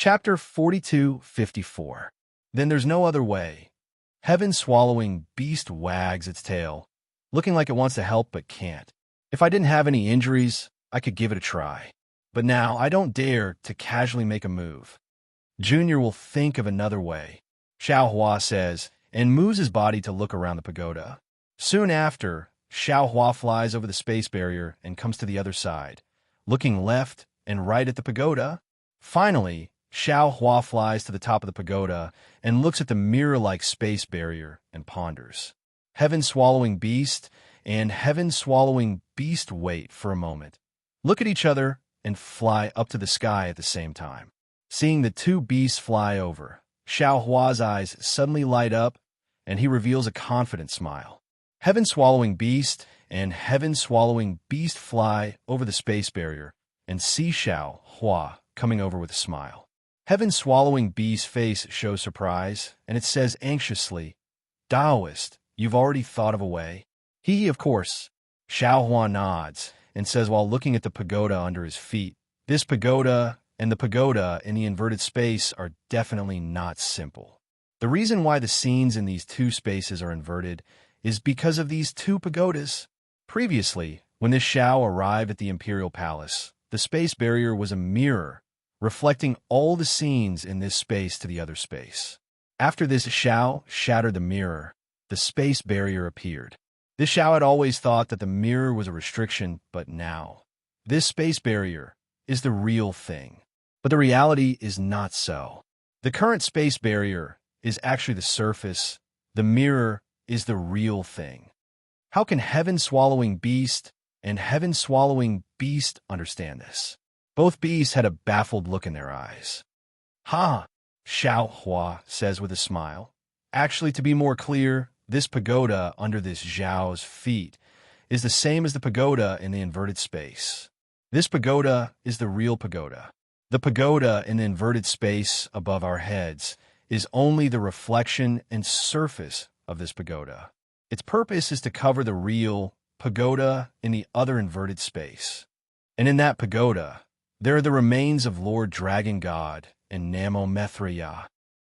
Chapter 4254. Then there's no other way. Heaven-swallowing beast wags its tail, looking like it wants to help but can't. If I didn't have any injuries, I could give it a try. But now I don't dare to casually make a move. Junior will think of another way, Xiao Hua says, and moves his body to look around the pagoda. Soon after, Xiao Hua flies over the space barrier and comes to the other side, looking left and right at the pagoda. Finally, Xiao Hua flies to the top of the pagoda and looks at the mirror-like space barrier and ponders. Heaven-swallowing beast and heaven-swallowing beast wait for a moment, look at each other, and fly up to the sky at the same time. Seeing the two beasts fly over, Xiao Hua's eyes suddenly light up, and he reveals a confident smile. Heaven-swallowing beast and heaven-swallowing beast fly over the space barrier and see Xiao Hua coming over with a smile. Heaven-swallowing beast's face shows surprise, and it says anxiously, "Taoist, you've already thought of a way?" He, of course. Xiao Hua nods and says while looking at the pagoda under his feet, "This pagoda and the pagoda in the inverted space are definitely not simple. The reason why the scenes in these two spaces are inverted is because of these two pagodas. Previously, when this Xiao arrived at the Imperial Palace, the space barrier was a mirror, reflecting all the scenes in this space to the other space. After this Xiao shattered the mirror, the space barrier appeared. This Xiao had always thought that the mirror was a restriction, but now, this space barrier is the real thing. But the reality is not so. The current space barrier is actually the surface. The mirror is the real thing. How can heaven-swallowing beast and heaven-swallowing beast understand this?" Both beasts had a baffled look in their eyes. "Ha!" Xiao Hua says with a smile. "Actually, to be more clear, this pagoda under this Zhao's feet is the same as the pagoda in the inverted space. This pagoda is the real pagoda. The pagoda in the inverted space above our heads is only the reflection and surface of this pagoda. Its purpose is to cover the real pagoda in the other inverted space. And in that pagoda, there are the remains of Lord Dragon God and Namo Mithriya."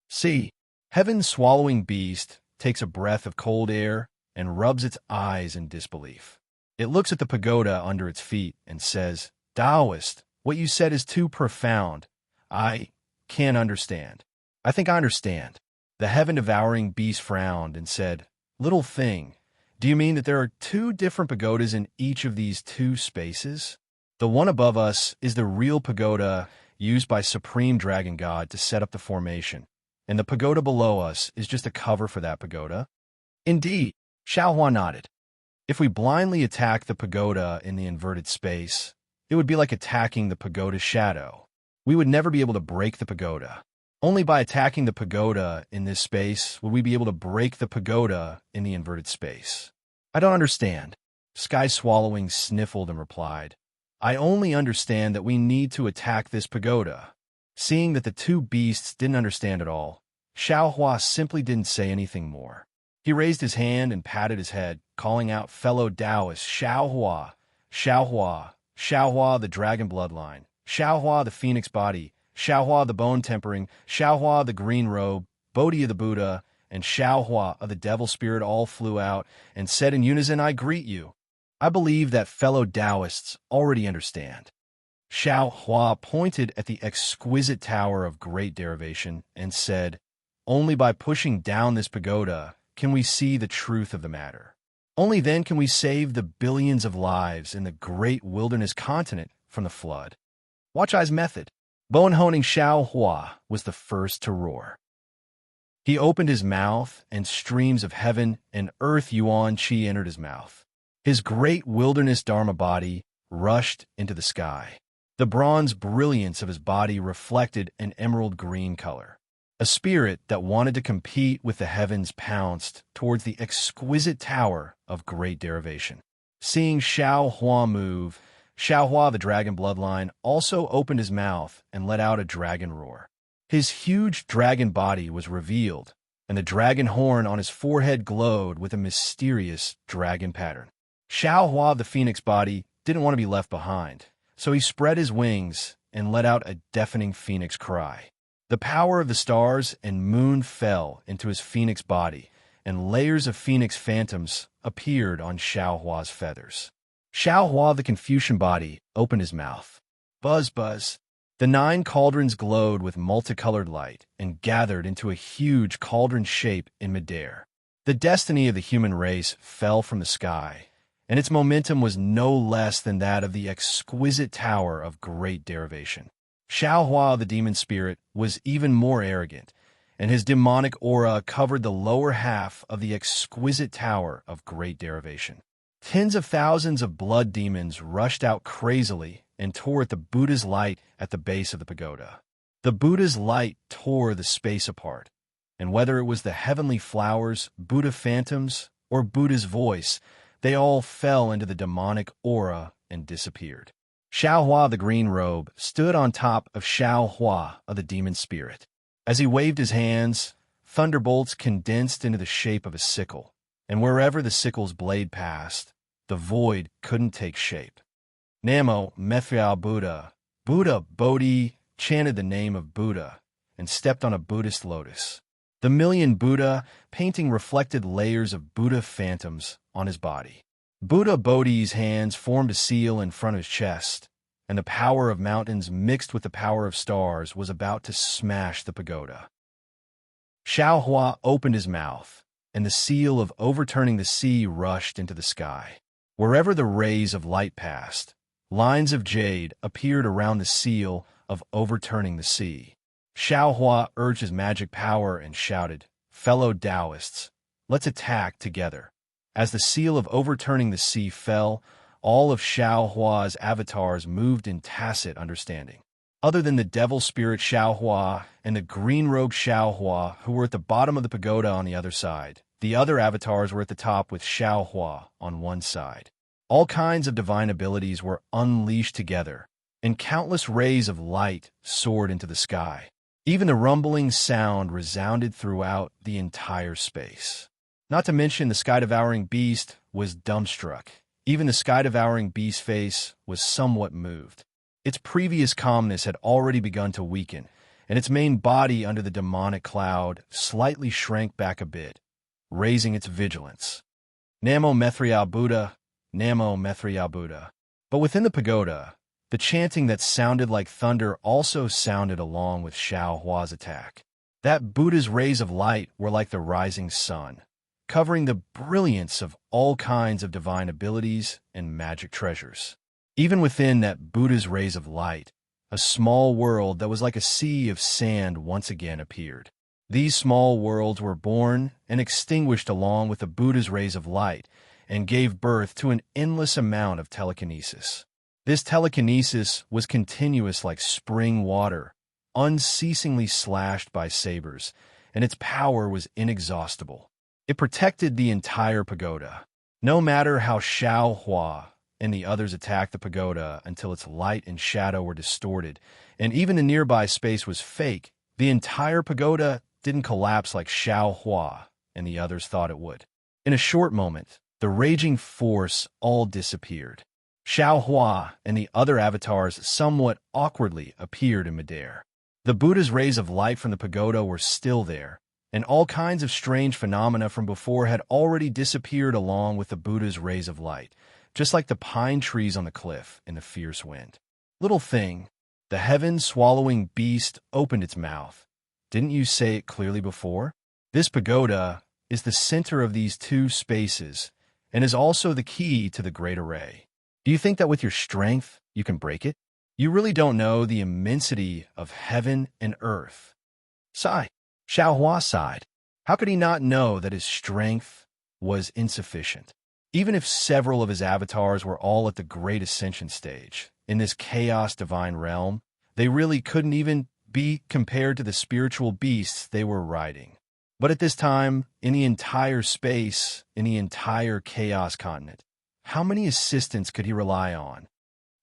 See, heaven-swallowing beast takes a breath of cold air and rubs its eyes in disbelief. It looks at the pagoda under its feet and says, "Taoist, what you said is too profound. I can't understand." "I think I understand." The heaven-devouring beast frowned and said, "Little thing, do you mean that there are two different pagodas in each of these two spaces? The one above us is the real pagoda used by Supreme Dragon God to set up the formation, and the pagoda below us is just a cover for that pagoda?" "Indeed," Xiao Hua nodded. "If we blindly attack the pagoda in the inverted space, it would be like attacking the pagoda's shadow. We would never be able to break the pagoda. Only by attacking the pagoda in this space would we be able to break the pagoda in the inverted space." "I don't understand." Sky Swallowing sniffled and replied, "I only understand that we need to attack this pagoda." Seeing that the two beasts didn't understand at all, Xiao Hua simply didn't say anything more. He raised his hand and patted his head, calling out fellow Taoists, "Xiao Hua, Xiao Hua, Xiao Hua the dragon bloodline, Xiao Hua the phoenix body, Xiao Hua the bone tempering, Xiao Hua the green robe, Bodhi of the Buddha, and Xiao Hua of the devil spirit all flew out and said in unison, 'I greet you.' I believe that fellow Taoists already understand." Xiao Hua pointed at the exquisite tower of great derivation and said, "Only by pushing down this pagoda can we see the truth of the matter. Only then can we save the billions of lives in the great wilderness continent from the flood." Watch Eye's method. Bone-honing Xiao Hua was the first to roar. He opened his mouth, and streams of heaven and earth yuan qi entered his mouth. His great wilderness dharma body rushed into the sky. The bronze brilliance of his body reflected an emerald green color. A spirit that wanted to compete with the heavens pounced towards the exquisite tower of great derivation. Seeing Xiao Hua move, Xiao Hua, the dragon bloodline, also opened his mouth and let out a dragon roar. His huge dragon body was revealed, and the dragon horn on his forehead glowed with a mysterious dragon pattern. Xiao Hua, the phoenix body, didn't want to be left behind, so he spread his wings and let out a deafening phoenix cry. The power of the stars and moon fell into his phoenix body, and layers of phoenix phantoms appeared on Xiaohua's feathers. Xiaohua, the Confucian body, opened his mouth. Buzz, buzz. The 9 cauldrons glowed with multicolored light and gathered into a huge cauldron shape in midair. The destiny of the human race fell from the sky, and its momentum was no less than that of the exquisite tower of great derivation. Xiaohua, the demon spirit, was even more arrogant, and his demonic aura covered the lower half of the exquisite tower of great derivation. Tens of thousands of blood demons rushed out crazily and tore at the Buddha's light at the base of the pagoda. The Buddha's light tore the space apart, and whether it was the heavenly flowers, Buddha phantoms, or Buddha's voice, they all fell into the demonic aura and disappeared. Xiaohua, the green robe, stood on top of Xiaohua of the demon spirit. As he waved his hands, thunderbolts condensed into the shape of a sickle, and wherever the sickle's blade passed, the void couldn't take shape. Namo Methrial Buddha, Buddha Bodhi chanted the name of Buddha and stepped on a Buddhist lotus. The million Buddha painting reflected layers of Buddha phantoms on his body. Buddha Bodhi's hands formed a seal in front of his chest, and the power of mountains mixed with the power of stars was about to smash the pagoda. Xiaohua opened his mouth, and the seal of overturning the sea rushed into the sky. Wherever the rays of light passed, lines of jade appeared around the seal of overturning the sea. Xiaohua urged his magic power and shouted, "Fellow Taoists, let's attack together." As the seal of overturning the sea fell, all of Xiaohua's avatars moved in tacit understanding. Other than the devil spirit Xiaohua and the green-robed Xiaohua, who were at the bottom of the pagoda on the other side, the other avatars were at the top with Xiaohua on one side. All kinds of divine abilities were unleashed together, and countless rays of light soared into the sky. Even the rumbling sound resounded throughout the entire space. Not to mention the sky-devouring beast was dumbstruck. Even the sky-devouring beast's face was somewhat moved. Its previous calmness had already begun to weaken, and its main body under the demonic cloud slightly shrank back a bit, raising its vigilance. Namo Methrial Buddha, Namo Methrial Buddha. But within the pagoda, the chanting that sounded like thunder also sounded along with Xiaohua's attack. That Buddha's rays of light were like the rising sun, covering the brilliance of all kinds of divine abilities and magic treasures. Even within that Buddha's rays of light, a small world that was like a sea of sand once again appeared. These small worlds were born and extinguished along with the Buddha's rays of light and gave birth to an endless amount of telekinesis. This telekinesis was continuous like spring water, unceasingly slashed by sabers, and its power was inexhaustible. It protected the entire pagoda. No matter how Xiaohua and the others attacked the pagoda until its light and shadow were distorted, and even the nearby space was fake, the entire pagoda didn't collapse like Xiaohua and the others thought it would. In a short moment, the raging force all disappeared. Xiaohua and the other avatars somewhat awkwardly appeared in midair. The Buddha's rays of light from the pagoda were still there, and all kinds of strange phenomena from before had already disappeared along with the Buddha's rays of light, just like the pine trees on the cliff in the fierce wind. Little thing, the heaven-swallowing beast opened its mouth. Didn't you say it clearly before? This pagoda is the center of these two spaces and is also the key to the great array. Do you think that with your strength you can break it? You really don't know the immensity of heaven and earth. Sigh. Xiaohua sighed. How could he not know that his strength was insufficient? Even if several of his avatars were all at the great ascension stage, in this chaos divine realm, they really couldn't even be compared to the spiritual beasts they were riding. But at this time, in the entire space, in the entire chaos continent, how many assistants could he rely on?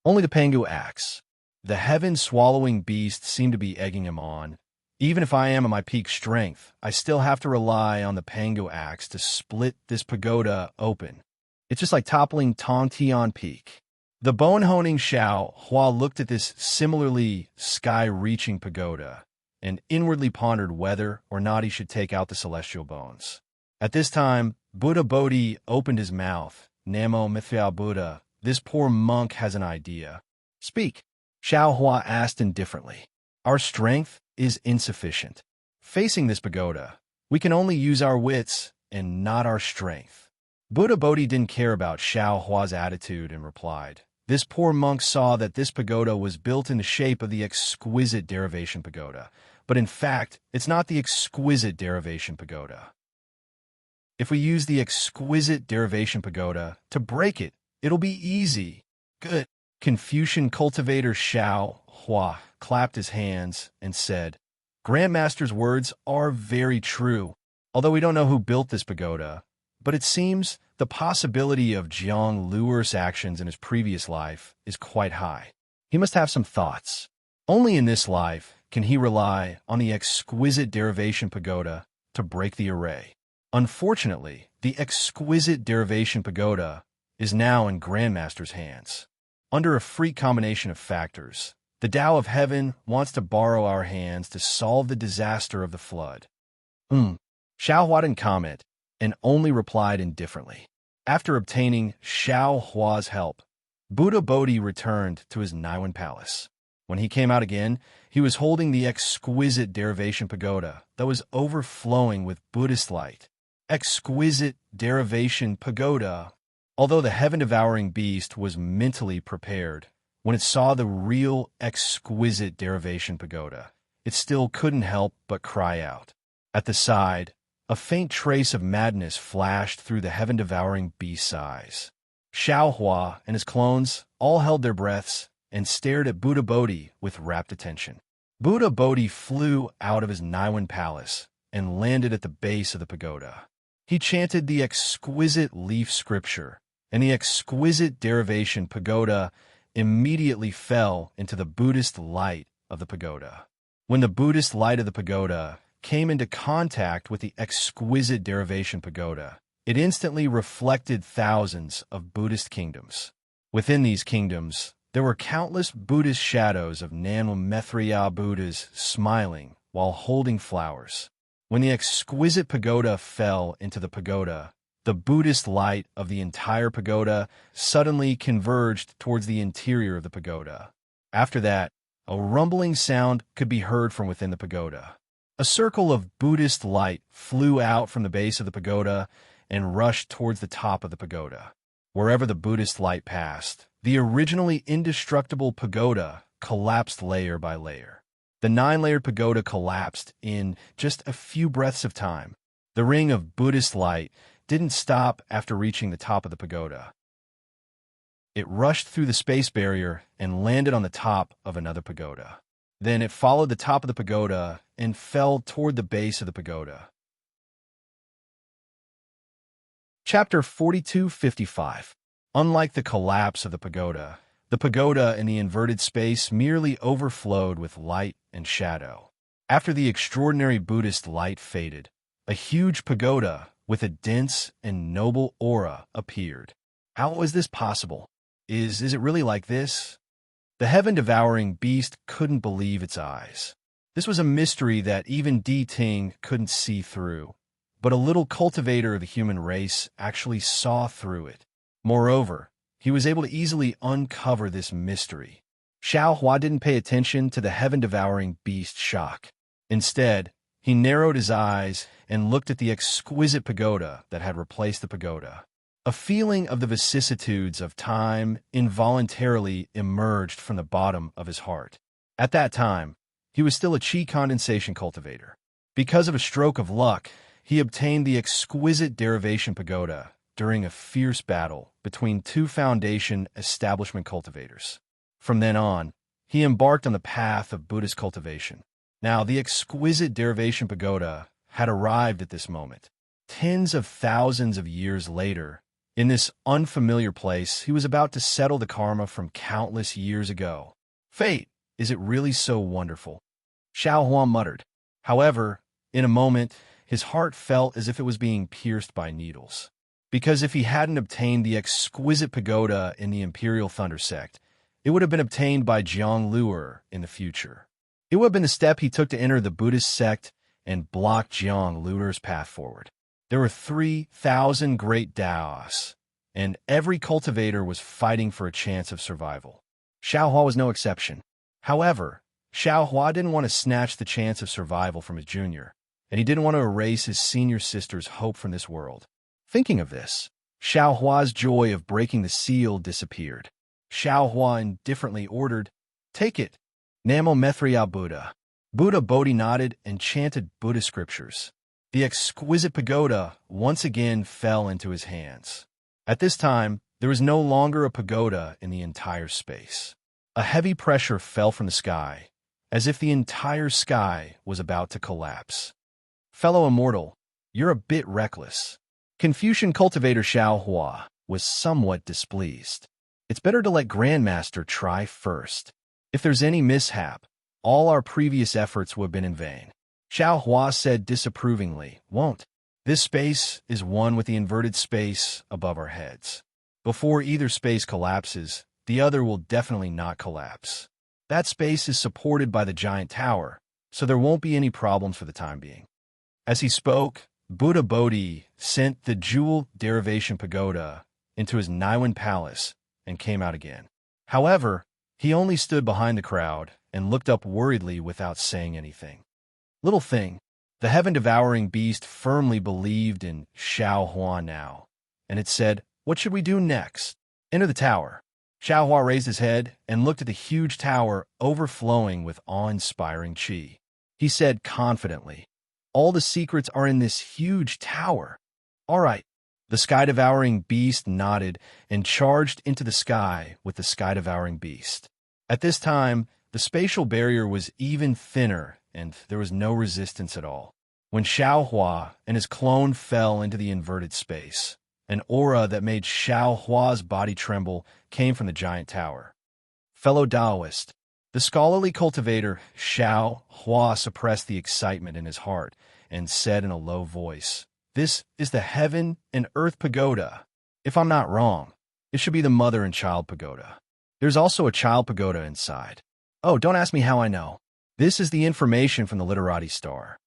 Only the Pangu axe. The heaven-swallowing beast seemed to be egging him on. Even if I am at my peak strength, I still have to rely on the Pangu axe to split this pagoda open. It's just like toppling Tongtian Peak. The bone-honing Xiaohua looked at this similarly sky-reaching pagoda, and inwardly pondered whether or not he should take out the celestial bones. At this time, Buddha Bodhi opened his mouth. Namo Mithya Buddha, this poor monk has an idea. Speak, Xiao Hua asked indifferently. Our strength is insufficient. Facing this pagoda, we can only use our wits and not our strength. Buddha Bodhi didn't care about Xiao Hua's attitude and replied. This poor monk saw that this pagoda was built in the shape of the exquisite derivation pagoda, but in fact, it's not the exquisite derivation pagoda. If we use the exquisite derivation pagoda to break it, it'll be easy. Good. Confucian cultivator Xiao Hua clapped his hands and said, Grandmaster's words are very true. Although we don't know who built this pagoda, but it seems the possibility of Jiang Luer's actions in his previous life is quite high. He must have some thoughts. Only in this life can he rely on the exquisite derivation pagoda to break the array. Unfortunately, the exquisite derivation pagoda is now in Grandmaster's hands. Under a freak combination of factors, the Tao of Heaven wants to borrow our hands to solve the disaster of the flood. Xiao Hua didn't comment and only replied indifferently. After obtaining Xiao Hua's help, Buddha Bodhi returned to his Naiwan palace. When he came out again, he was holding the exquisite derivation pagoda that was overflowing with Buddhist light. Exquisite derivation pagoda. Although the heaven-devouring beast was mentally prepared, when it saw the real exquisite derivation pagoda, it still couldn't help but cry out. At the side, a faint trace of madness flashed through the heaven-devouring beast's eyes. Xiao Hua and his clones all held their breaths and stared at Buddha Bodhi with rapt attention. Buddha Bodhi flew out of his Naiwan palace and landed at the base of the pagoda. He chanted the exquisite leaf scripture, and the exquisite derivation pagoda immediately fell into the Buddhist light of the pagoda. When the Buddhist light of the pagoda came into contact with the exquisite derivation pagoda, it instantly reflected thousands of Buddhist kingdoms. Within these kingdoms, there were countless Buddhist shadows of Nanmethriya Buddhas smiling while holding flowers. When the exquisite pagoda fell into the pagoda, the Buddhist light of the entire pagoda suddenly converged towards the interior of the pagoda. After that, a rumbling sound could be heard from within the pagoda. A circle of Buddhist light flew out from the base of the pagoda and rushed towards the top of the pagoda. Wherever the Buddhist light passed, the originally indestructible pagoda collapsed layer by layer. The 9-layered pagoda collapsed in just a few breaths of time. The ring of Buddhist light didn't stop after reaching the top of the pagoda. It rushed through the space barrier and landed on the top of another pagoda. Then it followed the top of the pagoda and fell toward the base of the pagoda. Chapter 4255. Unlike the collapse of the pagoda in the inverted space merely overflowed with light and shadow. After the extraordinary Buddhist light faded, a huge pagoda with a dense and noble aura appeared. How was this possible? Is it really like this? The heaven-devouring beast couldn't believe its eyes. This was a mystery that even Di Ting couldn't see through, but a little cultivator of the human race actually saw through it. Moreover, he was able to easily uncover this mystery. Xiao Hua didn't pay attention to the heaven-devouring beast's shock. Instead, he narrowed his eyes and looked at the exquisite pagoda that had replaced the pagoda. A feeling of the vicissitudes of time involuntarily emerged from the bottom of his heart. At that time, he was still a qi condensation cultivator. Because of a stroke of luck, he obtained the exquisite derivation pagoda during a fierce battle between two foundation establishment cultivators. From then on, he embarked on the path of Buddhist cultivation. Now, the exquisite derivation pagoda had arrived at this moment. Tens of thousands of years later, in this unfamiliar place, he was about to settle the karma from countless years ago. Fate, is it really so wonderful? Xiao Hua muttered. However, in a moment, his heart felt as if it was being pierced by needles. Because if he hadn't obtained the exquisite pagoda in the Imperial Thunder Sect, it would have been obtained by Jiang Luer in the future. It would have been the step he took to enter the Buddhist sect and block Jiang Luder's path forward. There were 3,000 great Daos, and every cultivator was fighting for a chance of survival. Xiaohua was no exception. However, Xiaohua didn't want to snatch the chance of survival from his junior, and he didn't want to erase his senior sister's hope from this world. Thinking of this, Xiaohua's joy of breaking the seal disappeared. Xiaohua indifferently ordered, "Take it." Namo Methriya Buddha. Buddha Bodhi nodded and chanted Buddha scriptures. The exquisite pagoda once again fell into his hands. At this time, there was no longer a pagoda in the entire space. A heavy pressure fell from the sky, as if the entire sky was about to collapse. Fellow immortal, you're a bit reckless. Confucian cultivator Xiaohua was somewhat displeased. It's better to let Grandmaster try first. If there's any mishap, all our previous efforts would have been in vain. Xiaohua said disapprovingly, "Won't. This space is one with the inverted space above our heads. Before either space collapses, the other will definitely not collapse. That space is supported by the giant tower, so there won't be any problems for the time being." As he spoke, Buddha Bodhi sent the jewel derivation pagoda into his Niwen palace and came out again. However, he only stood behind the crowd and looked up worriedly without saying anything. Little thing, the heaven-devouring beast firmly believed in Xiaohua now, and it said, "What should we do next?" "Enter the tower." Xiaohua raised his head and looked at the huge tower overflowing with awe-inspiring qi. He said confidently, "All the secrets are in this huge tower." "All right." The sky-devouring beast nodded and charged into the sky with the sky-devouring beast. At this time, the spatial barrier was even thinner and there was no resistance at all. When Xiaohua and his clone fell into the inverted space, an aura that made Xiaohua's body tremble came from the giant tower. Fellow Taoist, the scholarly cultivator Xiaohua suppressed the excitement in his heart and said in a low voice, "This is the heaven and earth pagoda. If I'm not wrong, it should be the mother and child pagoda. There's also a child pagoda inside. Oh, don't ask me how I know. This is the information from the Literati Star.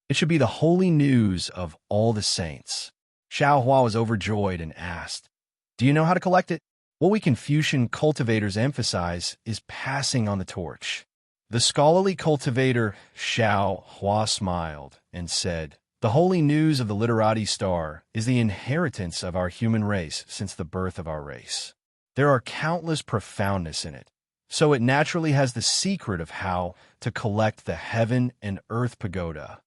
It should be the holy news of all the saints." Xiaohua was overjoyed and asked, "Do you know how to collect it?" What we Confucian cultivators emphasize is passing on the torch. The scholarly cultivator Xiaohua smiled and said, "The holy news of the Literati Star is the inheritance of our human race since the birth of our race. There are countless profoundness in it, so it naturally has the secret of how to collect the heaven and earth pagoda."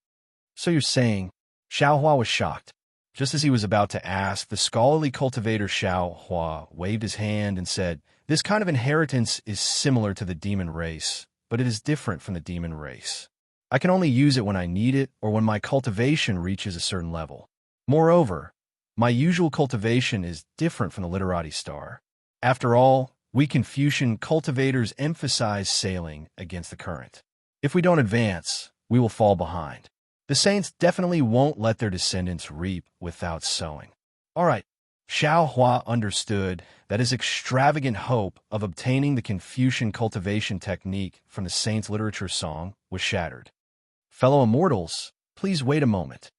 "So you're saying?" Xiaohua was shocked. Just as he was about to ask, the scholarly cultivator Xiaohua waved his hand and said, "This kind of inheritance is similar to the demon race, but it is different from the demon race. I can only use it when I need it or when my cultivation reaches a certain level. Moreover, my usual cultivation is different from the Literati Star. After all, we Confucian cultivators emphasize sailing against the current. If we don't advance, we will fall behind. The saints definitely won't let their descendants reap without sowing." All right, Xiaohua understood that his extravagant hope of obtaining the Confucian cultivation technique from the saints' literature song was shattered. Fellow immortals, please wait a moment.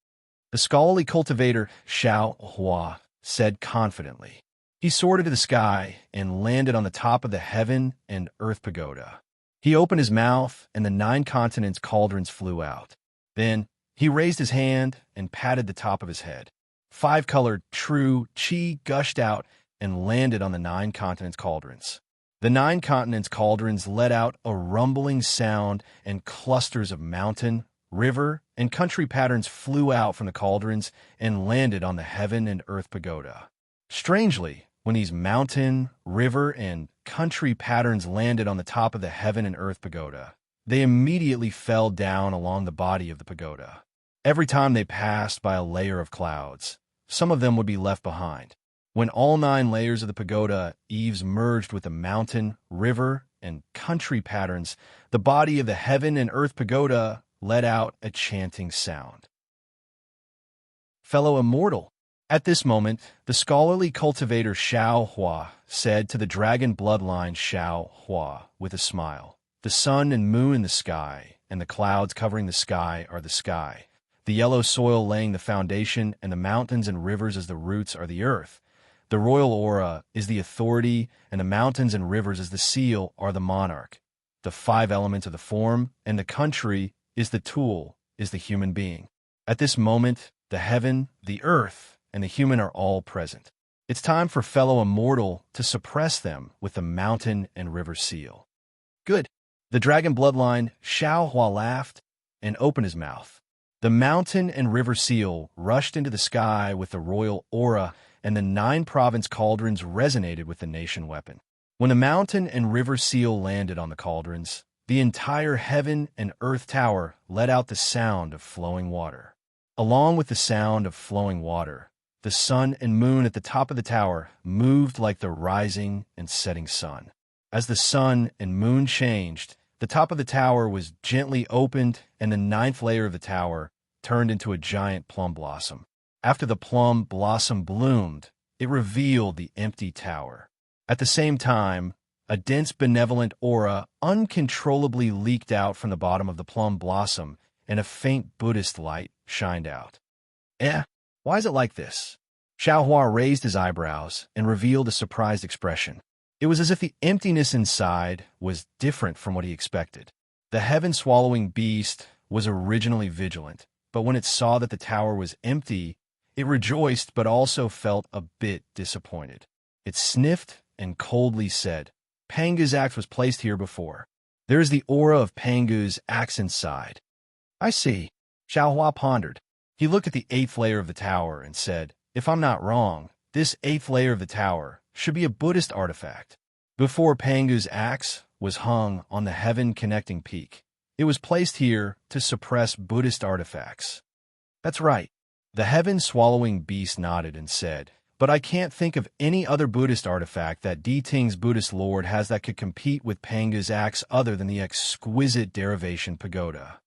The scholarly cultivator Xiaohua said confidently. He soared into the sky and landed on the top of the heaven and earth pagoda. He opened his mouth and the 9 continents cauldrons flew out. Then he raised his hand and patted the top of his head. 5-colored true qi gushed out and landed on the 9 continents cauldrons. The 9 continents cauldrons let out a rumbling sound and clusters of mountain, river, and country patterns flew out from the cauldrons and landed on the heaven and earth pagoda. Strangely, when these mountain, river, and country patterns landed on the top of the heaven and earth pagoda, they immediately fell down along the body of the pagoda. Every time they passed by a layer of clouds, some of them would be left behind. When all 9 layers of the pagoda eaves merged with the mountain, river, and country patterns, the body of the heaven and earth pagoda let out a chanting sound. Fellow immortal, at this moment, the scholarly cultivator Xiaohua said to the dragon bloodline Xiaohua with a smile, The sun and moon in the sky, and the clouds covering the sky are the sky. The yellow soil laying the foundation, and the mountains and rivers as the roots are the earth. The royal aura is the authority, and the mountains and rivers as the seal are the monarch. The 5 elements of the form, and the country is the tool, is the human being. At this moment, the heaven, the earth, and the human are all present. It's time for fellow immortal to suppress them with the mountain and river seal. Good. The dragon bloodline, Xiao Hua laughed and opened his mouth. The mountain and river seal rushed into the sky with the royal aura, and the 9 province cauldrons resonated with the nation weapon. When the mountain and river seal landed on the cauldrons, the entire heaven and earth tower let out the sound of flowing water. Along with the sound of flowing water, the sun and moon at the top of the tower moved like the rising and setting sun. As the sun and moon changed, the top of the tower was gently opened, and the 9th layer of the tower turned into a giant plum blossom. After the plum blossom bloomed, it revealed the empty tower. At the same time, a dense benevolent aura uncontrollably leaked out from the bottom of the plum blossom, and a faint Buddhist light shined out. Why is it like this? Xiao Hua raised his eyebrows and revealed a surprised expression. It was as if the emptiness inside was different from what he expected. The heaven-swallowing beast was originally vigilant, but when it saw that the tower was empty, it rejoiced but also felt a bit disappointed. It sniffed and coldly said, "Pangu's axe was placed here before. There is the aura of Pangu's axe inside." "I see." Xiao Hua pondered. He looked at the 8th layer of the tower and said, "If I'm not wrong, this 8th layer of the tower should be a Buddhist artifact. Before Pangu's axe was hung on the heaven-connecting peak, it was placed here to suppress Buddhist artifacts." "That's right." The heaven-swallowing beast nodded and said, "But I can't think of any other Buddhist artifact that Ting's Buddhist lord has that could compete with Pangu's axe other than the exquisite derivation pagoda."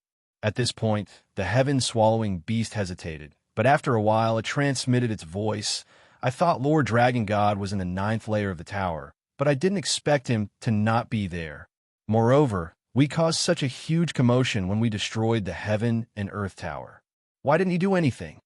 At this point, the heaven-swallowing beast hesitated, but after a while it transmitted its voice. "I thought Lord Dragon God was in the 9th layer of the tower, but I didn't expect him to not be there. Moreover, we caused such a huge commotion when we destroyed the heaven and earth tower. Why didn't he do anything?"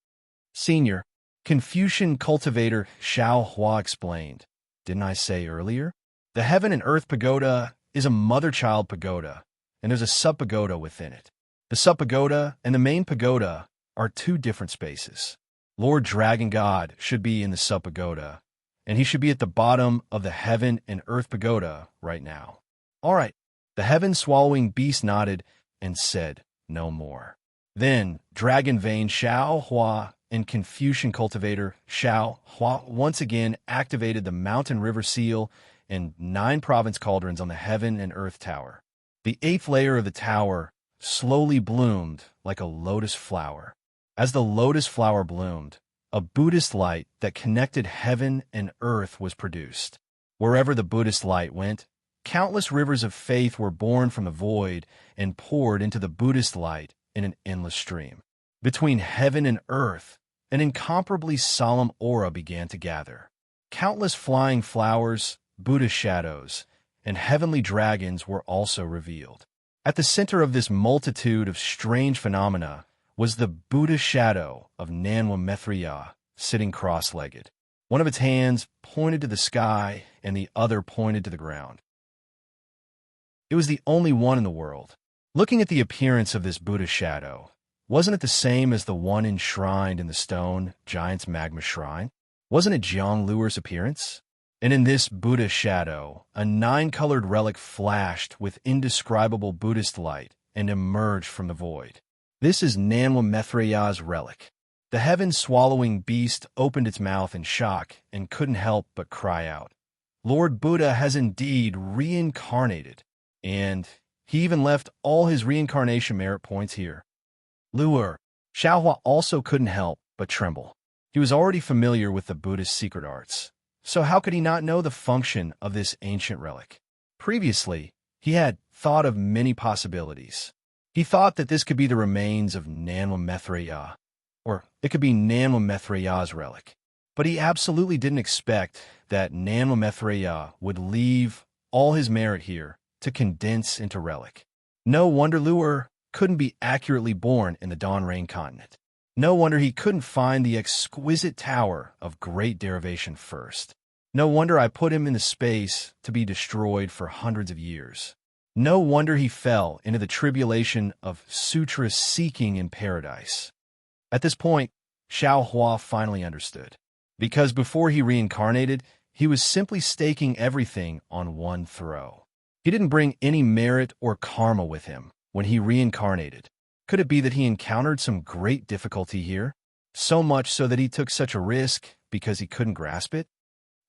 "Senior," Confucian cultivator Xiao Hua explained, "Didn't I say earlier? The heaven and earth pagoda is a mother-child pagoda, and there's a sub-pagoda within it. The sub-pagoda and the main pagoda are 2 different spaces. Lord Dragon God should be in the sub-pagoda, and he should be at the bottom of the heaven and earth pagoda right now." "All right." The heaven-swallowing beast nodded and said no more. Then Dragon Vein Xiao Hua and Confucian cultivator Xiao Hua once again activated the mountain river seal and 9 province cauldrons on the heaven and earth tower. The 8th layer of the tower slowly bloomed like a lotus flower. As the lotus flower bloomed, a Buddhist light that connected heaven and earth was produced. Wherever the Buddhist light went, countless rivers of faith were born from the void and poured into the Buddhist light in an endless stream. Between heaven and earth, an incomparably solemn aura began to gather. Countless flying flowers, Buddha shadows, and heavenly dragons were also revealed. At the center of this multitude of strange phenomena was the Buddha shadow of Nanwa Methriya, sitting cross-legged. One of its hands pointed to the sky, and the other pointed to the ground. It was the only one in the world. Looking at the appearance of this Buddha shadow, wasn't it the same as the one enshrined in the stone giant's magma shrine? Wasn't it Jiang Luer's appearance? And in this Buddha shadow, a 9-colored relic flashed with indescribable Buddhist light and emerged from the void. This is Nanwa Methriya's relic. The heaven-swallowing beast opened its mouth in shock and couldn't help but cry out. Lord Buddha has indeed reincarnated, and he even left all his reincarnation merit points here. Luer. Xiaohua also couldn't help but tremble. He was already familiar with the Buddhist secret arts, so how could he not know the function of this ancient relic? Previously, he had thought of many possibilities. He thought that this could be the remains of Nanwa Methriya, or it could be Nanwa Methriya's relic. But he absolutely didn't expect that Nanwa Methriya would leave all his merit here to condense into relic. No wonder Luer couldn't be accurately born in the Dawn Rain continent. No wonder he couldn't find the exquisite tower of great derivation first. No wonder I put him in the space to be destroyed for hundreds of years. No wonder he fell into the tribulation of sutra seeking in paradise. At this point, Xiao Hua finally understood. Because before he reincarnated, he was simply staking everything on one throw. He didn't bring any merit or karma with him when he reincarnated. Could it be that he encountered some great difficulty here? So much so that he took such a risk because he couldn't grasp it?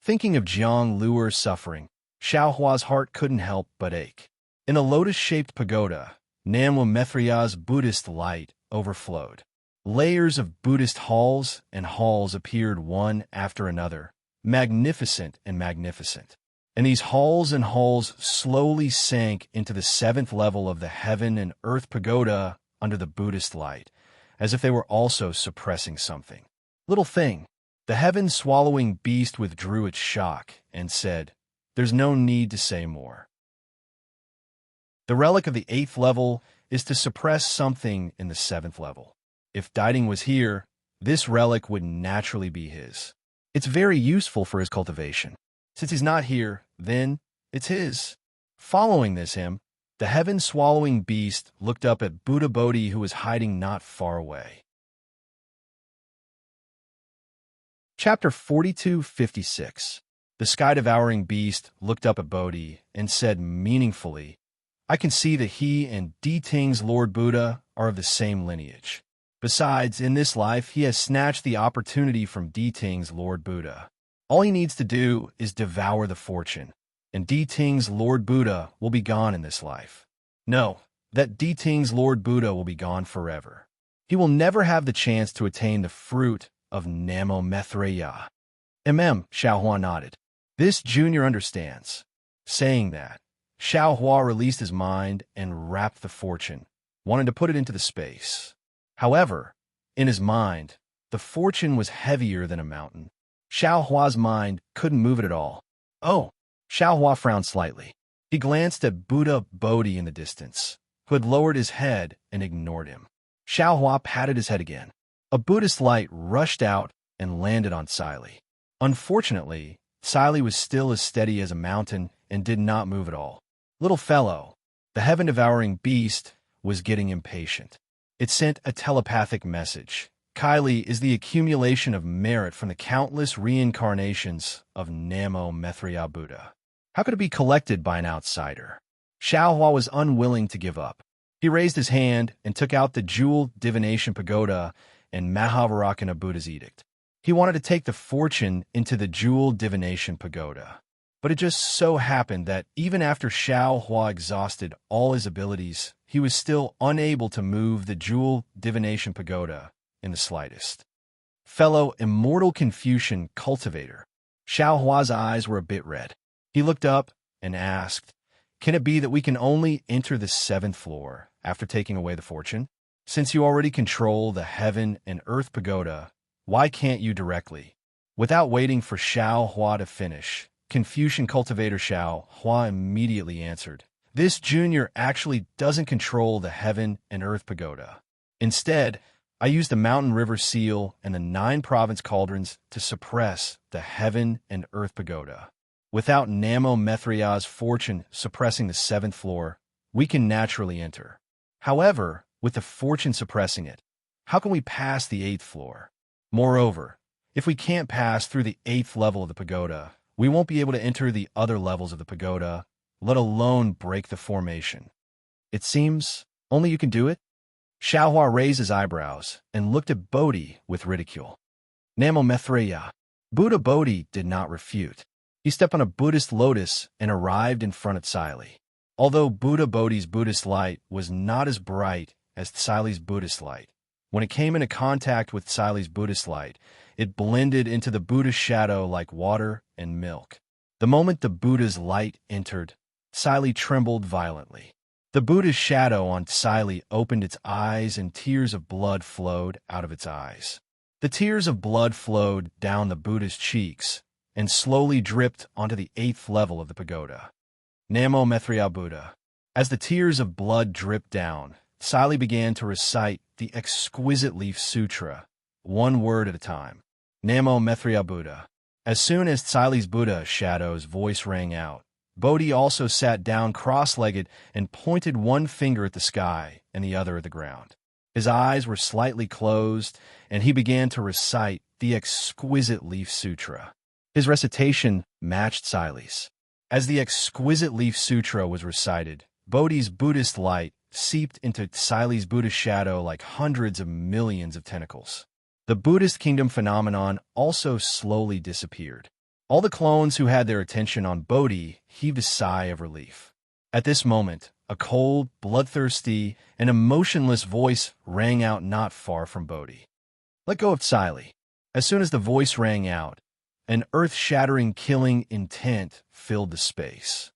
Thinking of Jiang Luer's suffering, Xiao Hua's heart couldn't help but ache. In a lotus-shaped pagoda, Namwa Methriya's Buddhist light overflowed. Layers of Buddhist halls and halls appeared one after another, magnificent and magnificent. And these halls and halls slowly sank into the 7th level of the heaven and earth pagoda under the Buddhist light, as if they were also suppressing something. Little thing, the heaven-swallowing beast withdrew its shock and said, "There's no need to say more." The relic of the 8th level is to suppress something in the 7th level. If Diding was here, this relic would naturally be his. It's very useful for his cultivation. Since he's not here, then it's his. Following this hymn, the heaven-swallowing beast looked up at Buddha Bodhi, who was hiding not far away. Chapter 42:56. The sky-devouring beast looked up at Bodhi and said meaningfully, "I can see that he and Di Ting's Lord Buddha are of the same lineage. Besides, in this life, he has snatched the opportunity from Di Ting's Lord Buddha. All he needs to do is devour the fortune, and Di Ting's Lord Buddha will be gone in this life. No, that Di Ting's Lord Buddha will be gone forever. He will never have the chance to attain the fruit of Namo Maitreya." Xiao Hua nodded. This junior understands. Saying that, Xiao Hua released his mind and wrapped the fortune, wanting to put it into the space. However, in his mind, the fortune was heavier than a mountain. Xiao Hua's mind couldn't move it at all. Oh, Xiao Hua frowned slightly. He glanced at Buddha Bodhi in the distance, who had lowered his head and ignored him. Xiao Hua patted his head again. A Buddhist light rushed out and landed on Siley. Unfortunately, Siley was still as steady as a mountain and did not move at all. Little fellow, the heaven-devouring beast, was getting impatient. It sent a telepathic message. Kylie is the accumulation of merit from the countless reincarnations of Namo Maitreya Buddha. How could it be collected by an outsider? Xiao Hua was unwilling to give up. He raised his hand and took out the jewel divination pagoda and Mahavarakana Buddha's edict. He wanted to take the fortune into the jewel divination pagoda. But it just so happened that even after Xiao Hua exhausted all his abilities, he was still unable to move the jewel divination pagoda in the slightest. Fellow immortal Confucian cultivator. Xiao Hua's eyes were a bit red. He looked up and asked, "Can it be that we can only enter the 7th floor after taking away the fortune? Since you already control the heaven and earth pagoda, why can't you directly?" Without waiting for Xiao Hua to finish, Confucian cultivator Xiao Hua immediately answered, "This junior actually doesn't control the heaven and earth pagoda. Instead, I used the mountain river seal and the 9 province cauldrons to suppress the heaven and earth pagoda. Without Namo Maitreya's fortune suppressing the 7th floor, we can naturally enter. However, with the fortune suppressing it, how can we pass the 8th floor? Moreover, if we can't pass through the 8th level of the pagoda, we won't be able to enter the other levels of the pagoda, let alone break the formation. It seems only you can do it?" Xiao Hua raised his eyebrows and looked at Bodhi with ridicule. "Namo Maitreya." Buddha Bodhi did not refute. He stepped on a Buddhist lotus and arrived in front of Siley. Although Buddha Bodhi's Buddhist light was not as bright as Siley's Buddhist light, when it came into contact with Siley's Buddhist light, it blended into the Buddha's shadow like water and milk. The moment the Buddha's light entered, Siley trembled violently. The Buddha's shadow on Siley opened its eyes and tears of blood flowed out of its eyes. The tears of blood flowed down the Buddha's cheeks and slowly dripped onto the 8th level of the pagoda. Namo Mithria Buddha. As the tears of blood dripped down, Siley began to recite the exquisite leaf sutra, one word at a time. Namo Mithria Buddha. As soon as Siley's Buddha shadow's voice rang out, Bodhi also sat down cross-legged and pointed one finger at the sky and the other at the ground. His eyes were slightly closed, and he began to recite the exquisite leaf sutra. His recitation matched Siley's. As the exquisite leaf sutra was recited, Bodhi's Buddhist light seeped into Siley's Buddha shadow like hundreds of millions of tentacles. The Buddhist kingdom phenomenon also slowly disappeared. All the clones who had their attention on Bodhi heaved a sigh of relief. At this moment, a cold, bloodthirsty, and emotionless voice rang out not far from Bodhi. Let go of Siley. As soon as the voice rang out, an earth-shattering killing intent filled the space.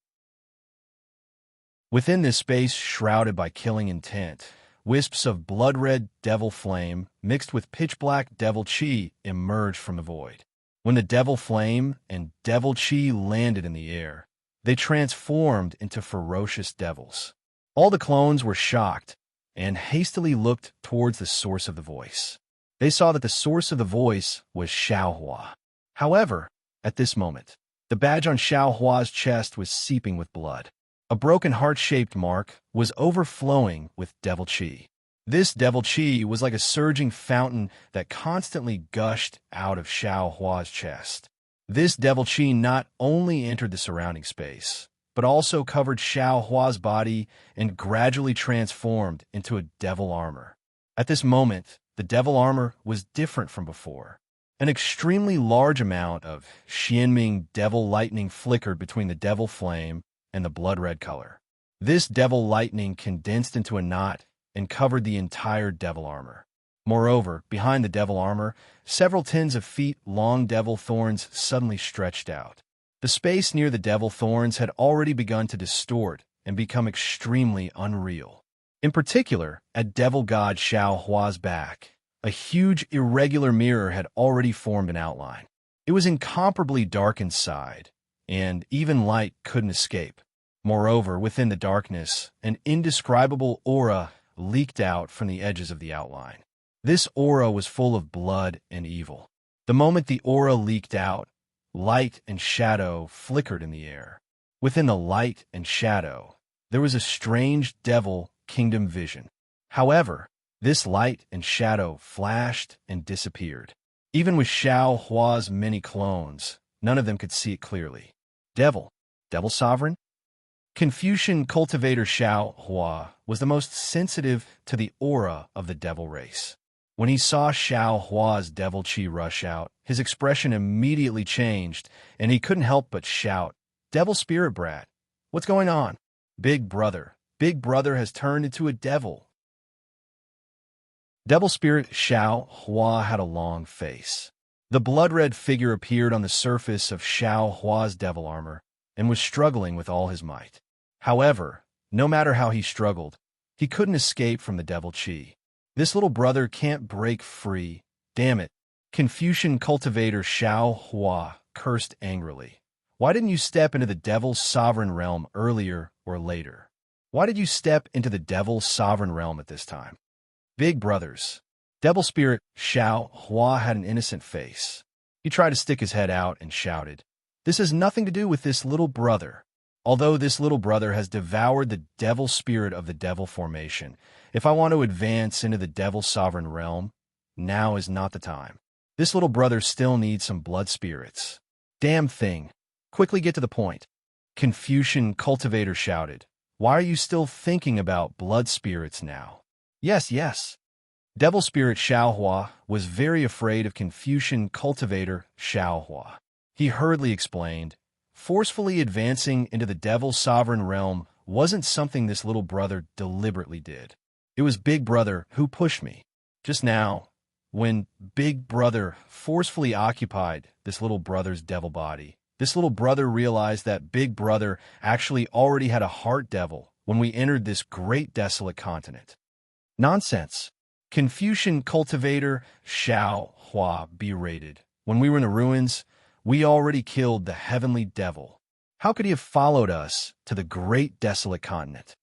Within this space shrouded by killing intent, wisps of blood-red devil flame mixed with pitch-black devil chi emerged from the void. When the devil flame and devil chi landed in the air, they transformed into ferocious devils. All the clones were shocked and hastily looked towards the source of the voice. They saw that the source of the voice was Xiaohua. However, at this moment, the badge on Xiaohua's chest was seeping with blood. A broken heart-shaped mark was overflowing with devil chi. This devil chi was like a surging fountain that constantly gushed out of Xiaohua's chest. This devil chi not only entered the surrounding space, but also covered Xiaohua's body and gradually transformed into a devil armor. At this moment, the devil armor was different from before. An extremely large amount of Xianming devil lightning flickered between the devil flame and the blood-red color. This devil lightning condensed into a knot and covered the entire devil armor. Moreover, behind the devil armor, several tens of feet long devil thorns suddenly stretched out. The space near the devil thorns had already begun to distort and become extremely unreal. In particular, at devil god Xiaohua's back, a huge irregular mirror had already formed an outline. It was incomparably dark inside, and even light couldn't escape. Moreover, within the darkness, an indescribable aura leaked out from the edges of the outline. This aura was full of blood and evil. The moment the aura leaked out, light and shadow flickered in the air. Within the light and shadow, there was a strange devil kingdom vision. However, this light and shadow flashed and disappeared. Even with Xiao Hua's many clones, none of them could see it clearly. Devil sovereign? Confucian cultivator Xiao Hua was the most sensitive to the aura of the devil race. When he saw Xiao Hua's devil chi rush out, his expression immediately changed, and he couldn't help but shout, "Devil spirit brat, what's going on? Big brother has turned into a devil." Devil spirit Xiao Hua had a long face. The blood-red figure appeared on the surface of Xiao Hua's devil armor and was struggling with all his might. However, no matter how he struggled, he couldn't escape from the devil chi. This little brother can't break free. Damn it. Confucian cultivator Xiao Hua cursed angrily. Why didn't you step into the devil's sovereign realm earlier or later? Why did you step into the devil's sovereign realm at this time? Big brothers. Devil spirit Xiao Hua had an innocent face. He tried to stick his head out and shouted, "This has nothing to do with this little brother. Although this little brother has devoured the devil spirit of the devil formation, if I want to advance into the devil's sovereign realm, now is not the time. This little brother still needs some blood spirits." Damn thing. Quickly get to the point. Confucian cultivator shouted, "Why are you still thinking about blood spirits now?" Yes. Devil spirit Xiaohua was very afraid of Confucian cultivator Xiaohua. He hurriedly explained, forcefully advancing into the devil's sovereign realm wasn't something this little brother deliberately did. It was Big Brother who pushed me. Just now, when Big Brother forcefully occupied this little brother's devil body, this little brother realized that Big Brother actually already had a heart devil when we entered this great desolate continent. Nonsense. Confucian cultivator Xiao Hua berated. When we were in the ruins, we already killed the heavenly devil. How could he have followed us to the great desolate continent?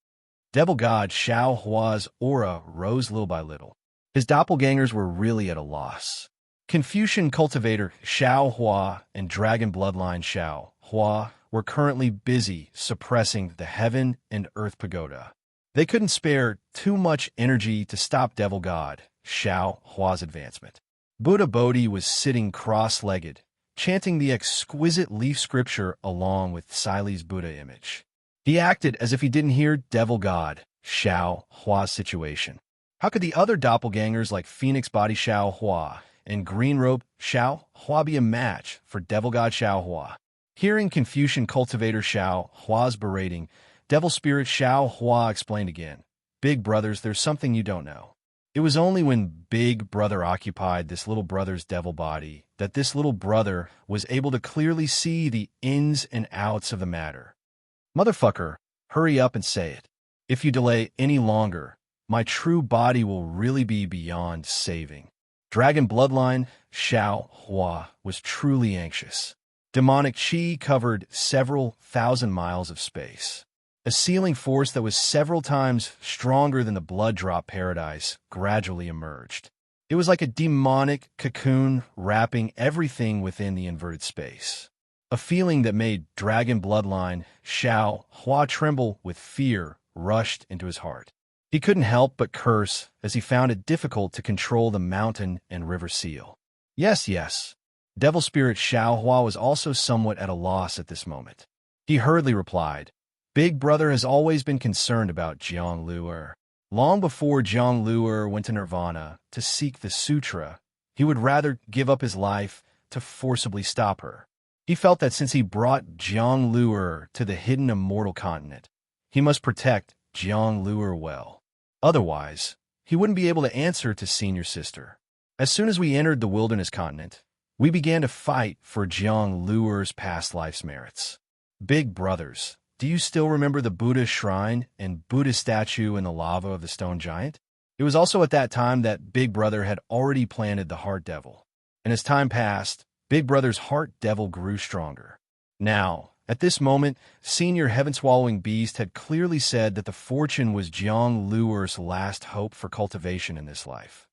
Devil god Xiao Hua's aura rose little by little. His doppelgangers were really at a loss. Confucian cultivator Xiao Hua and dragon bloodline Xiao Hua were currently busy suppressing the heaven and earth pagoda. They couldn't spare too much energy to stop devil god Xiao Hua's advancement. Buddha Bodhi was sitting cross-legged, chanting the exquisite leaf scripture along with Sile's Buddha image. He acted as if he didn't hear devil god Xiao Hua's situation. How could the other doppelgangers like Phoenix Body Xiao Hua and Green Robe Xiao Hua be a match for devil god Xiao Hua? Hearing Confucian cultivator Xiao Hua's berating, devil spirit Xiao Hua explained again, "Big brothers, there's something you don't know. It was only when Big Brother occupied this little brother's devil body that this little brother was able to clearly see the ins and outs of the matter. Motherfucker, hurry up and say it. If you delay any longer, my true body will really be beyond saving." Dragon bloodline Xiao Hua was truly anxious. Demonic chi covered several thousand miles of space. A sealing force that was several times stronger than the blood drop paradise gradually emerged. It was like a demonic cocoon wrapping everything within the inverted space. A feeling that made dragon bloodline Xiao Hua tremble with fear rushed into his heart. He couldn't help but curse as he found it difficult to control the mountain and river seal. Yes. Devil spirit Xiao Hua was also somewhat at a loss at this moment. He hurriedly replied, "Big Brother has always been concerned about Jiang Luer. Long before Jiang Luer went to Nirvana to seek the sutra, he would rather give up his life to forcibly stop her. He felt that since he brought Jiang Luer to the hidden immortal continent, he must protect Jiang Luer well. Otherwise, he wouldn't be able to answer to senior sister. As soon as we entered the wilderness continent, we began to fight for Jiang Luer's past life's merits. Big brothers, do you still remember the Buddha shrine and Buddha statue in the lava of the stone giant? It was also at that time that Big Brother had already planted the heart devil. And as time passed, Big Brother's heart devil grew stronger. Now, at this moment, Senior Heaven-Swallowing Beast had clearly said that the fortune was Jiang Luer's last hope for cultivation in this life.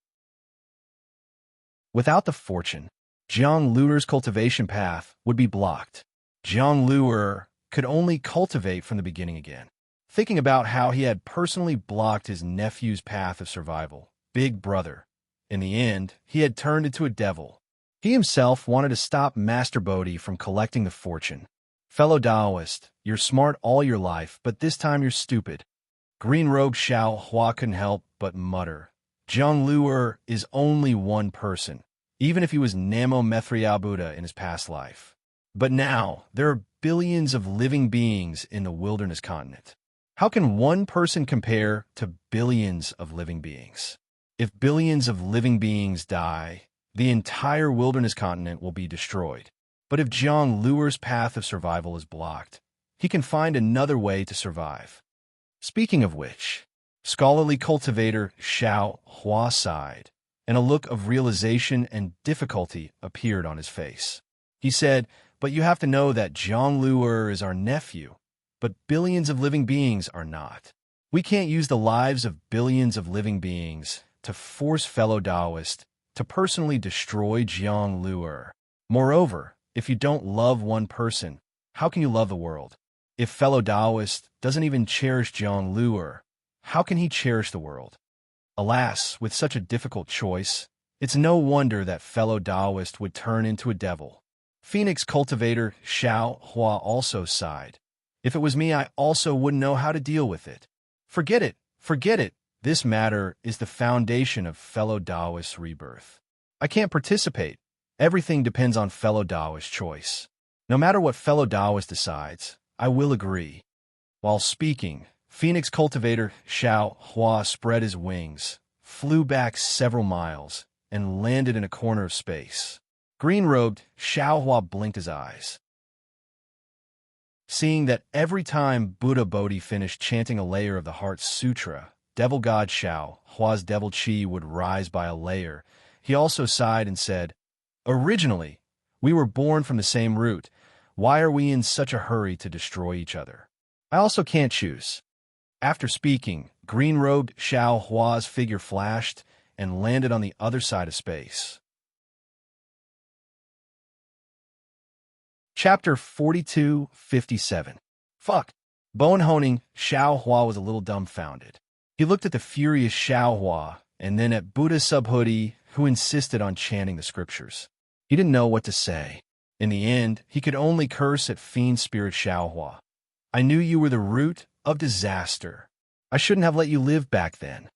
Without the fortune, Jiang Luer's cultivation path would be blocked. Jiang Luer could only cultivate from the beginning again. Thinking about how he had personally blocked his nephew's path of survival, Big Brother, in the end, he had turned into a devil. He himself wanted to stop Master Bodhi from collecting the fortune. Fellow Taoist, you're smart all your life, but this time you're stupid. Green Rogue Xiao Hua couldn't help but mutter, Jiang Luer is only one person, even if he was Namo Methriya Buddha in his past life. But now, there are billions of living beings in the wilderness continent. How can one person compare to billions of living beings? If billions of living beings die, the entire wilderness continent will be destroyed. But if Jiang Luer's path of survival is blocked, he can find another way to survive. Speaking of which, scholarly cultivator Xiao Hua sighed, and a look of realization and difficulty appeared on his face. He said, "But you have to know that Jiang Luer is our nephew, but billions of living beings are not. We can't use the lives of billions of living beings to force fellow Taoists to personally destroy Jiang Luer. Moreover, if you don't love one person, how can you love the world? If fellow Taoist doesn't even cherish Jiang Luer, how can he cherish the world?" Alas, with such a difficult choice, it's no wonder that fellow Taoist would turn into a devil. Phoenix cultivator Xiao Hua also sighed. "If it was me, I also wouldn't know how to deal with it. Forget it. This matter is the foundation of fellow Taoist's rebirth. I can't participate. Everything depends on fellow Taoist's choice. No matter what fellow Taoist decides, I will agree." While speaking, Phoenix cultivator Xiao Hua spread his wings, flew back several miles, and landed in a corner of space. Green-robed, Xiao Hua blinked his eyes, seeing that every time Buddha Bodhi finished chanting a layer of the Heart Sutra, devil god Xiao Hua's devil chi would rise by a layer. He also sighed and said, "Originally, we were born from the same root. Why are we in such a hurry to destroy each other? I also can't choose. After speaking, green-robed Xiao Hua's figure flashed and landed on the other side of space. Chapter 4257. Fuck. Bone honing, Xiao Hua was a little dumbfounded. He looked at the furious Xiao Hua and then at Buddha Subhoodie, who insisted on chanting the scriptures. He didn't know what to say. In the end, he could only curse at fiend spirit Xiao Hua. I knew you were the root of disaster. I shouldn't have let you live back then.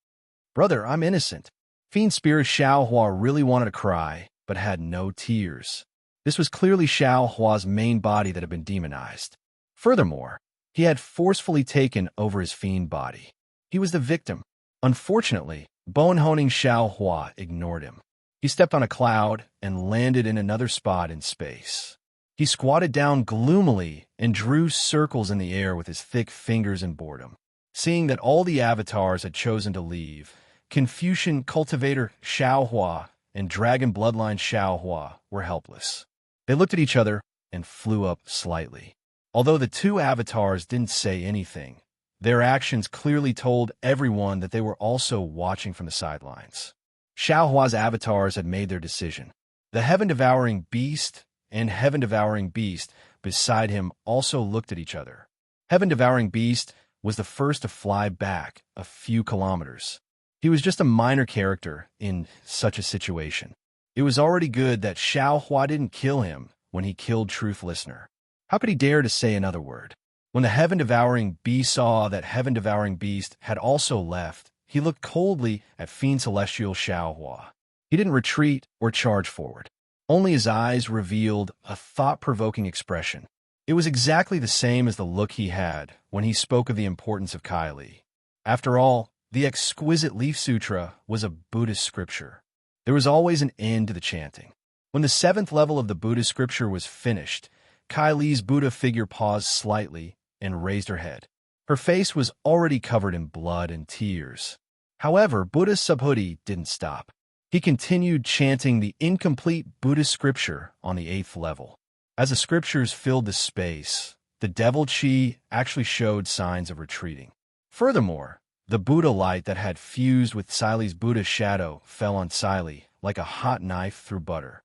Brother, I'm innocent. Fiend spirit Xiao Hua really wanted to cry, but had no tears. This was clearly Xiao Hua's main body that had been demonized. Furthermore, he had forcefully taken over his fiend body. He was the victim. Unfortunately, bone-honing Xiao Hua ignored him. He stepped on a cloud and landed in another spot in space. He squatted down gloomily and drew circles in the air with his thick fingers in boredom. Seeing that all the avatars had chosen to leave, Confucian cultivator Xiao Hua and dragon bloodline Xiao Hua were helpless. They looked at each other and flew up slightly. Although the two avatars didn't say anything, their actions clearly told everyone that they were also watching from the sidelines. Xiao Hua's avatars had made their decision. The heaven-devouring beast and heaven-devouring beast beside him also looked at each other. Heaven-devouring beast was the first to fly back a few kilometers. He was just a minor character in such a situation. It was already good that Xiao Hua didn't kill him when he killed Truth Listener. How could he dare to say another word? When the heaven-devouring beast saw that heaven-devouring beast had also left, he looked coldly at Fiend Celestial Xiao Hua. He didn't retreat or charge forward. Only his eyes revealed a thought-provoking expression. It was exactly the same as the look he had when he spoke of the importance of Kylie. After all, the exquisite Leaf Sutra was a Buddhist scripture. There was always an end to the chanting. When the 7th level of the Buddhist scripture was finished, Kylie's Buddha figure paused slightly and raised her head. Her face was already covered in blood and tears. However, Buddha Subhoodie didn't stop. He continued chanting the incomplete Buddhist scripture on the 8th level. As the scriptures filled the space, the devil chi actually showed signs of retreating. Furthermore, the Buddha light that had fused with Silei's Buddha shadow fell on Silei like a hot knife through butter.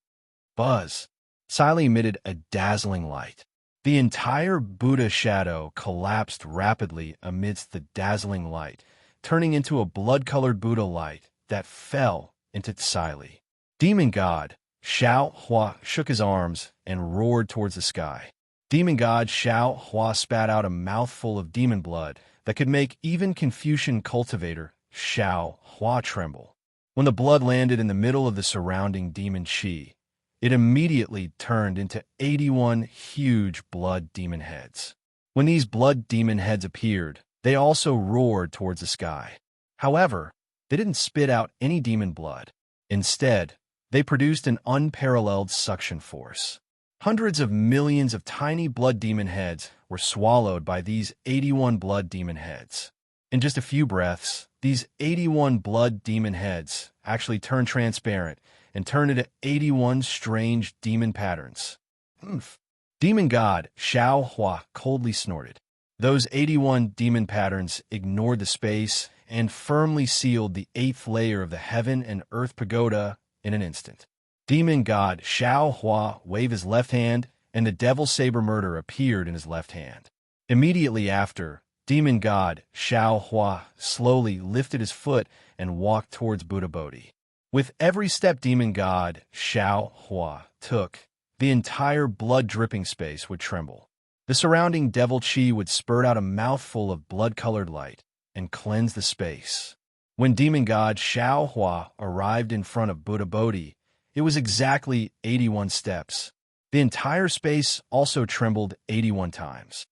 Buzz! Silei emitted a dazzling light. The entire Buddha shadow collapsed rapidly amidst the dazzling light, turning into a blood-colored Buddha light that fell into Silei. Demon God Xiao Hua shook his arms and roared towards the sky. Demon God Xiao Hua spat out a mouthful of demon blood that could make even Confucian cultivator Xiao Hua tremble. When the blood landed in the middle of the surrounding demon chi, it immediately turned into 81 huge blood demon heads. When these blood demon heads appeared, they also roared towards the sky. However, they didn't spit out any demon blood. Instead, they produced an unparalleled suction force. Hundreds of millions of tiny blood demon heads were swallowed by these 81 blood demon heads. In just a few breaths, these 81 blood demon heads actually turned transparent and turned into 81 strange demon patterns. Oomph. Demon God Xiao Hua coldly snorted. Those 81 demon patterns ignored the space and firmly sealed the 8th layer of the heaven and earth pagoda in an instant. Demon God Xiao Hua waved his left hand, and the devil saber murder appeared in his left hand. Immediately after, Demon God Xiao Hua slowly lifted his foot and walked towards Buddha Bodhi. With every step Demon God Xiao Hua took, the entire blood-dripping space would tremble. The surrounding devil chi would spurt out a mouthful of blood-colored light and cleanse the space. When Demon God Xiao Hua arrived in front of Buddha Bodhi, it was exactly 81 steps. The entire space also trembled 81 times.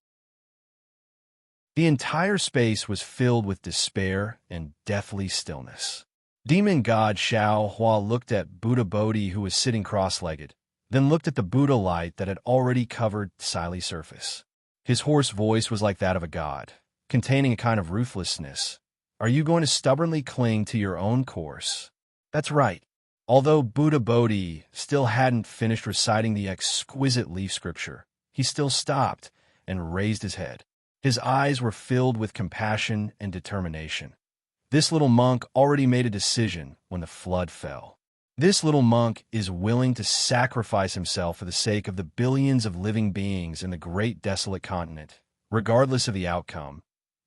The entire space was filled with despair and deathly stillness. Demon God Xiao Hua looked at Buddha Bodhi, who was sitting cross-legged, then looked at the Buddha light that had already covered Silei's surface. His hoarse voice was like that of a god, containing a kind of ruthlessness. Are you going to stubbornly cling to your own course? That's right. Although Buddha Bodhi still hadn't finished reciting the exquisite leaf scripture, he still stopped and raised his head. His eyes were filled with compassion and determination. This little monk already made a decision when the flood fell. This little monk is willing to sacrifice himself for the sake of the billions of living beings in the great desolate continent, regardless of the outcome.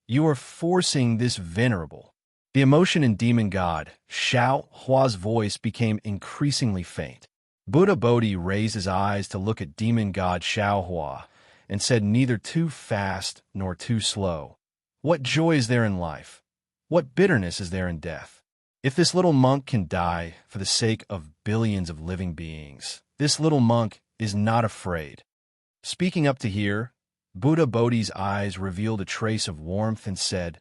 You are forcing this venerable. The emotion in demon god Xiao Hua's voice became increasingly faint. Buddha Bodhi raised his eyes to look at demon god Xiao Hua and said, neither too fast nor too slow. What joy is there in life? What bitterness is there in death? If this little monk can die for the sake of billions of living beings, this little monk is not afraid. Speaking up to here, Buddha Bodhi's eyes revealed a trace of warmth and said,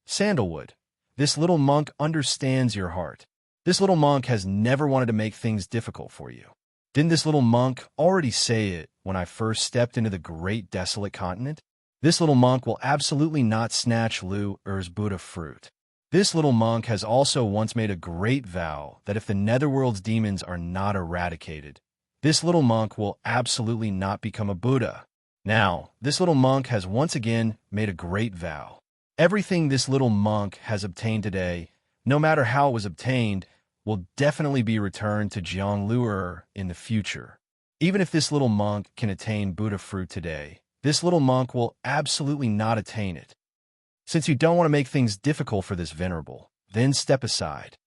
Sandalwood, this little monk understands your heart. This little monk has never wanted to make things difficult for you. Didn't this little monk already say it when I first stepped into the great desolate continent? This little monk will absolutely not snatch Lu Er's Buddha fruit. This little monk has also once made a great vow that if the netherworld's demons are not eradicated, this little monk will absolutely not become a Buddha. Now, this little monk has once again made a great vow. Everything this little monk has obtained today, no matter how it was obtained, will definitely be returned to Jiang Luer in the future. Even if this little monk can attain Buddha fruit today, this little monk will absolutely not attain it. Since you don't want to make things difficult for this venerable, then step aside.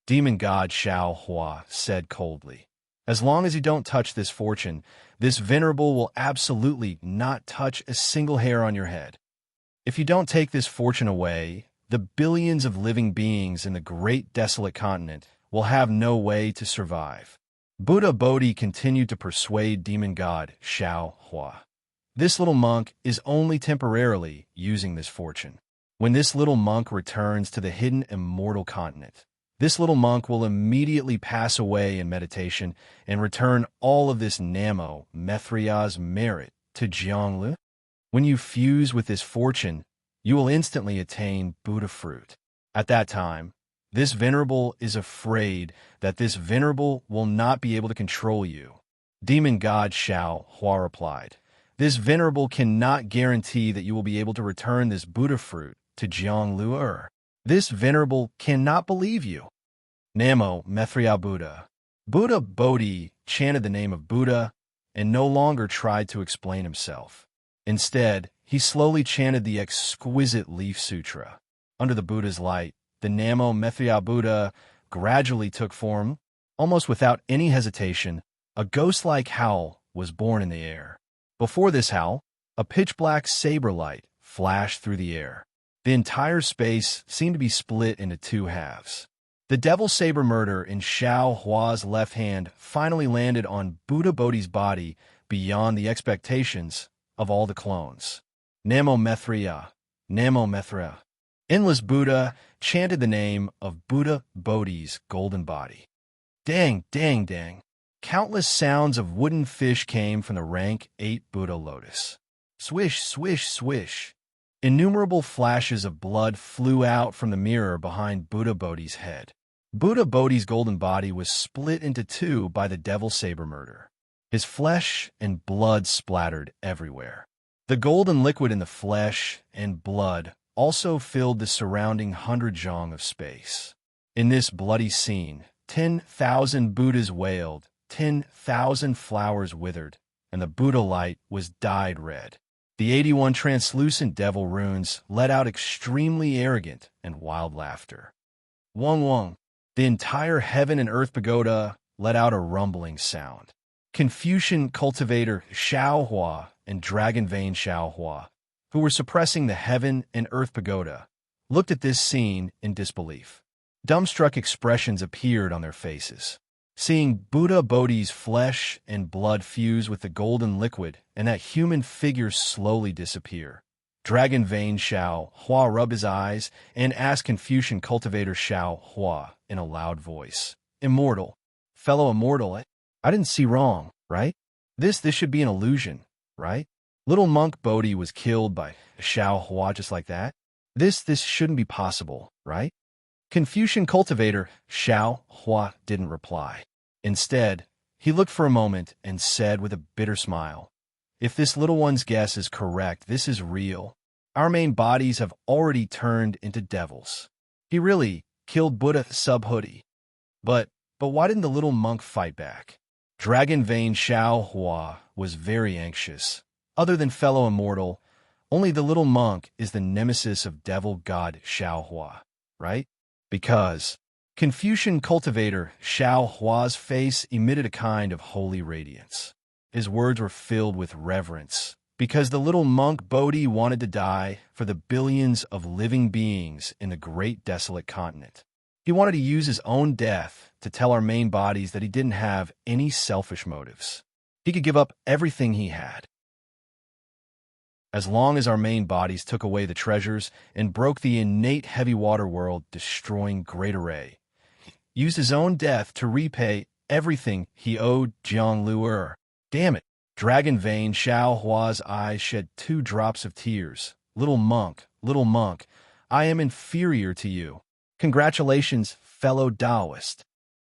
Demon god Xiao Hua said coldly, as long as you don't touch this fortune, this venerable will absolutely not touch a single hair on your head. If you don't take this fortune away, the billions of living beings in the great desolate continent will have no way to survive. Buddha Bodhi continued to persuade demon god Xiao Hua. This little monk is only temporarily using this fortune. When this little monk returns to the hidden immortal continent, this little monk will immediately pass away in meditation and return all of this Namo Methria's merit to Jianglu. When you fuse with this fortune, you will instantly attain Buddha fruit. At that time, this venerable is afraid that this venerable will not be able to control you. Demon god Xiao Hua replied, this venerable cannot guarantee that you will be able to return this Buddha fruit to Jiang Luer. This venerable cannot believe you. Namo Methria Buddha. Buddha Bodhi chanted the name of Buddha and no longer tried to explain himself. Instead, he slowly chanted the exquisite Leaf Sutra. Under the Buddha's light, the Namo Methria Buddha gradually took form. Almost without any hesitation, a ghost-like howl was born in the air. Before this howl, a pitch-black saber light flashed through the air. The entire space seemed to be split into two halves. The devil saber murder in Xiao Hua's left hand finally landed on Buddha Bodhi's body beyond the expectations of all the clones. Namo Methria, Namo Methria. Endless Buddha chanted the name of Buddha Bodhi's golden body. Dang, dang, dang. Countless sounds of wooden fish came from the rank 8 Buddha lotus. Swish, swish, swish. Innumerable flashes of blood flew out from the mirror behind Buddha Bodhi's head. Buddha Bodhi's golden body was split into two by the devil saber murder. His flesh and blood splattered everywhere. The golden liquid in the flesh and blood also filled the surrounding 100 zhang of space. In this bloody scene, 10,000 Buddhas wailed, 10,000 flowers withered, and the Buddha light was dyed red. The 81 translucent devil runes let out extremely arrogant and wild laughter. Wong Wong. The entire heaven and earth pagoda let out a rumbling sound. Confucian cultivator Xiao Hua and Dragon Vein Xiao Hua, who were suppressing the heaven and earth pagoda, looked at this scene in disbelief. Dumbstruck expressions appeared on their faces. Seeing Buddha Bodhi's flesh and blood fuse with the golden liquid and that human figure slowly disappear, Dragon Vein Xiao Hua rubbed his eyes and asked Confucian cultivator Xiao Hua in a loud voice, Immortal, fellow immortal, I didn't see wrong, right? This should be an illusion, right? Little monk Bodhi was killed by Xiao Hua just like that. This shouldn't be possible, right? Confucian cultivator Xiao Hua didn't reply. Instead, He looked for a moment and said with a bitter smile, "If this little one's guess is correct, this is real. Our main bodies have already turned into devils. He really killed Buddha Subhuti. But why didn't the little monk fight back?" Dragon Vein Xiao Hua was very anxious. Other than fellow immortal, only the little monk is the nemesis of devil god Xiao Hua, right? Because Confucian cultivator Xiao Hua's face emitted a kind of holy radiance. His words were filled with reverence, because the little monk Bodhi wanted to die for the billions of living beings in the great desolate continent. He wanted to use his own death to tell our main bodies that he didn't have any selfish motives. He could give up everything he had. As long as our main bodies took away the treasures and broke the innate heavy water world, destroying Great Array, used his own death to repay everything he owed Jiang Luer. Damn it! Dragon Vein Xiao Hua's eyes shed 2 drops of tears. Little monk, I am inferior to you. Congratulations, fellow Taoist.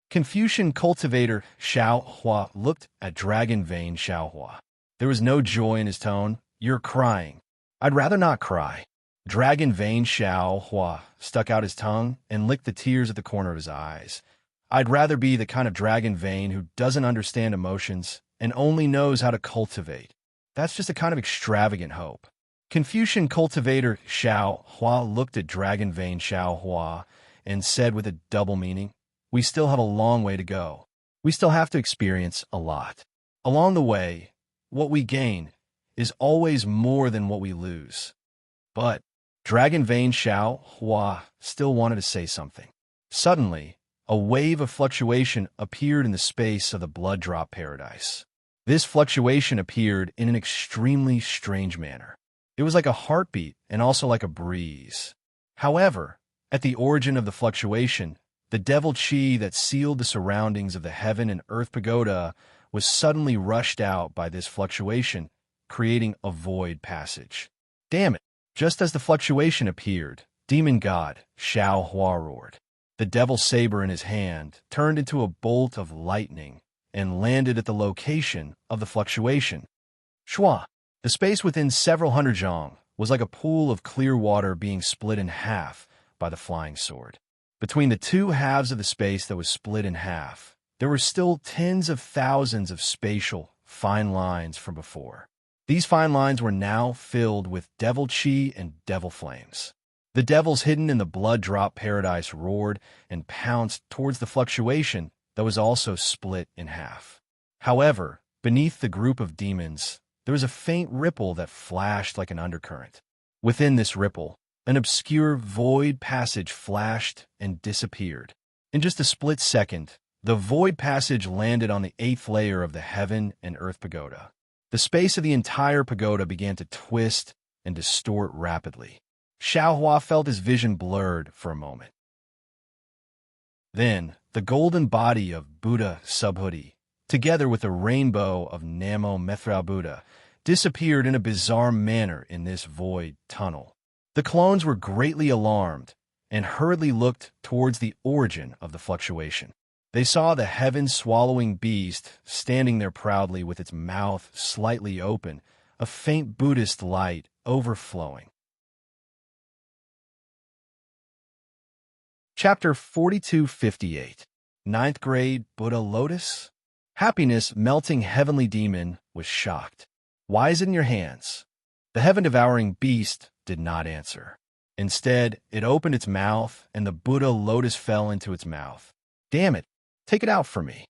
Confucian cultivator Xiao Hua looked at Dragon Vein Xiao Hua. There was no joy in his tone. "You're crying." "I'd rather not cry." Dragon Vein Xiao Hua stuck out his tongue and licked the tears at the corner of his eyes. "I'd rather be the kind of Dragon Vein who doesn't understand emotions and only knows how to cultivate. That's just a kind of extravagant hope." Confucian cultivator Xiao Hua looked at Dragon Vein Xiao Hua and said with a double meaning, "We still have a long way to go. We still have to experience a lot. Along the way, what we gain is always more than what we lose." But Dragon Vein Xiao Hua still wanted to say something. Suddenly, a wave of fluctuation appeared in the space of the blood drop paradise. This fluctuation appeared in an extremely strange manner. It was like a heartbeat and also like a breeze. However, at the origin of the fluctuation, the devil chi that sealed the surroundings of the heaven and earth pagoda was suddenly rushed out by this fluctuation, creating a void passage. Damn it! Just as the fluctuation appeared, demon god Xiao Hua roared. The devil's saber in his hand turned into a bolt of lightning and landed at the location of the fluctuation. Shua! The space within several hundred zhang was like a pool of clear water being split in half by the flying sword. Between the 2 halves of the space that was split in half, there were still tens of thousands of spatial, fine lines from before. These fine lines were now filled with devil chi and devil flames. The devils hidden in the blood drop paradise roared and pounced towards the fluctuation that was also split in half. However, beneath the group of demons, there was a faint ripple that flashed like an undercurrent. Within this ripple, an obscure void passage flashed and disappeared. In just a split second, the void passage landed on the 8th layer of the heaven and earth pagoda. The space of the entire pagoda began to twist and distort rapidly. Xiao Hua felt his vision blurred for a moment. Then, the golden body of Buddha Subhuti, together with the rainbow of Namo Mithra Buddha, disappeared in a bizarre manner in this void tunnel. The clones were greatly alarmed and hurriedly looked towards the origin of the fluctuation. They saw the heaven-swallowing beast standing there proudly with its mouth slightly open, a faint Buddhist light overflowing. Chapter 4258. 9th Grade Buddha Lotus? Happiness melting heavenly demon was shocked. "Why is it in your hands?" The heaven-devouring beast did not answer. Instead, it opened its mouth, and the Buddha lotus fell into its mouth. "Damn it! Take it out for me."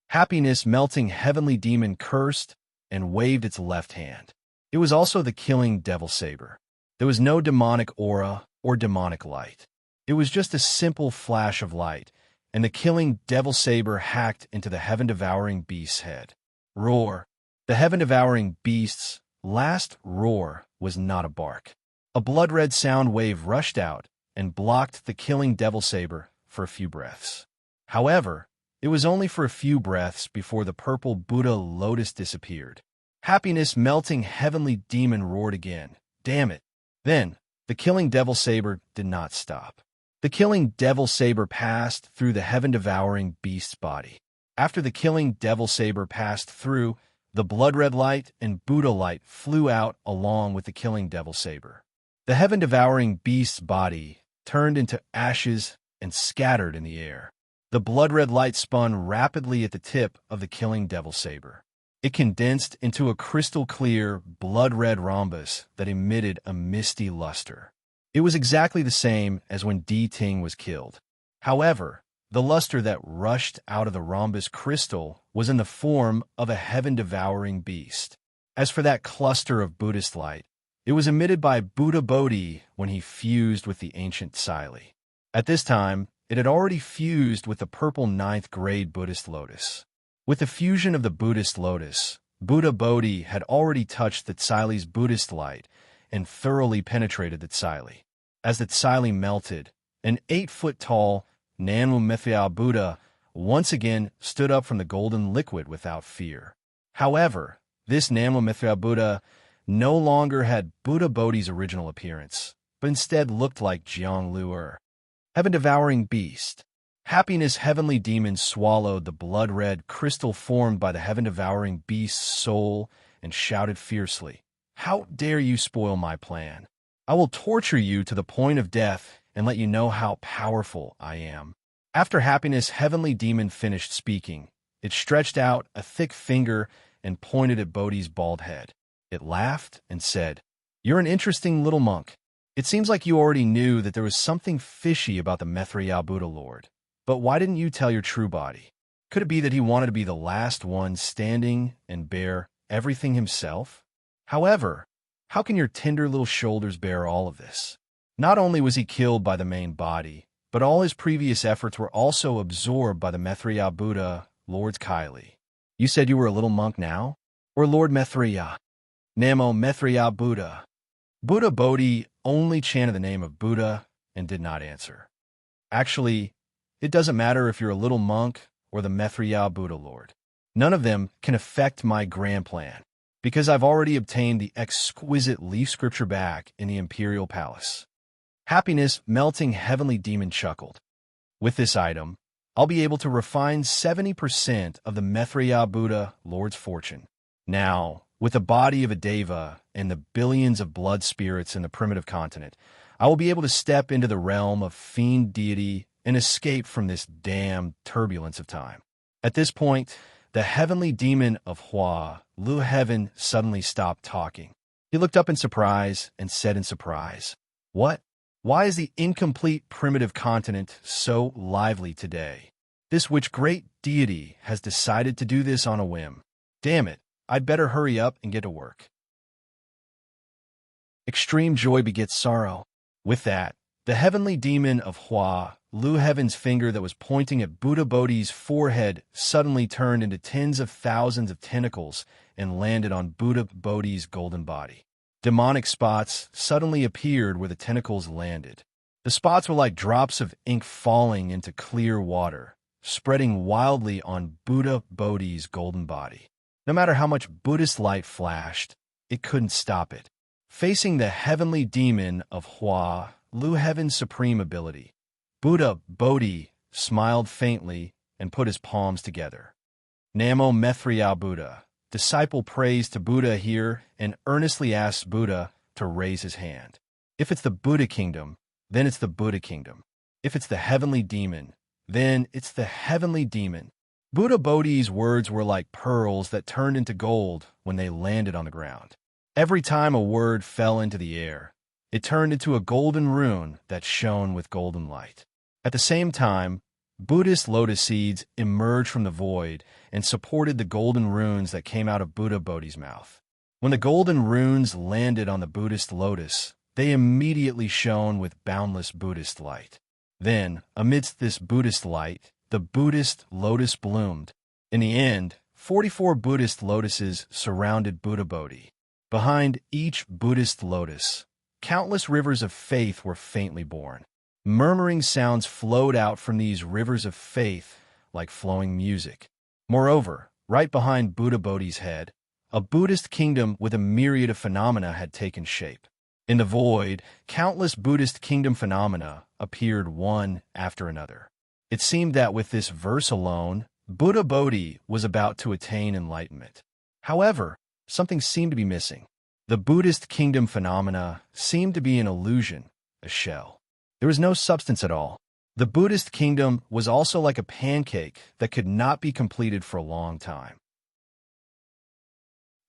Happiness melting heavenly demon cursed and waved its left hand. It was also the killing devil saber. There was no demonic aura or demonic light. It was just a simple flash of light, and the killing devil saber hacked into the heaven-devouring beast's head. Roar! The heaven-devouring beast's last roar was not a bark. A blood-red sound wave rushed out and blocked the killing devil saber for a few breaths. However, it was only for a few breaths before the purple Buddha lotus disappeared. Happiness melting heavenly demon roared again. Damn it! Then, the killing devil saber did not stop. The killing devil saber passed through the heaven-devouring beast's body. After the killing devil saber passed through, the blood-red light and Buddha light flew out along with the killing devil saber. The heaven-devouring beast's body turned into ashes and scattered in the air. The blood-red light spun rapidly at the tip of the killing devil saber. It condensed into a crystal-clear, blood-red rhombus that emitted a misty luster. It was exactly the same as when Di Ting was killed. However, the luster that rushed out of the rhombus crystal was in the form of a heaven-devouring beast. As for that cluster of Buddhist light, it was emitted by Buddha Bodhi when he fused with the ancient Sili. At this time, it had already fused with the purple ninth-grade Buddhist lotus. With the fusion of the Buddhist lotus, Buddha Bodhi had already touched the Tsili's Buddhist light and thoroughly penetrated the Tsili. As the Tsili melted, an 8-foot-tall Nanmumethya Buddha once again stood up from the golden liquid without fear. However, this Nanmumethya Buddha no longer had Buddha Bodhi's original appearance, but instead looked like Jiang Luer. Heaven-devouring beast. Happiness heavenly demon swallowed the blood-red crystal formed by the heaven-devouring beast's soul and shouted fiercely, "How dare you spoil my plan? I will torture you to the point of death and let you know how powerful I am." After Happiness heavenly demon finished speaking, it stretched out a thick finger and pointed at Bodhi's bald head. It laughed and said, "You're an interesting little monk. It seems like you already knew that there was something fishy about the Maitreya Buddha Lord. But why didn't you tell your true body? Could it be that he wanted to be the last one standing and bear everything himself? However, how can your tender little shoulders bear all of this?" Not only was he killed by the main body, but all his previous efforts were also absorbed by the Maitreya Buddha, Lord Kylie. "You said you were a little monk now? Or Lord Maitreya?" "Namo Maitreya Buddha." Buddha Bodhi only chanted the name of Buddha and did not answer. "Actually, it doesn't matter if you're a little monk or the Maitreya Buddha Lord. None of them can affect my grand plan, because I've already obtained the exquisite leaf scripture back in the imperial palace." Happiness melting heavenly demon chuckled. "With this item, I'll be able to refine 70% of the Maitreya Buddha Lord's fortune. Now, with the body of a deva and the billions of blood spirits in the primitive continent, I will be able to step into the realm of fiend deity and escape from this damned turbulence of time." At this point, the heavenly demon of Hua, Lu Heaven, suddenly stopped talking. He looked up in surprise and said in surprise, "What? Why is the incomplete primitive continent so lively today? This which great deity has decided to do this on a whim. Damn it, I'd better hurry up and get to work." Extreme joy begets sorrow. With that, the heavenly demon of Hua, Lu Heaven's finger that was pointing at Buddha Bodhi's forehead suddenly turned into tens of thousands of tentacles and landed on Buddha Bodhi's golden body. Demonic spots suddenly appeared where the tentacles landed. The spots were like drops of ink falling into clear water, spreading wildly on Buddha Bodhi's golden body. No matter how much Buddhist light flashed, it couldn't stop it. Facing the heavenly demon of Hua, Lu Heaven's supreme ability, Buddha Bodhi smiled faintly and put his palms together. "Namo Maitreya Buddha." Disciple prays to Buddha here and earnestly asks Buddha to raise his hand. If it's the Buddha kingdom, then it's the Buddha kingdom. If it's the heavenly demon, then it's the heavenly demon. Buddha Bodhi's words were like pearls that turned into gold when they landed on the ground. Every time a word fell into the air, it turned into a golden rune that shone with golden light. At the same time, Buddhist lotus seeds emerged from the void and supported the golden runes that came out of Buddha Bodhi's mouth. When the golden runes landed on the Buddhist lotus, they immediately shone with boundless Buddhist light. Then, amidst this Buddhist light, the Buddhist lotus bloomed. In the end, 44 Buddhist lotuses surrounded Buddha Bodhi. Behind each Buddhist lotus, countless rivers of faith were faintly born. Murmuring sounds flowed out from these rivers of faith like flowing music. Moreover, right behind Buddha Bodhi's head, a Buddhist kingdom with a myriad of phenomena had taken shape. In the void, countless Buddhist kingdom phenomena appeared one after another. It seemed that with this verse alone, Buddha Bodhi was about to attain enlightenment. However, something seemed to be missing. The Buddhist kingdom phenomena seemed to be an illusion, a shell. There was no substance at all. The Buddhist kingdom was also like a pancake that could not be completed for a long time.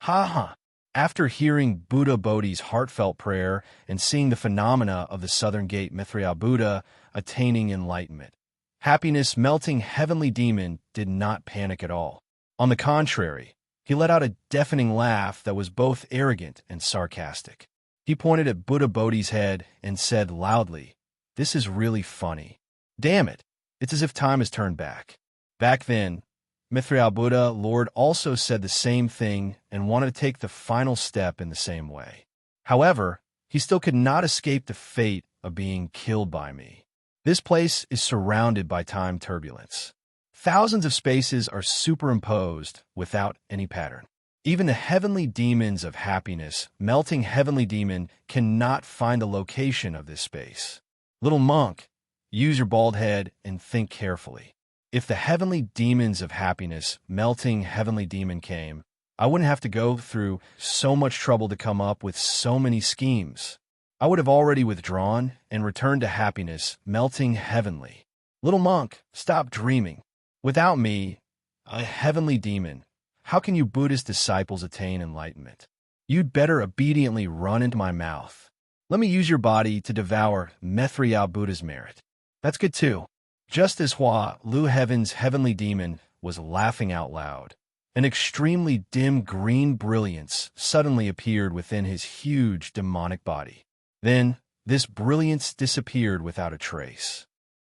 Ha ha! After hearing Buddha Bodhi's heartfelt prayer and seeing the phenomena of the Southern Gate Mithra Buddha attaining enlightenment, Happiness Melting Heavenly Demon did not panic at all. On the contrary, he let out a deafening laugh that was both arrogant and sarcastic. He pointed at Buddha Bodhi's head and said loudly, "This is really funny. Damn it, it's as if time has turned back." Back then, Mithra Buddha Lord also said the same thing and wanted to take the final step in the same way. However, he still could not escape the fate of being killed by me. This place is surrounded by time turbulence. Thousands of spaces are superimposed without any pattern. Even the heavenly demons of happiness, melting heavenly demon, cannot find the location of this space. Little monk, use your bald head and think carefully. If the heavenly demons of happiness, melting heavenly demon came, I wouldn't have to go through so much trouble to come up with so many schemes. I would have already withdrawn and returned to happiness, melting heavenly. Little monk, stop dreaming. Without me, a heavenly demon, how can you Buddhist disciples attain enlightenment? You'd better obediently run into my mouth. Let me use your body to devour Mithra Buddha's merit. That's good too. Just as Hua Lu Heaven's heavenly demon was laughing out loud, an extremely dim green brilliance suddenly appeared within his huge demonic body. Then, this brilliance disappeared without a trace.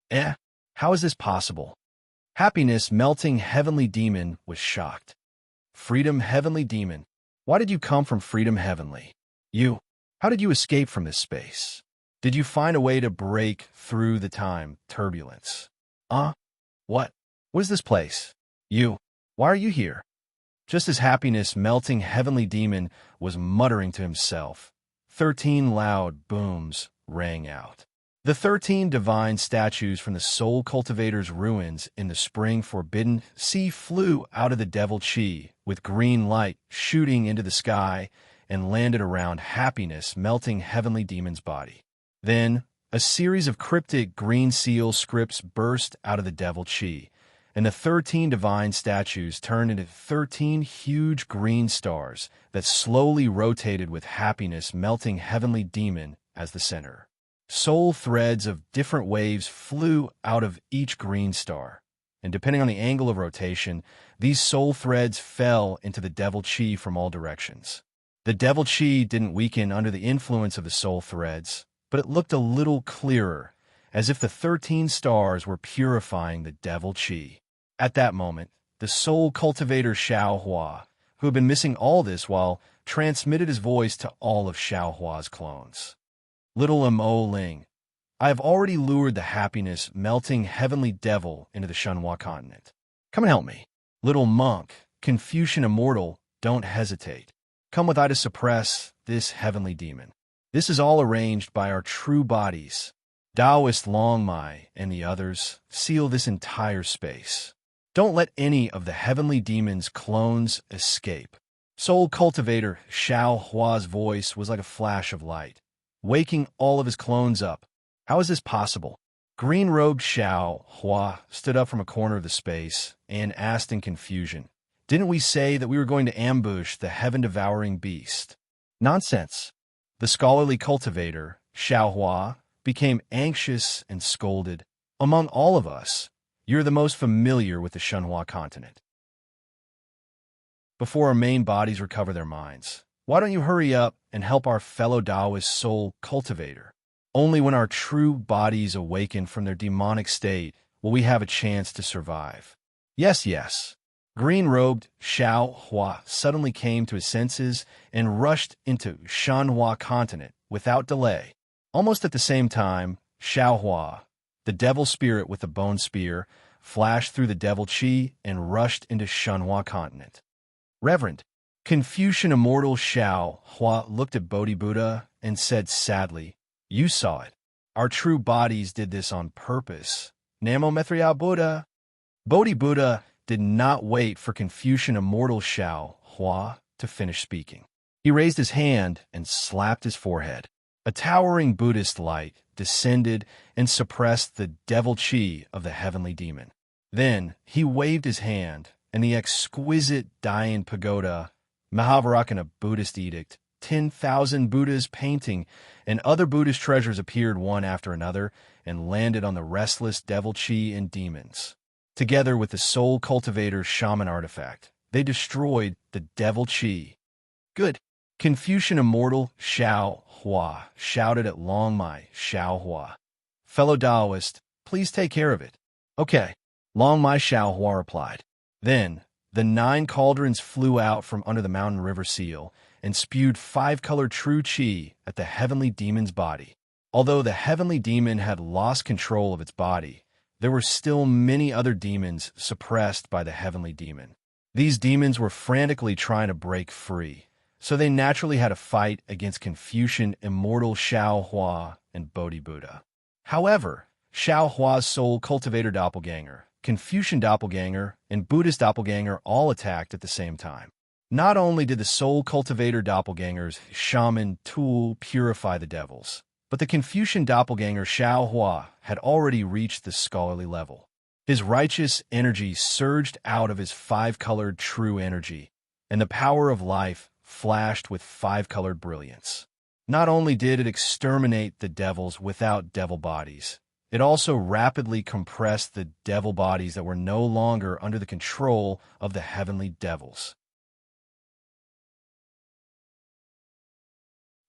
How is this possible? Happiness Melting Heavenly Demon was shocked. Freedom Heavenly Demon, why did you come from Freedom Heavenly? How did you escape from this space? Did you find a way to break through the time turbulence? What? What is this place? Why are you here? Just as Happiness Melting Heavenly Demon was muttering to himself, 13 loud booms rang out. The 13 divine statues from the Soul Cultivator's ruins in the Spring Forbidden Sea flew out of the Devil Chi with green light shooting into the sky and landed around Happiness Melting Heavenly Demon's body. Then, a series of cryptic green seal scripts burst out of the Devil Chi, and the 13 divine statues turned into 13 huge green stars that slowly rotated with Happiness Melting Heavenly Demon as the center. Soul threads of different waves flew out of each green star, and depending on the angle of rotation, these soul threads fell into the Devil Chi from all directions. The Devil Chi didn't weaken under the influence of the soul threads, but it looked a little clearer, as if the 13 stars were purifying the Devil Chi. At that moment, the Soul Cultivator Xiao Hua, who had been missing all this while, transmitted his voice to all of Xiao Hua's clones. Little Mo Ling, I have already lured the Happiness Melting Heavenly Devil into the Shenhua continent. Come and help me. Little monk, Confucian Immortal, don't hesitate. Come with I to suppress this heavenly demon. This is all arranged by our true bodies. Taoist Long Mai and the others seal this entire space. Don't let any of the heavenly demon's clones escape. Soul Cultivator Xiao Hua's voice was like a flash of light, waking all of his clones up. How is this possible? Green-robed Xiao Hua stood up from a corner of the space and asked in confusion, "Didn't we say that we were going to ambush the heaven-devouring beast?" Nonsense. The scholarly cultivator, Xiao Hua, became anxious and scolded. Among all of us, you're the most familiar with the Shenhua continent. Before our main bodies recover their minds, why don't you hurry up and help our fellow Taoist soul cultivator? Only when our true bodies awaken from their demonic state will we have a chance to survive. Yes. Green-robed Xiao Hua suddenly came to his senses and rushed into Shenhua continent without delay. Almost at the same time, Xiao Hua, the devil spirit with the bone spear, flashed through the Devil Chi and rushed into Shenhua continent. Reverend, Confucian Immortal Xiao Hua looked at Bodhi Buddha and said sadly, "You saw it. Our true bodies did this on purpose. Namo Mithra Buddha." Bodhi Buddha did not wait for Confucian immortal Xiao Hua to finish speaking. He raised his hand and slapped his forehead. A towering Buddhist light descended and suppressed the devil chi of the heavenly demon. Then he waved his hand, and the exquisite Dayan pagoda, Mahavajrana Buddhist edict, 10,000 Buddhas painting, and other Buddhist treasures appeared one after another and landed on the restless devil chi and demons. Together with the soul cultivator's shaman artifact, they destroyed the devil chi. Good. Confucian immortal Xiao Hua shouted at Long Mai Xiao Hua. Fellow Taoist, please take care of it. Okay. Long Mai Xiao Hua replied. Then, the 9 cauldrons flew out from under the mountain river seal and spewed 5-colored true chi at the heavenly demon's body. Although the heavenly demon had lost control of its body, there were still many other demons suppressed by the heavenly demon. These demons were frantically trying to break free, so they naturally had a fight against Confucian immortal Xiao Hua and Bodhi Buddha. However, Xiao Hua's soul cultivator doppelganger, Confucian doppelganger, and Buddhist doppelganger all attacked at the same time. Not only did the soul cultivator doppelganger's shaman tool purify the devils, but the Confucian doppelganger Xiao Hua had already reached the scholarly level. His righteous energy surged out of his 5-colored true energy, and the power of life flashed with 5-colored brilliance. Not only did it exterminate the devils without devil bodies, it also rapidly compressed the devil bodies that were no longer under the control of the heavenly devils.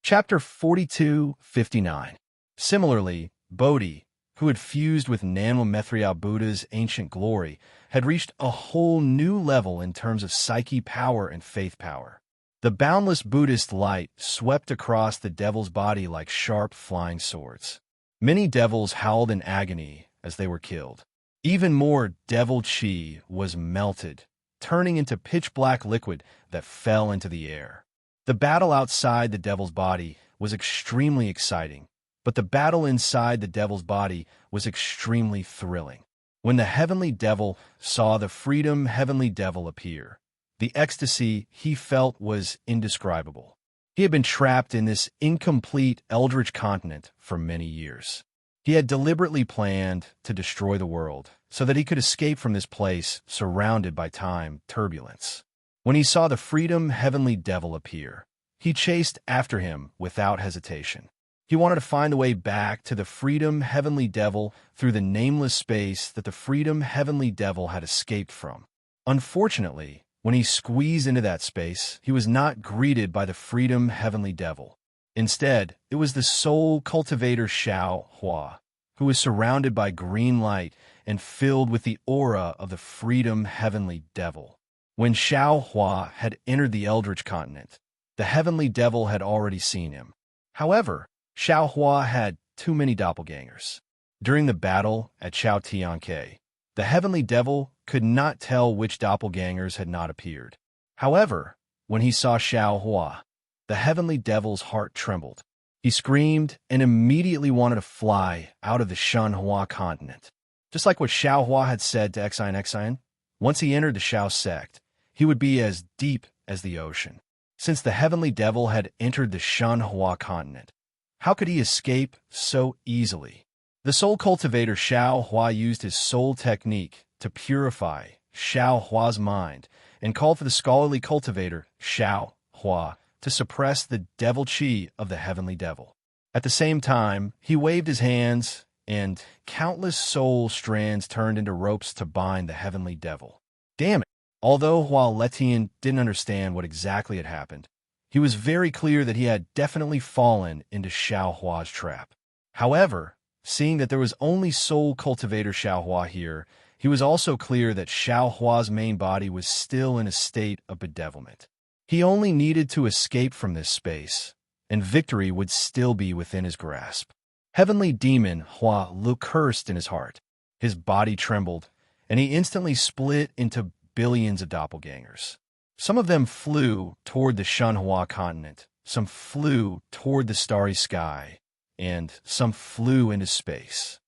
Chapter 42-59. Similarly, Bodhi, who had fused with Nanmo Buddha's ancient glory, had reached a whole new level in terms of psyche power and faith power. The boundless Buddhist light swept across the devil's body like sharp flying swords. Many devils howled in agony as they were killed. Even more devil chi was melted, turning into pitch-black liquid that fell into the air. The battle outside the devil's body was extremely exciting, but the battle inside the devil's body was extremely thrilling. When the heavenly devil saw the freedom heavenly devil appear, the ecstasy he felt was indescribable. He had been trapped in this incomplete eldritch continent for many years. He had deliberately planned to destroy the world so that he could escape from this place surrounded by time turbulence. When he saw the freedom heavenly devil appear, he chased after him without hesitation. He wanted to find a way back to the freedom heavenly devil through the nameless space that the freedom heavenly devil had escaped from. Unfortunately, when he squeezed into that space, he was not greeted by the freedom heavenly devil. Instead, it was the soul cultivator Xiao Hua, who was surrounded by green light and filled with the aura of the freedom heavenly devil. When Xiao Hua had entered the eldritch continent, the heavenly devil had already seen him. However, Xiao Hua had too many doppelgangers. During the battle at Chao Tianke, the heavenly devil could not tell which doppelgangers had not appeared. However, when he saw Xiao Hua, the heavenly devil's heart trembled. He screamed and immediately wanted to fly out of the Shun Hua continent. Just like what Xiao Hua had said to Xian, once he entered the Xiao sect, he would be as deep as the ocean. Since the heavenly devil had entered the Shun Hua continent, how could he escape so easily? The soul cultivator Xiao Hua used his soul technique to purify Xiao Hua's mind and called for the scholarly cultivator Xiao Hua to suppress the devil chi of the heavenly devil. At the same time, he waved his hands, and countless soul strands turned into ropes to bind the heavenly devil. Damn it! Although while Letian didn't understand what exactly had happened, he was very clear that he had definitely fallen into Xiao Hua's trap. However, seeing that there was only soul cultivator Xiao Hua here, he was also clear that Xiao Hua's main body was still in a state of bedevilment. He only needed to escape from this space, and victory would still be within his grasp. Heavenly demon Hua Lu cursed in his heart. His body trembled, and he instantly split into billions of doppelgangers. Some of them flew toward the Shun Hua continent, some flew toward the starry sky, and some flew into space.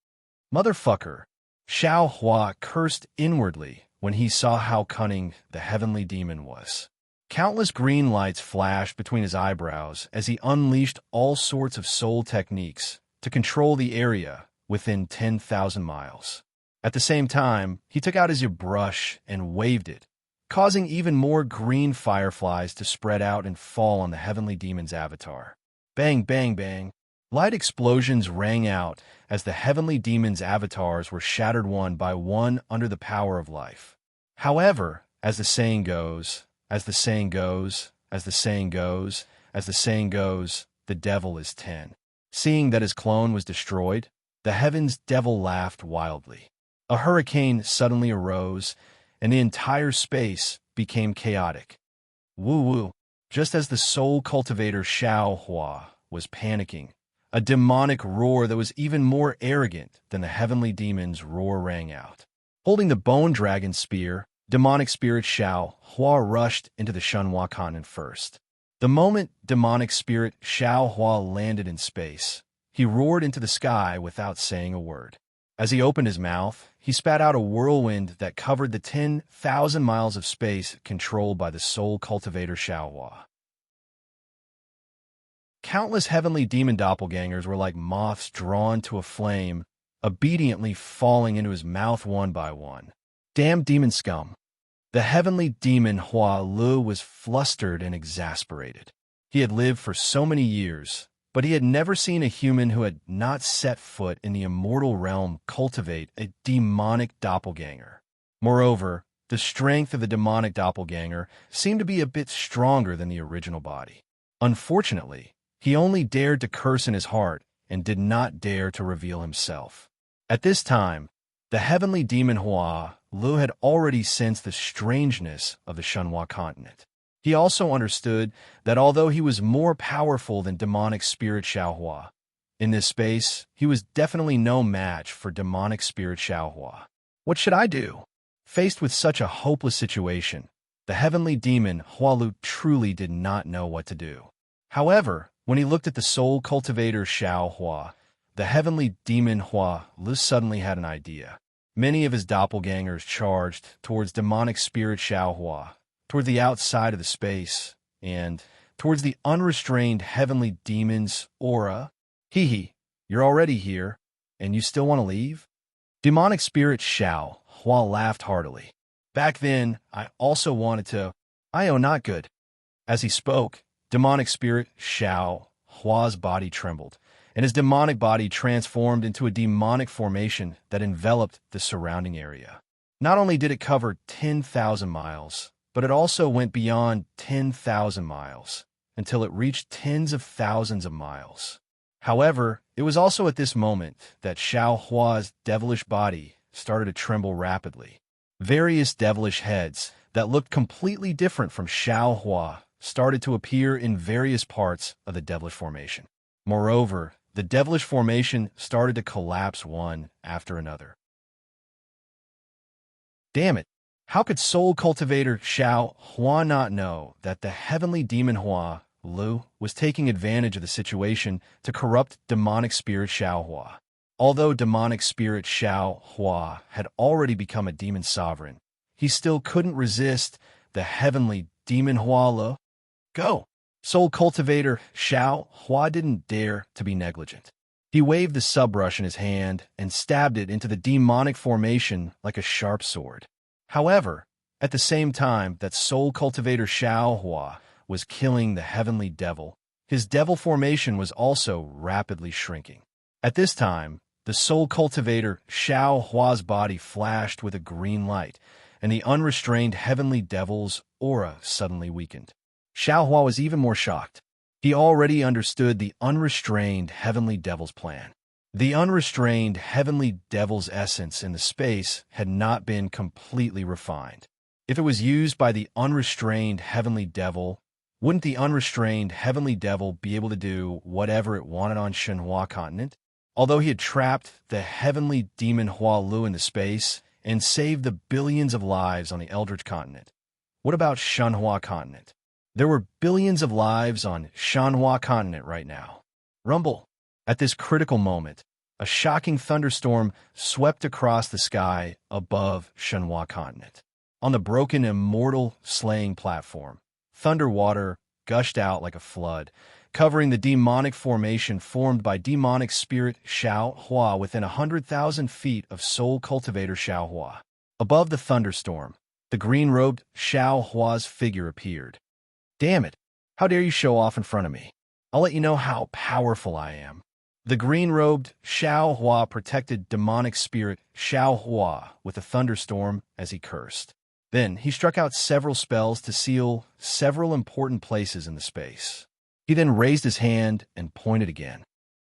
Motherfucker! Xiao Hua cursed inwardly when he saw how cunning the heavenly demon was. Countless green lights flashed between his eyebrows as he unleashed all sorts of soul techniques to control the area within 10,000 miles. At the same time, he took out his brush and waved it, causing even more green fireflies to spread out and fall on the heavenly demon's avatar. Bang, bang, bang. Light explosions rang out as the heavenly demon's avatars were shattered one by one under the power of life. However, as the saying goes, as the saying goes, as the saying goes, as the saying goes, the devil is 10. Seeing that his clone was destroyed, the heaven's devil laughed wildly. A hurricane suddenly arose, and the entire space became chaotic. Woo-woo. Just as the soul cultivator Xiao Hua was panicking, a demonic roar that was even more arrogant than the heavenly demon's roar rang out. Holding the bone dragon spear, demonic spirit Xiao Hua rushed into the Shenhua continent first. The moment demonic spirit Xiao Hua landed in space, he roared into the sky without saying a word. As he opened his mouth, he spat out a whirlwind that covered the 10,000 miles of space controlled by the soul cultivator Xiao Hua. Countless heavenly demon doppelgangers were like moths drawn to a flame, obediently falling into his mouth one by one. Damn demon scum! The heavenly demon Hua Lu was flustered and exasperated. He had lived for so many years, but he had never seen a human who had not set foot in the immortal realm cultivate a demonic doppelganger. Moreover, the strength of the demonic doppelganger seemed to be a bit stronger than the original body. Unfortunately, he only dared to curse in his heart and did not dare to reveal himself. At this time, the heavenly demon Hua Lu had already sensed the strangeness of the Shenhua continent. He also understood that although he was more powerful than demonic spirit Xiao Hua, in this space, he was definitely no match for demonic spirit Xiao Hua. What should I do? Faced with such a hopeless situation, the heavenly demon Hua Lu truly did not know what to do. However, when he looked at the soul cultivator Xiao Hua, the heavenly demon Hua Lu suddenly had an idea. Many of his doppelgangers charged towards demonic spirit Xiao Hua, toward the outside of the space, and towards the unrestrained heavenly demon's aura. Hee, you're already here, and you still want to leave? Demonic spirit Xiao Hua laughed heartily. Back then, I also wanted to. Not good. As he spoke, demonic spirit Xiao Hua's body trembled, and his demonic body transformed into a demonic formation that enveloped the surrounding area. Not only did it cover 10,000 miles, but it also went beyond 10,000 miles, until it reached tens of thousands of miles. However, it was also at this moment that Xiao Hua's devilish body started to tremble rapidly. Various devilish heads that looked completely different from Xiao Hua started to appear in various parts of the devilish formation. Moreover, the devilish formation started to collapse one after another. Damn it! How could soul cultivator Xiao Hua not know that the heavenly demon Hua Lu was taking advantage of the situation to corrupt demonic spirit Xiao Hua? Although demonic spirit Xiao Hua had already become a demon sovereign, he still couldn't resist the heavenly demon Hua Lu. Go! Soul cultivator Xiao Hua didn't dare to be negligent. He waved the subbrush in his hand and stabbed it into the demonic formation like a sharp sword. However, at the same time that soul cultivator Xiao Hua was killing the heavenly devil, his devil formation was also rapidly shrinking. At this time, the soul cultivator Xiao Hua's body flashed with a green light, and the unrestrained heavenly devil's aura suddenly weakened. Xiao Hua was even more shocked. He already understood the unrestrained heavenly devil's plan. The unrestrained heavenly devil's essence in the space had not been completely refined. If it was used by the unrestrained heavenly devil, wouldn't the unrestrained heavenly devil be able to do whatever it wanted on Shenhua continent? Although he had trapped the heavenly demon Hua Lu into space and saved the billions of lives on the Eldritch continent, what about Shenhua continent? There were billions of lives on Shenhua continent right now. Rumble. At this critical moment, a shocking thunderstorm swept across the sky above Shenhua continent. On the broken immortal slaying platform, thunder water gushed out like a flood, covering the demonic formation formed by demonic spirit Xiao Hua within 100,000 feet of soul cultivator Xiao Hua. Above the thunderstorm, the green-robed Xiao Hua's figure appeared. "Damn it! How dare you show off in front of me? I'll let you know how powerful I am." The green-robed Xiao Hua protected demonic spirit Xiao Hua with a thunderstorm as he cursed. Then he struck out several spells to seal several important places in the space. He then raised his hand and pointed again.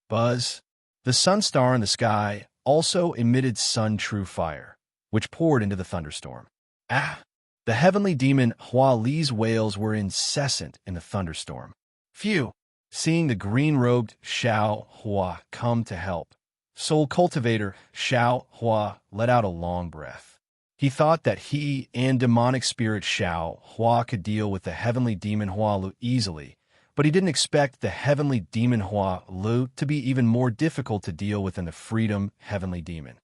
Buzz. The sun star in the sky also emitted sun-true fire, which poured into the thunderstorm. Ah! The heavenly demon Hua Li's wails were incessant in the thunderstorm. Phew! Seeing the green-robed Xiao Hua come to help, soul cultivator Xiao Hua let out a long breath. He thought that he and demonic spirit Xiao Hua could deal with the heavenly demon Hua Lu easily, but he didn't expect the heavenly demon Hua Lu to be even more difficult to deal with than the freedom heavenly demon.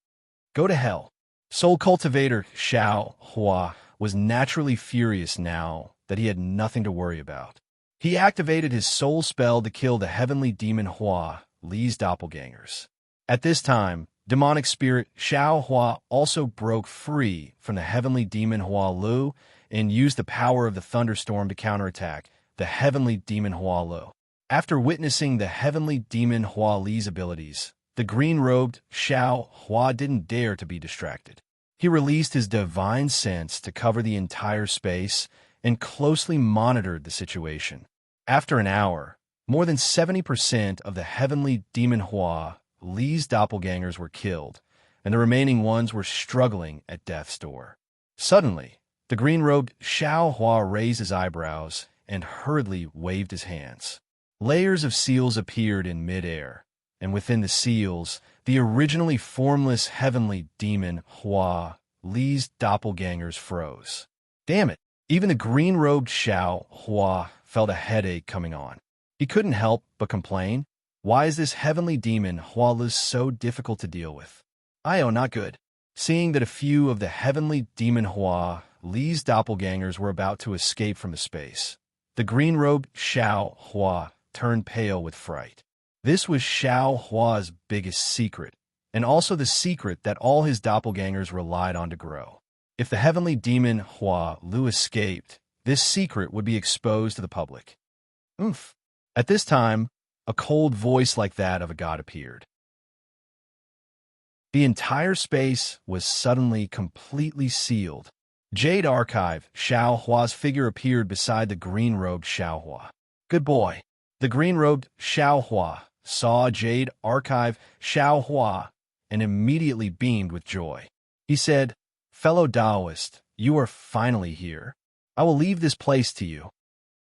Go to hell. Soul cultivator Xiao Hua was naturally furious now that he had nothing to worry about. He activated his soul spell to kill the heavenly demon Hua Li's doppelgangers. At this time, demonic spirit Xiao Hua also broke free from the heavenly demon Hua Lu and used the power of the thunderstorm to counterattack the heavenly demon Hua Lu. After witnessing the heavenly demon Hua Li's abilities, the green-robed Xiao Hua didn't dare to be distracted. He released his divine sense to cover the entire space and closely monitored the situation. After an hour, more than 70% of the heavenly demon Hua Li's doppelgangers were killed, and the remaining ones were struggling at death's door. Suddenly, the green-robed Xiao Hua raised his eyebrows and hurriedly waved his hands. Layers of seals appeared in mid-air, and within the seals, the originally formless heavenly demon Hua Li's doppelgangers froze. Damn it! Even the green-robed Xiao Hua felt a headache coming on. He couldn't help but complain. Why is this heavenly demon Hua Li so difficult to deal with? Not good. Seeing that a few of the heavenly demon Hua Li's doppelgangers were about to escape from the space, the green-robed Xiao Hua turned pale with fright. This was Xiao Hua's biggest secret, and also the secret that all his doppelgangers relied on to grow. If the heavenly demon Hua Lu escaped, this secret would be exposed to the public. Oof. At this time, a cold voice like that of a god appeared. The entire space was suddenly completely sealed. Jade Archive Xiao Hua's figure appeared beside the green-robed Xiao Hua. Good boy. The green-robed Xiao Hua saw Jade Archive Xiao Hua and immediately beamed with joy. He said, "Fellow Taoist, you are finally here. I will leave this place to you.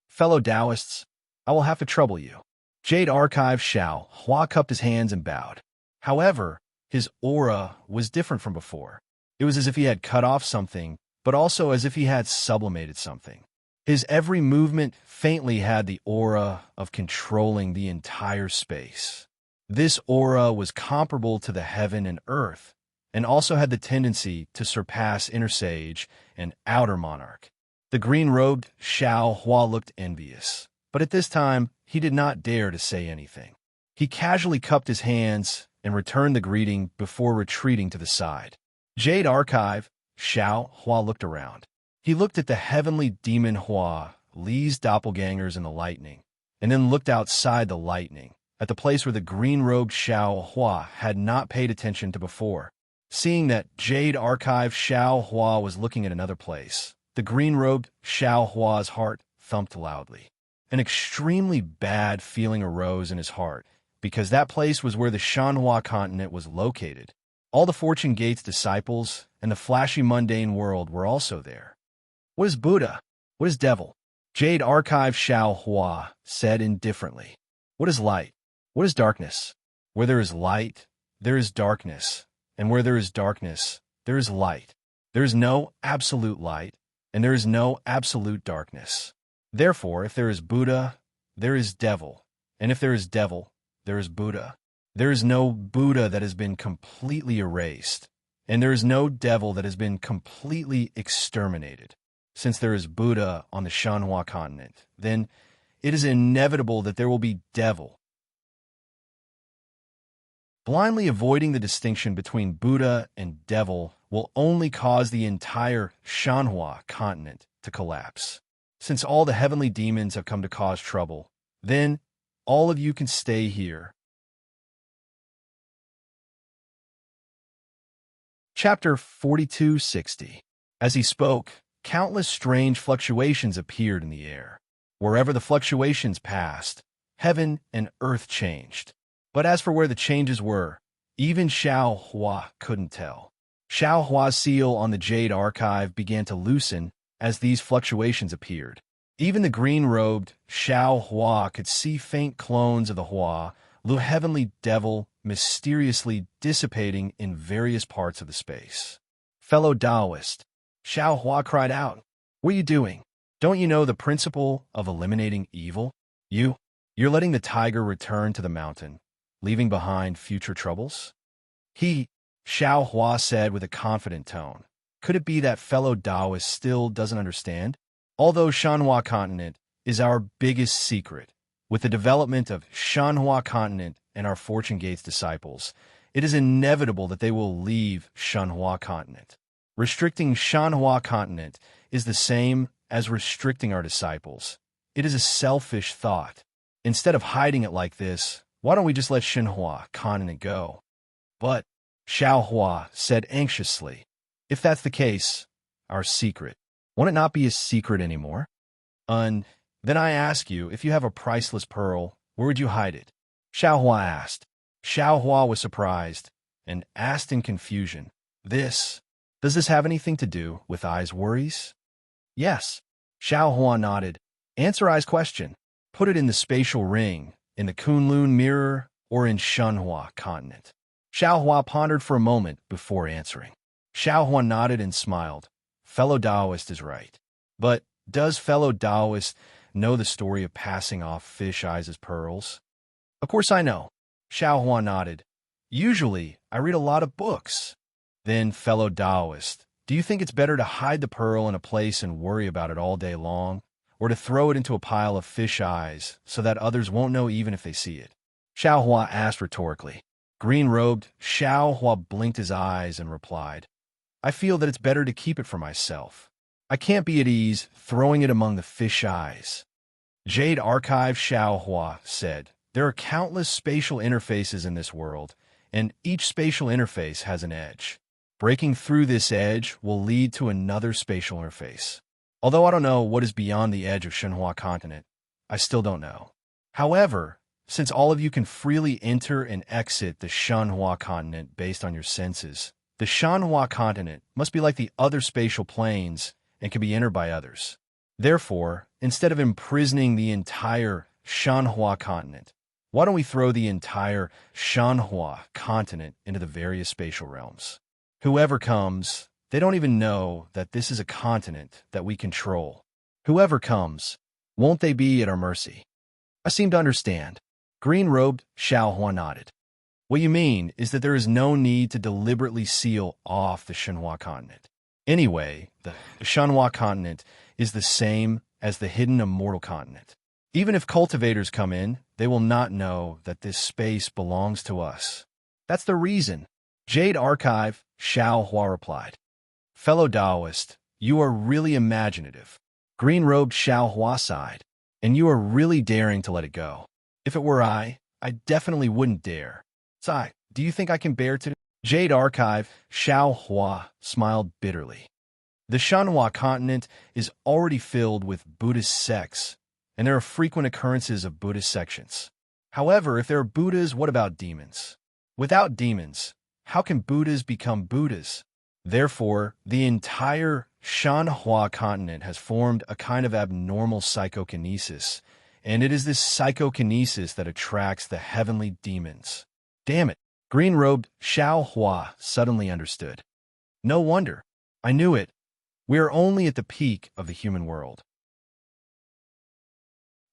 Fellow Taoists, I will have to trouble you." Jade Archive Xiao Hua cupped his hands and bowed. However, his aura was different from before. It was as if he had cut off something, but also as if he had sublimated something. His every movement faintly had the aura of controlling the entire space. This aura was comparable to the heaven and earth, and also had the tendency to surpass Inner Sage and Outer Monarch. The green-robed Xiao Hua looked envious, but at this time, he did not dare to say anything. He casually cupped his hands and returned the greeting before retreating to the side. Jade Archive Xiao Hua looked around. He looked at the heavenly demon Hua Li's doppelgangers in the lightning, and then looked outside the lightning, at the place where the green-robed Xiao Hua had not paid attention to before. Seeing that Jade Archive Xiao Hua was looking at another place, the green-robed Xiao Hua's heart thumped loudly. An extremely bad feeling arose in his heart, because that place was where the Shanhua continent was located. All the Fortune Gate's disciples and the flashy mundane world were also there. What is Buddha? What is devil? Jade Archive Xiao Hua said indifferently. What is light? What is darkness? Where there is light, there is darkness, and where there is darkness, there is light. There is no absolute light, and there is no absolute darkness. Therefore, if there is Buddha, there is devil, and if there is devil, there is Buddha. There is no Buddha that has been completely erased, and there is no devil that has been completely exterminated. Since there is Buddha on the Shanhua continent, then it is inevitable that there will be devil. Blindly avoiding the distinction between Buddha and devil will only cause the entire Shanhua continent to collapse. Since all the heavenly demons have come to cause trouble, then all of you can stay here. Chapter 4260. As he spoke, countless strange fluctuations appeared in the air. Wherever the fluctuations passed, heaven and earth changed. But as for where the changes were, even Xiao Hua couldn't tell. Xiao Hua's seal on the Jade Archive began to loosen as these fluctuations appeared. Even the green-robed Xiao Hua could see faint clones of the Hua, the heavenly devil, mysteriously dissipating in various parts of the space. Fellow Taoist, Xiao Hua cried out, "What are you doing? Don't you know the principle of eliminating evil? You're letting the tiger return to the mountain, leaving behind future troubles?" Xiao Hua said with a confident tone. Could it be that fellow Taoist still doesn't understand? Although Shanhua continent is our biggest secret, with the development of Shanhua continent and our Fortune Gates disciples, it is inevitable that they will leave Shanhua continent. Restricting Shanhua continent is the same as restricting our disciples. It is a selfish thought. Instead of hiding it like this, why don't we just let Shanhua continent go? But, Xiao Hua said anxiously, if that's the case, our secret, won't it not be a secret anymore? Then I ask you, if you have a priceless pearl, where would you hide it? Xiao Hua asked. Xiao Hua was surprised and asked in confusion, does this have anything to do with Ai's worries? Yes. Xiao Hua nodded. Answer Ai's question. Put it in the spatial ring, in the Kunlun mirror, or in Shanhua continent. Xiao Hua pondered for a moment before answering. Xiao Hua nodded and smiled. Fellow Taoist is right. But does fellow Taoist know the story of passing off fish eyes as pearls? Of course I know. Xiao Hua nodded. Usually, I read a lot of books. Then, fellow Taoist, do you think it's better to hide the pearl in a place and worry about it all day long, or to throw it into a pile of fish eyes so that others won't know even if they see it? Xiao Hua asked rhetorically. Green-robed, Xiao Hua blinked his eyes and replied, I feel that it's better to keep it for myself. I can't be at ease throwing it among the fish eyes. Jade Archive Xiao Hua said, there are countless spatial interfaces in this world, and each spatial interface has an edge. Breaking through this edge will lead to another spatial interface. Although I don't know what is beyond the edge of Shanhua continent, I still don't know. However, since all of you can freely enter and exit the Shanhua continent based on your senses, the Shanhua continent must be like the other spatial planes and can be entered by others. Therefore, instead of imprisoning the entire Shanhua continent, why don't we throw the entire Shanhua continent into the various spatial realms? Whoever comes, they don't even know that this is a continent that we control. Whoever comes, won't they be at our mercy? I seem to understand. Green-robed Xiao Hua nodded. What you mean is that there is no need to deliberately seal off the Shanhua continent. Anyway, the Shanhua continent is the same as the hidden immortal continent. Even if cultivators come in, they will not know that this space belongs to us. That's the reason. Jade Archive, Xiao Hua replied. Fellow Taoist, you are really imaginative. Green-robed Xiao Hua sighed. And you are really daring to let it go. If it were I definitely wouldn't dare. Sai, do you think I can bear to... Jade Archive, Xiao Hua smiled bitterly. The Shanhua continent is already filled with Buddhist sects, and there are frequent occurrences of Buddhist sections. However, if there are Buddhas, what about demons? Without demons, how can Buddhas become Buddhas? Therefore, the entire Shanhua continent has formed a kind of abnormal psychokinesis, and it is this psychokinesis that attracts the heavenly demons. Damn it! Green-robed Xiao Hua suddenly understood. No wonder. I knew it. We are only at the peak of the human world.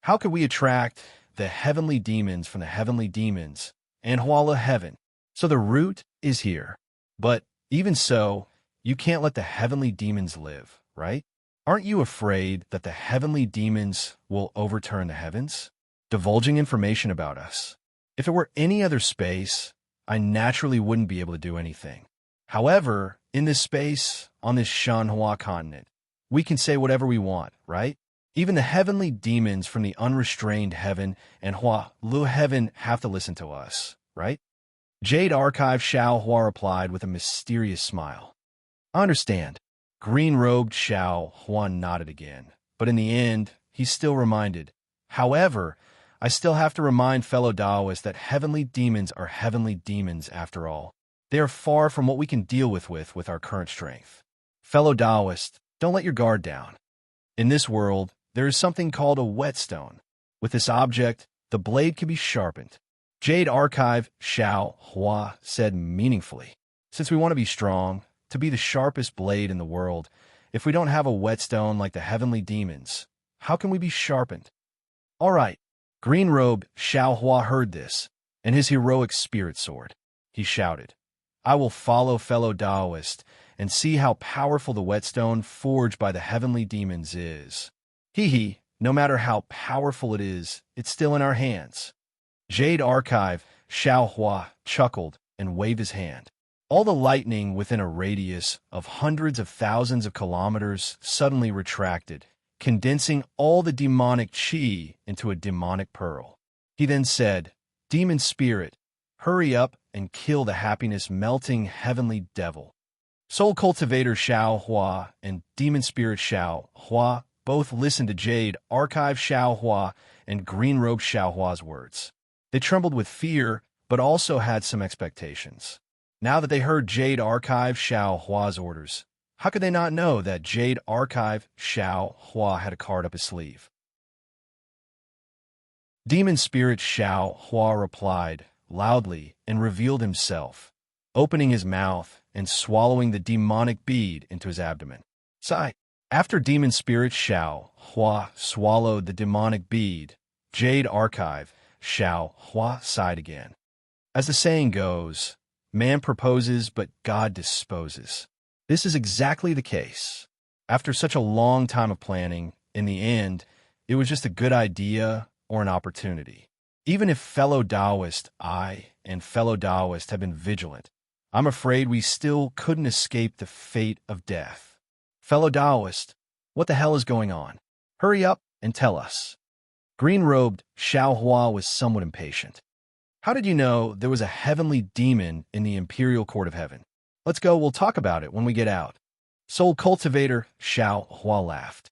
How could we attract the heavenly demons from the heavenly demons and Huala heaven? So the root is here. But Even so, you can't let the heavenly demons live, right? Aren't you afraid that the heavenly demons will overturn the heavens, divulging information about us? If it were any other space, I naturally wouldn't be able to do anything. However, in this space, on this Shanhua continent, we can say whatever we want, right? Even the heavenly demons from the unrestrained heaven and Hua Lu heaven have to listen to us, right? Jade Archive Xiao Hua replied with a mysterious smile. I understand. Green-robed Xiao Huan nodded again, but in the end, he still reminded. However, I still have to remind fellow Taoists that heavenly demons are heavenly demons after all. They are far from what we can deal with our current strength. Fellow Taoists, don't let your guard down. In this world, there is something called a whetstone. With this object, the blade can be sharpened. Jade Archive Xiao Hua said meaningfully. Since we want to be strong, to be the sharpest blade in the world, if we don't have a whetstone like the heavenly demons, how can we be sharpened? All right. Green-robed Xiao Hua heard this, and his heroic spirit soared. He shouted, I will follow fellow Taoist and see how powerful the whetstone forged by the heavenly demons is. Hee, no matter how powerful it is, it's still in our hands. Jade Archive Xiao Hua chuckled and waved his hand. All the lightning within a radius of hundreds of thousands of kilometers suddenly retracted, condensing all the demonic chi into a demonic pearl. He then said, Demon spirit, hurry up and kill the happiness-melting heavenly devil. Soul cultivator Xiao Hua and demon spirit Xiao Hua both listened to Jade Archive Xiao Hua and green-robed Xiao Hua's words. They trembled with fear, but also had some expectations. Now that they heard Jade Archive Xiao Hua's orders, how could they not know that Jade Archive Xiao Hua had a card up his sleeve? Demon Spirit Xiao Hua replied loudly and revealed himself, opening his mouth and swallowing the demonic bead into his abdomen. Sigh. After Demon Spirit Xiao Hua swallowed the demonic bead, Jade Archive Xiao Hua sighed again. As the saying goes, man proposes, but God disposes. This is exactly the case. After such a long time of planning, in the end, it was just a good idea or an opportunity. Even if fellow Taoist and fellow Taoist have been vigilant, I'm afraid we still couldn't escape the fate of death. Fellow Taoist, what the hell is going on? Hurry up and tell us. Green-robed Xiao Hua was somewhat impatient. How did you know there was a heavenly demon in the Imperial Court of Heaven? Let's go, we'll talk about it when we get out. Soul cultivator Xiao Hua laughed.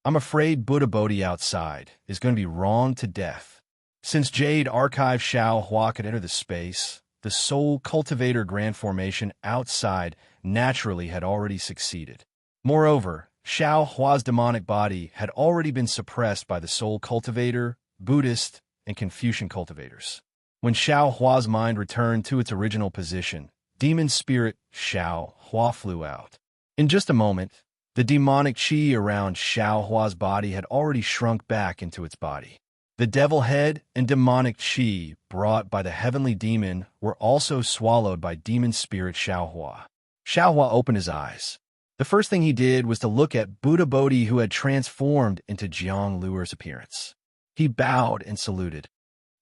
I'm afraid Buddha Bodhi outside is going to be wronged to death. Since Jade Archive Xiao Hua could enter the space, the soul cultivator grand formation outside naturally had already succeeded. Moreover, Xiao Hua's demonic body had already been suppressed by the soul cultivator, Buddhist, and Confucian cultivators. When Xiao Hua's mind returned to its original position, demon spirit Xiao Hua flew out. In just a moment, the demonic chi around Xiao Hua's body had already shrunk back into its body. The devil head and demonic chi brought by the heavenly demon were also swallowed by demon spirit Xiao Hua. Xiao Hua opened his eyes. The first thing he did was to look at Buddha Bodhi, who had transformed into Jiang Luer's appearance. He bowed and saluted.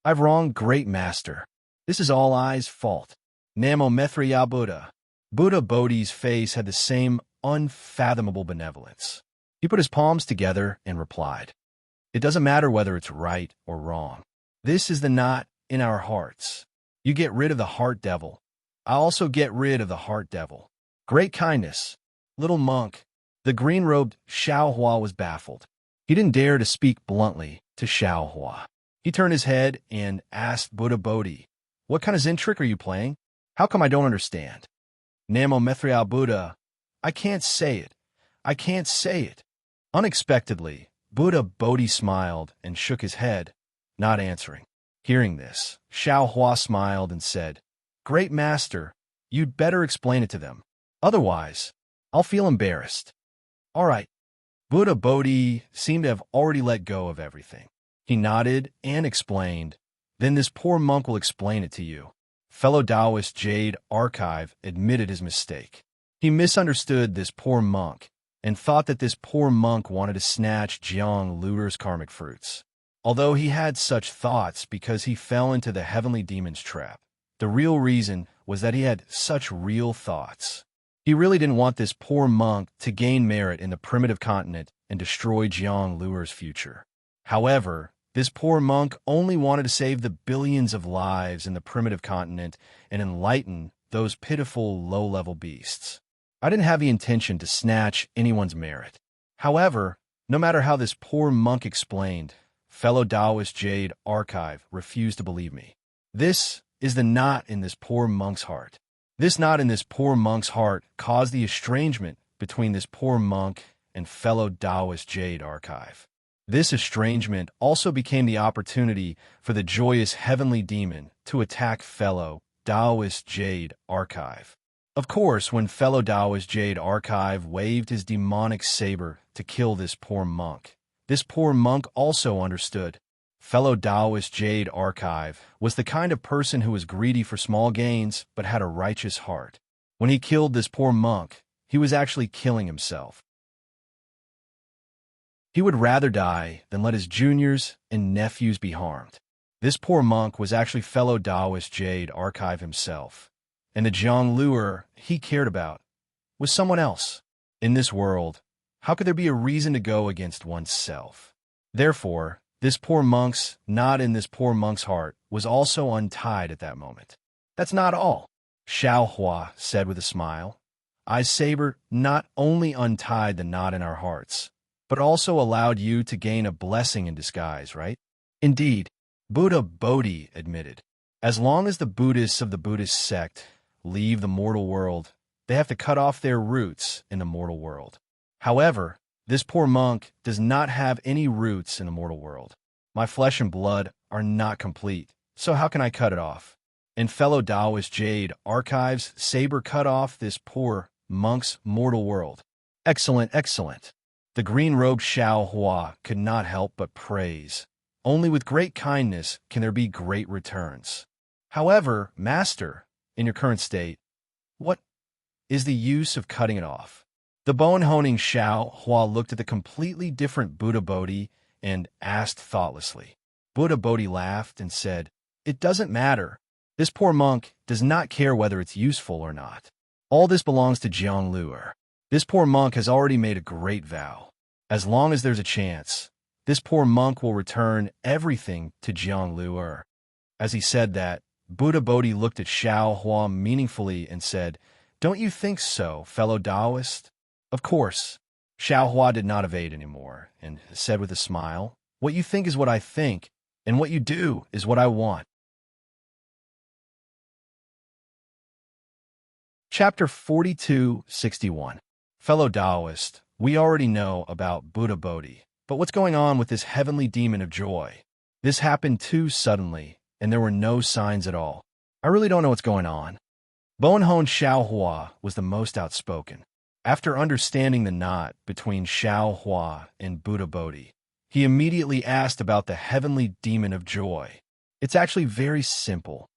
I've wronged great master. This is all I's fault. Namo Mithriya Buddha. Buddha Bodhi's face had the same unfathomable benevolence. He put his palms together and replied, It doesn't matter whether it's right or wrong. This is the knot in our hearts. You get rid of the heart devil. I also get rid of the heart devil. Great kindness. Little monk. The green-robed Xiao Hua was baffled. He didn't dare to speak bluntly to Xiao Hua. He turned his head and asked Buddha Bodhi, What kind of Zen trick are you playing? How come I don't understand? Namo Mithriya Buddha. I can't say it. I can't say it. Unexpectedly, Buddha Bodhi smiled and shook his head, not answering. Hearing this, Xiao Hua smiled and said, Great master, you'd better explain it to them. Otherwise, I'll feel embarrassed. All right. Buddha Bodhi seemed to have already let go of everything. He nodded and explained, Then this poor monk will explain it to you. fellow Taoist Jade Archive admitted his mistake. He misunderstood this poor monk and thought that this poor monk wanted to snatch Jiang Luer's karmic fruits. Although he had such thoughts because he fell into the heavenly demon's trap, the real reason was that he had such real thoughts. He really didn't want this poor monk to gain merit in the primitive continent and destroy Jiang Luer's future. However, this poor monk only wanted to save the billions of lives in the primitive continent and enlighten those pitiful low-level beasts. I didn't have the intention to snatch anyone's merit. However, no matter how this poor monk explained, fellow Taoist Jade Archive refused to believe me. This is the knot in this poor monk's heart. This knot in this poor monk's heart caused the estrangement between this poor monk and fellow Taoist Jade Archive. This estrangement also became the opportunity for the joyous heavenly demon to attack fellow Taoist Jade Archive. Of course, when fellow Taoist Jade Archive waved his demonic saber to kill this poor monk also understood. Fellow Taoist Jade Archive was the kind of person who was greedy for small gains but had a righteous heart. When he killed this poor monk, he was actually killing himself. He would rather die than let his juniors and nephews be harmed. This poor monk was actually fellow Taoist Jade Archive himself, and the Jiang Luer he cared about was someone else. In this world, how could there be a reason to go against oneself? Therefore, this poor monk's knot in this poor monk's heart was also untied at that moment. That's not all, Xiao Hua said with a smile. I's saber not only untied the knot in our hearts, but also allowed you to gain a blessing in disguise, right? Indeed, Buddha Bodhi admitted. As long as the Buddhists of the Buddhist sect leave the mortal world, they have to cut off their roots in the mortal world. However, this poor monk does not have any roots in the mortal world. My flesh and blood are not complete, so how can I cut it off? And fellow Taoist Jade Archive's saber cut off this poor monk's mortal world. Excellent, excellent. The green-robed Xiao Hua could not help but praise. Only with great kindness can there be great returns. However, Master, in your current state, what is the use of cutting it off? The bone-honing Xiao Hua looked at the completely different Buddha Bodhi and asked thoughtlessly. Buddha Bodhi laughed and said, "It doesn't matter. This poor monk does not care whether it's useful or not. All this belongs to Jiang Luer. This poor monk has already made a great vow. As long as there's a chance, this poor monk will return everything to Jiang Luer." As he said that, Buddha Bodhi looked at Xiao Hua meaningfully and said, "Don't you think so, fellow Taoist?" Of course, Xiao Hua did not evade anymore, and said with a smile, "What you think is what I think, and what you do is what I want." Chapter 4261. Fellow Taoist, we already know about Buddha Bodhi, but what's going on with this heavenly demon of joy? This happened too suddenly, and there were no signs at all. I really don't know what's going on. Bonehon Xiao Hua was the most outspoken. After understanding the knot between Xiao Hua and Buddha Bodhi, he immediately asked about the heavenly demon of joy. It's actually very simple.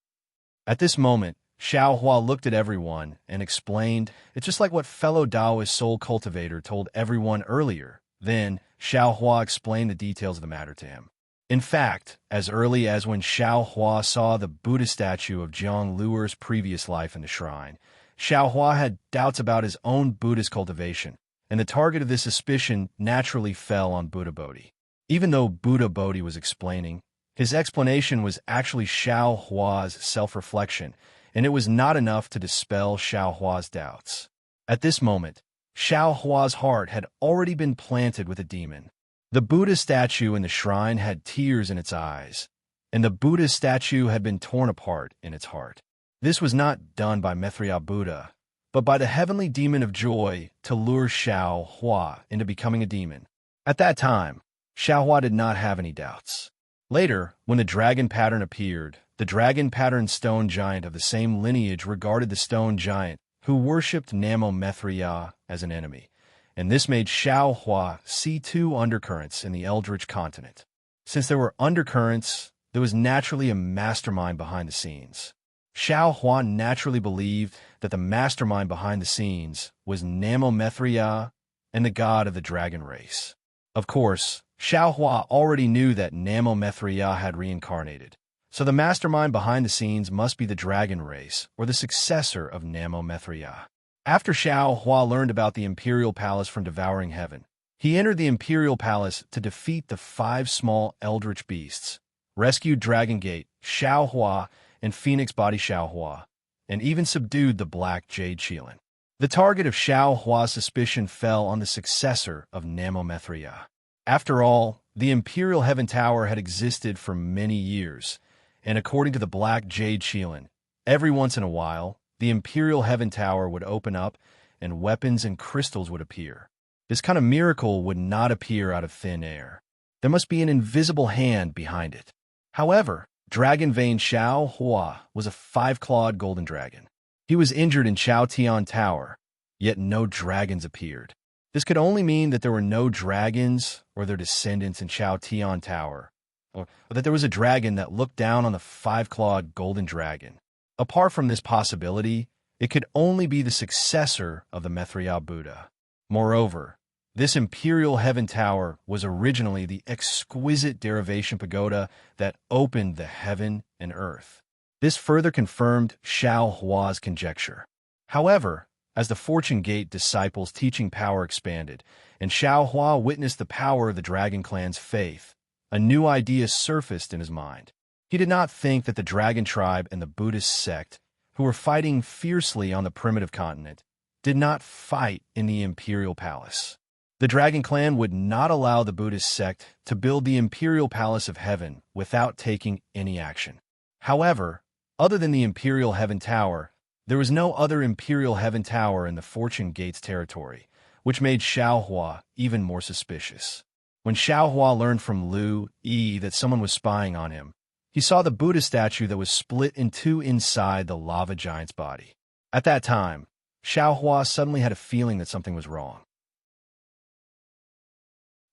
At this moment, Xiao Hua looked at everyone and explained, it's just like what fellow Taoist soul cultivator told everyone earlier. Then, Xiao Hua explained the details of the matter to him. In fact, as early as when Xiao Hua saw the Buddha statue of Jiang Luer's previous life in the shrine, Xiao Hua had doubts about his own Buddhist cultivation, and the target of this suspicion naturally fell on Buddha Bodhi. Even though Buddha Bodhi was explaining, his explanation was actually Xiao Hua's self-reflection, and it was not enough to dispel Xiao Hua's doubts. At this moment, Xiao Hua's heart had already been planted with a demon. The Buddha statue in the shrine had tears in its eyes, and the Buddha statue had been torn apart in its heart. This was not done by Maitreya Buddha, but by the heavenly demon of joy to lure Xiao Hua into becoming a demon. At that time, Xiao Hua did not have any doubts. Later, when the dragon pattern appeared, the dragon pattern stone giant of the same lineage regarded the stone giant who worshipped Namo Maitreya as an enemy, and this made Xiao Hua see two undercurrents in the Eldritch continent. Since there were undercurrents, there was naturally a mastermind behind the scenes. Xiao Hua naturally believed that the mastermind behind the scenes was Namomethria and the god of the dragon race. Of course, Xiao Hua already knew that Namomethria had reincarnated, so the mastermind behind the scenes must be the dragon race or the successor of Namomethria. After Xiao Hua learned about the Imperial Palace from Devouring Heaven, he entered the Imperial Palace to defeat the 5 small eldritch beasts, rescued Dragon Gate, Xiao Hua, and Phoenix Body Xiao Hua, and even subdued the Black Jade Qilin. The target of Xiao Hua's suspicion fell on the successor of Namomethria. After all, the Imperial Heaven Tower had existed for many years, and according to the Black Jade Qilin, every once in a while, the Imperial Heaven Tower would open up and weapons and crystals would appear. This kind of miracle would not appear out of thin air. There must be an invisible hand behind it. However, Dragon Vein Xiao Hua was a 5-clawed golden dragon. He was injured in Chao Tian Tower, yet no dragons appeared. This could only mean that there were no dragons or their descendants in Chao Tian Tower, or that there was a dragon that looked down on the 5-clawed golden dragon. Apart from this possibility, it could only be the successor of the Methria Buddha. Moreover, this Imperial Heaven Tower was originally the exquisite derivation pagoda that opened the heaven and earth. This further confirmed Xiao Hua's conjecture. However, as the Fortune Gate disciples' teaching power expanded, and Xiao Hua witnessed the power of the Dragon Clan's faith, a new idea surfaced in his mind. He did not think that the Dragon Tribe and the Buddhist sect, who were fighting fiercely on the primitive continent, did not fight in the Imperial Palace. The Dragon Clan would not allow the Buddhist sect to build the Imperial Palace of Heaven without taking any action. However, other than the Imperial Heaven Tower, there was no other Imperial Heaven Tower in the Fortune Gates territory, which made Xiao Hua even more suspicious. When Xiao Hua learned from Lu Yi that someone was spying on him, he saw the Buddha statue that was split in 2 inside the lava giant's body. At that time, Xiao Hua suddenly had a feeling that something was wrong.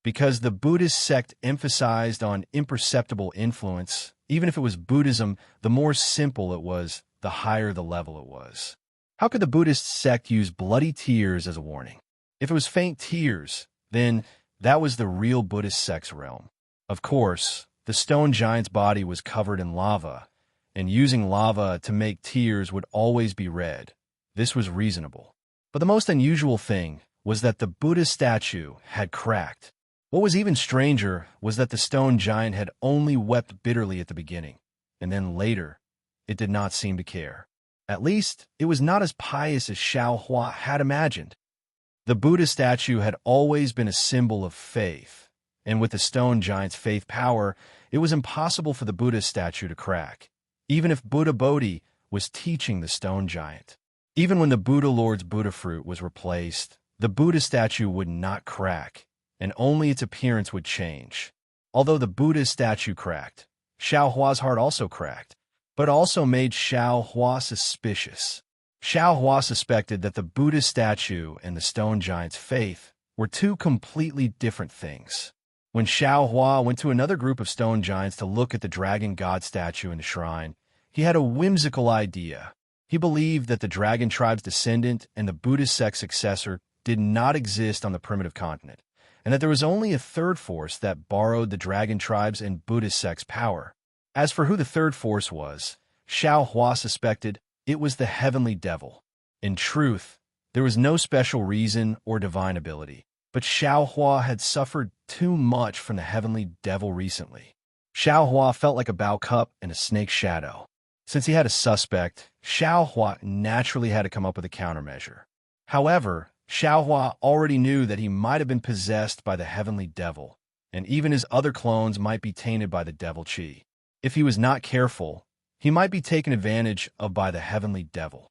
Because the Buddhist sect emphasized on imperceptible influence, even if it was Buddhism, the more simple it was, the higher the level it was. How could the Buddhist sect use bloody tears as a warning? If it was faint tears, then that was the real Buddhist sect's realm. Of course, the stone giant's body was covered in lava, and using lava to make tears would always be red. This was reasonable. But the most unusual thing was that the Buddha statue had cracked. What was even stranger was that the stone giant had only wept bitterly at the beginning, and then later, it did not seem to care. At least, it was not as pious as Xiao Hua had imagined. The Buddha statue had always been a symbol of faith, and with the stone giant's faith power, it was impossible for the Buddha statue to crack, even if Buddha Bodhi was teaching the stone giant. Even when the Buddha Lord's Buddha fruit was replaced, the Buddha statue would not crack, and only its appearance would change. Although the Buddha statue cracked, Xiao Hua's heart also cracked, but also made Xiao Hua suspicious. Xiao Hua suspected that the Buddha statue and the stone giant's faith were 2 completely different things. When Xiao Hua went to another group of stone giants to look at the dragon god statue in the shrine, he had a whimsical idea. He believed that the dragon tribe's descendant and the Buddhist sect's successor did not exist on the primitive continent, and that there was only a third force that borrowed the dragon tribe's and Buddhist sect's power. As for who the third force was, Xiao Hua suspected it was the heavenly devil. In truth, there was no special reason or divine ability, but Xiao Hua had suffered too much from the heavenly devil recently. Xiao Hua felt like a Bao cup in a snake's shadow. Since he had a suspect, Xiao Hua naturally had to come up with a countermeasure. However, Xiao Hua already knew that he might have been possessed by the heavenly devil, and even his other clones might be tainted by the devil chi. If he was not careful, he might be taken advantage of by the heavenly devil.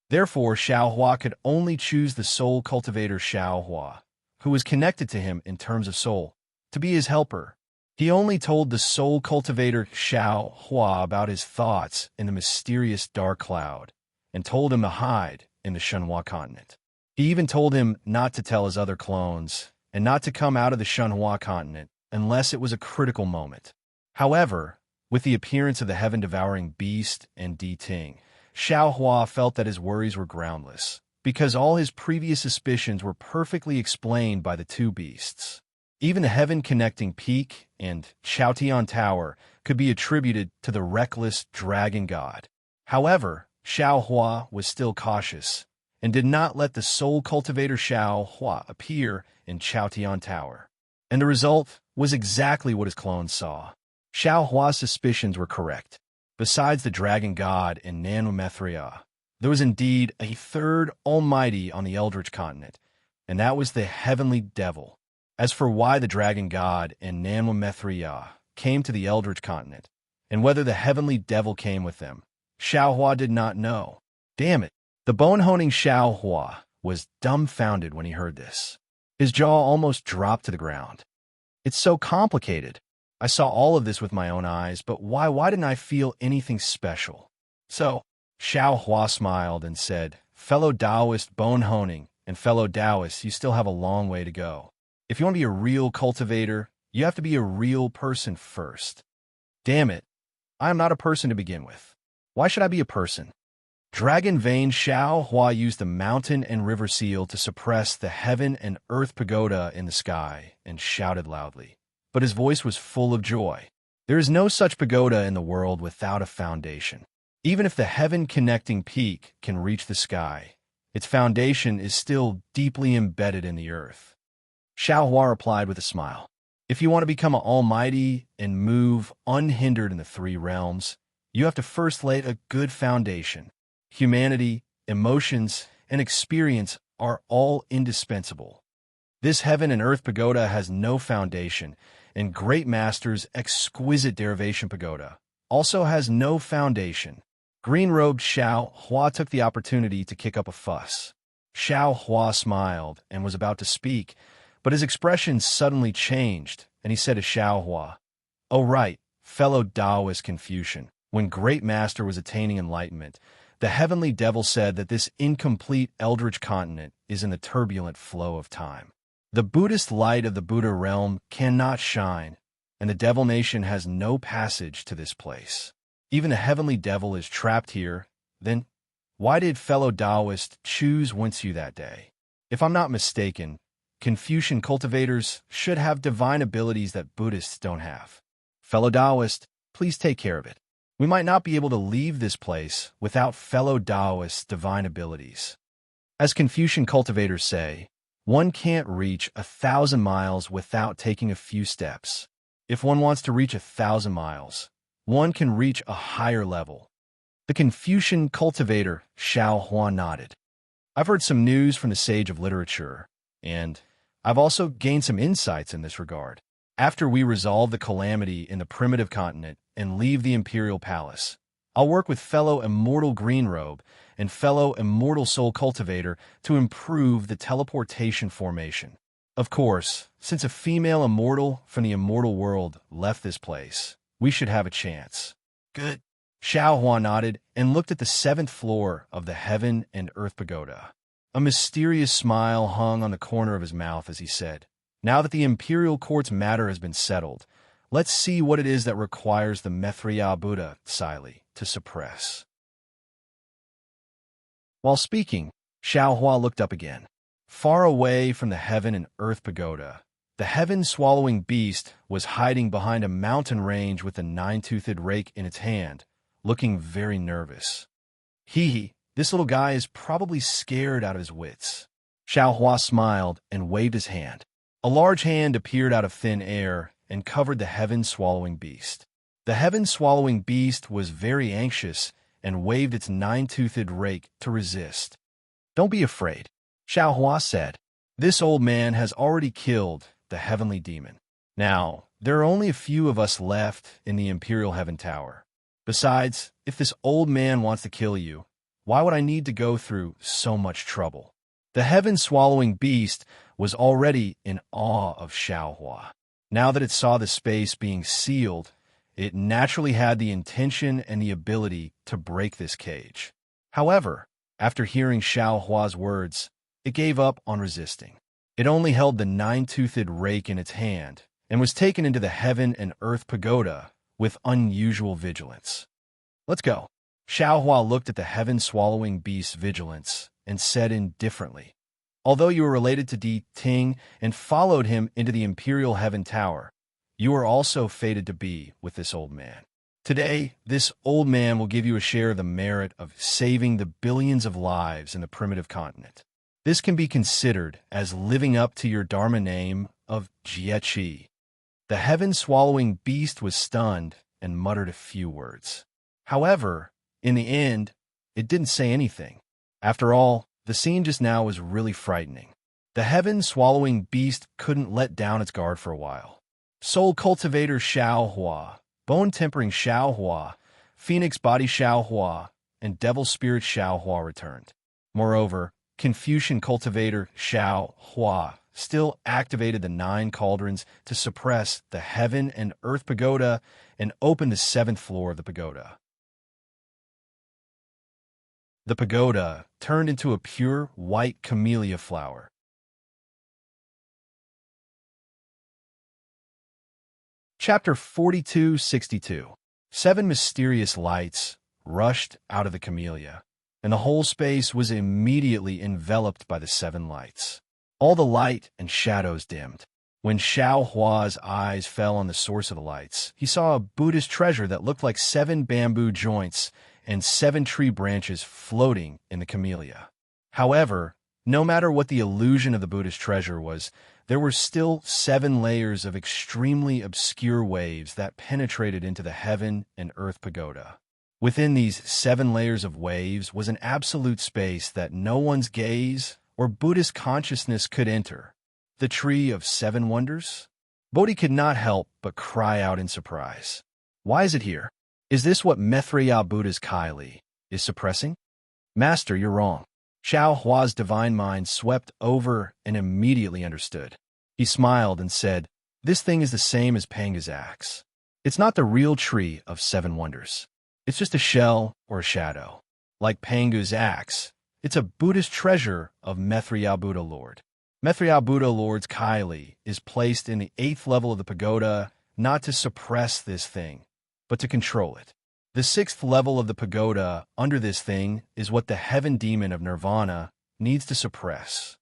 Therefore, Xiao Hua could only choose the soul cultivator Xiao Hua, who was connected to him in terms of soul, to be his helper. He only told the soul cultivator Xiao Hua about his thoughts in the mysterious dark cloud, and told him to hide in the Shenhua continent. He even told him not to tell his other clones, and not to come out of the Shenhua continent unless it was a critical moment. However, With the appearance of the heaven-devouring beast and Di Ting, Xiao Hua felt that his worries were groundless, because all his previous suspicions were perfectly explained by the two beasts. Even the heaven-connecting peak and Chaotian Tower could be attributed to the reckless dragon god. However, Xiao Hua was still cautious, and did not let the soul cultivator Xiao Hua appear in Chaotian Tower. And the result was exactly what his clone saw. Xiao Hua's suspicions were correct. Besides the dragon god and Nanomethria, there was indeed a third almighty on the Eldritch continent, and that was the heavenly devil. As for why the dragon god and Nanomethria came to the Eldritch continent, and whether the heavenly devil came with them, Xiao Hua did not know. Damn it! The bone-honing Xiao Hua was dumbfounded when he heard this. His jaw almost dropped to the ground. It's so complicated. I saw all of this with my own eyes, but why didn't I feel anything special? So, Xiao Hua smiled and said, "Fellow Taoist bone-honing and fellow Taoists, you still have a long way to go. If you want to be a real cultivator, you have to be a real person first." Damn it, I am not a person to begin with. Why should I be a person? Dragon Vein Xiao Hua used the mountain and river seal to suppress the heaven and earth pagoda in the sky and shouted loudly. But his voice was full of joy. There is no such pagoda in the world without a foundation. Even if the heaven-connecting peak can reach the sky, its foundation is still deeply embedded in the earth. Xiao Hua replied with a smile. If you want to become an almighty and move unhindered in the three realms, you have to first lay a good foundation. Humanity, emotions, and experience are all indispensable. This heaven and earth pagoda has no foundation, and Great Master's exquisite derivation pagoda also has no foundation. Green-robed Xiao Hua took the opportunity to kick up a fuss. Xiao Hua smiled and was about to speak, but his expression suddenly changed, and he said to Xiao Hua, "Oh right, fellow Taoist Confucian, when Great Master was attaining enlightenment, the heavenly devil said that this incomplete eldritch continent is in the turbulent flow of time. The Buddhist light of the Buddha realm cannot shine, and the devil nation has no passage to this place. Even the heavenly devil is trapped here. Then, why did fellow Taoist choose Wensu that day? If I'm not mistaken, Confucian cultivators should have divine abilities that Buddhists don't have. Fellow Taoist, please take care of it. We might not be able to leave this place without fellow Taoists' divine abilities. As Confucian cultivators say, one can't reach 1,000 miles without taking a few steps. If one wants to reach 1,000 miles, one can reach a higher level." The Confucian cultivator Xiao Hua nodded. "I've heard some news from the sage of literature, and I've also gained some insights in this regard. After we resolve the calamity in the primitive continent and leave the imperial palace, I'll work with fellow immortal Greenrobe and fellow immortal soul cultivator to improve the teleportation formation. Of course, since a female immortal from the immortal world left this place, we should have a chance." "Good." Xiao Hua nodded and looked at the 7th floor of the Heaven and Earth Pagoda. A mysterious smile hung on the corner of his mouth as he said, "Now that the imperial court's matter has been settled, let's see what it is that requires the Methria Buddha Sili to suppress." While speaking, Xiao Hua looked up again. Far away from the Heaven and Earth Pagoda, the heaven-swallowing beast was hiding behind a mountain range with a 9-toothed rake in its hand, looking very nervous. This little guy is probably scared out of his wits." Xiao Hua smiled and waved his hand. A large hand appeared out of thin air and covered the heaven-swallowing beast. The heaven-swallowing beast was very anxious and waved its 9-toothed rake to resist. "Don't be afraid," Xiao Hua said. "This old man has already killed the heavenly demon. Now, there are only a few of us left in the Imperial Heaven Tower. Besides, if this old man wants to kill you, why would I need to go through so much trouble?" The heaven-swallowing beast was already in awe of Xiao Hua. Now that it saw the space being sealed, it naturally had the intention and the ability to break this cage. However, after hearing Xiao Hua's words, it gave up on resisting. It only held the 9-toothed rake in its hand and was taken into the Heaven and Earth Pagoda, with unusual vigilance. Let's go. Xiaohua looked at the heaven-swallowing beast's vigilance and said indifferently, although you were related to Di Ting and followed him into the Imperial Heaven Tower, you are also fated to be with this old man. Today, this old man will give you a share of the merit of saving the billions of lives in the primitive continent. This can be considered as living up to your Dharma name of Jiechi. The heaven-swallowing beast was stunned and muttered a few words. However, in the end, it didn't say anything. After all, the scene just now was really frightening. The heaven-swallowing beast couldn't let down its guard for a while. Soul cultivator Xiaohua, bone-tempering Xiaohua, phoenix body Xiaohua, and devil spirit Xiaohua returned. Moreover, Confucian cultivator Xiaohua still activated the 9 cauldrons to suppress the heaven and earth pagoda and open the 7th floor of the pagoda. The pagoda turned into a pure white camellia flower. Chapter 4262. 7 mysterious lights rushed out of the camellia, and the whole space was immediately enveloped by the 7 lights. All the light and shadows dimmed. When Xiaohua's eyes fell on the source of the lights, he saw a Buddhist treasure that looked like 7 bamboo joints and 7 tree branches floating in the camellia. However, no matter what the illusion of the Buddhist treasure was, there were still 7 layers of extremely obscure waves that penetrated into the heaven and earth pagoda. Within these 7 layers of waves was an absolute space that no one's gaze or Buddhist consciousness could enter. The Tree of 7 Wonders? Bodhi could not help but cry out in surprise. Why is it here? Is this what Maitreya Buddha's Kylie is suppressing? Master, you're wrong. Xiaohua's divine mind swept over and immediately understood. He smiled and said, this thing is the same as Panga's axe. It's not the real Tree of 7 Wonders. It's just a shell or a shadow. Like Panga's axe, it's a Buddhist treasure of Maitreya Buddha Lord. Maitreya Buddha Lord's Kylie is placed in the 8th level of the pagoda not to suppress this thing, but to control it. The 6th level of the pagoda under this thing is what the heaven demon of nirvana needs to suppress.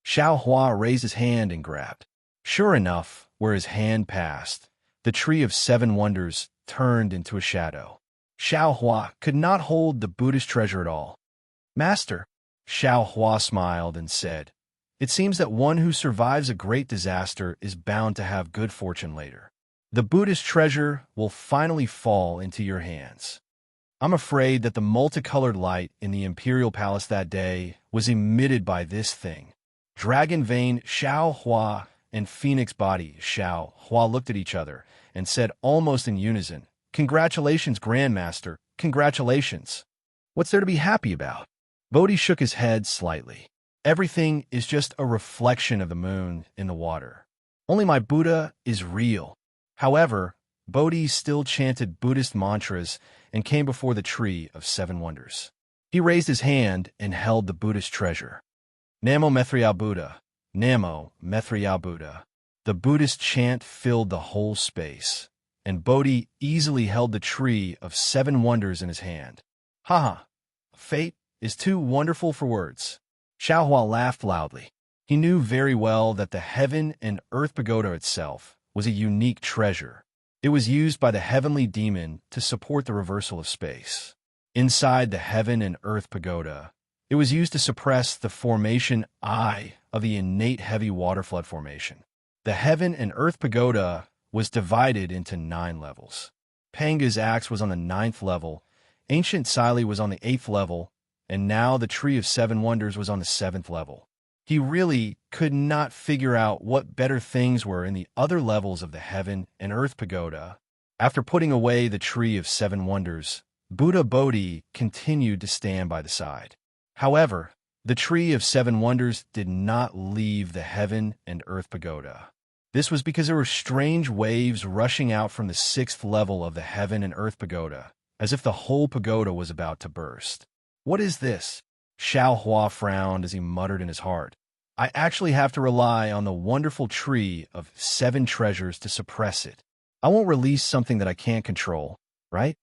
Xiaohua raised his hand and grabbed. Sure enough, where his hand passed, the Tree of 7 Wonders turned into a shadow. Xiaohua could not hold the Buddhist treasure at all. Master, Xiaohua smiled and said, it seems that one who survives a great disaster is bound to have good fortune later. The Buddhist treasure will finally fall into your hands. I'm afraid that the multicolored light in the imperial palace that day was emitted by this thing. Dragon Vein Xiaohua and Phoenix Body Xiaohua looked at each other and said almost in unison, congratulations, Grandmaster, congratulations. What's there to be happy about? Bodhi shook his head slightly. Everything is just a reflection of the moon in the water. Only my Buddha is real. However, Bodhi still chanted Buddhist mantras and came before the Tree of 7 Wonders. He raised his hand and held the Buddhist treasure. Namo Maitreya Buddha, Namo Maitreya Buddha. The Buddhist chant filled the whole space, and Bodhi easily held the Tree of 7 Wonders in his hand. Haha, fate is too wonderful for words. Xiaohua laughed loudly. He knew very well that the heaven and earth pagoda itself was a unique treasure. It was used by the heavenly demon to support the reversal of space. Inside the heaven and earth pagoda, it was used to suppress the formation I of the innate heavy water flood formation. The heaven and earth pagoda was divided into 9 levels. Panga's axe was on the 9th level, Ancient Sili was on the 8th level, and now the Tree of 7 Wonders was on the 7th level. He really could not figure out what better things were in the other levels of the heaven and earth pagoda. After putting away the Tree of 7 Wonders, Buddha Bodhi continued to stand by the side. However, the Tree of 7 Wonders did not leave the heaven and earth pagoda. This was because there were strange waves rushing out from the 6th level of the heaven and earth pagoda, as if the whole pagoda was about to burst. What is this? Xiaohua frowned as he muttered in his heart. I actually have to rely on the wonderful Tree of 7 Treasures to suppress it. I won't release something that I can't control, right?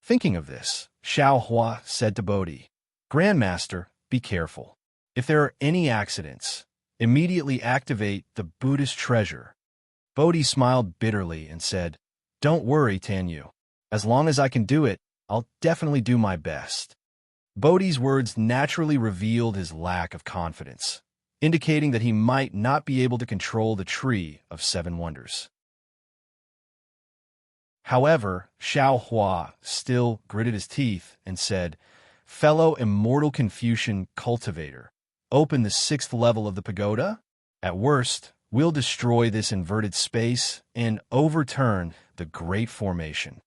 Thinking of this, Xiao Hua said to Bodhi, Grandmaster, be careful. If there are any accidents, immediately activate the Buddhist treasure. Bodhi smiled bitterly and said, Don't worry, Tanyu. As long as I can do it, I'll definitely do my best. Bodhi's words naturally revealed his lack of confidence, indicating that he might not be able to control the Tree of Seven Wonders. However, Xiao Hua still gritted his teeth and said, Fellow immortal Confucian cultivator, open the 6th level of the pagoda? At worst, we'll destroy this inverted space and overturn the Great Formation.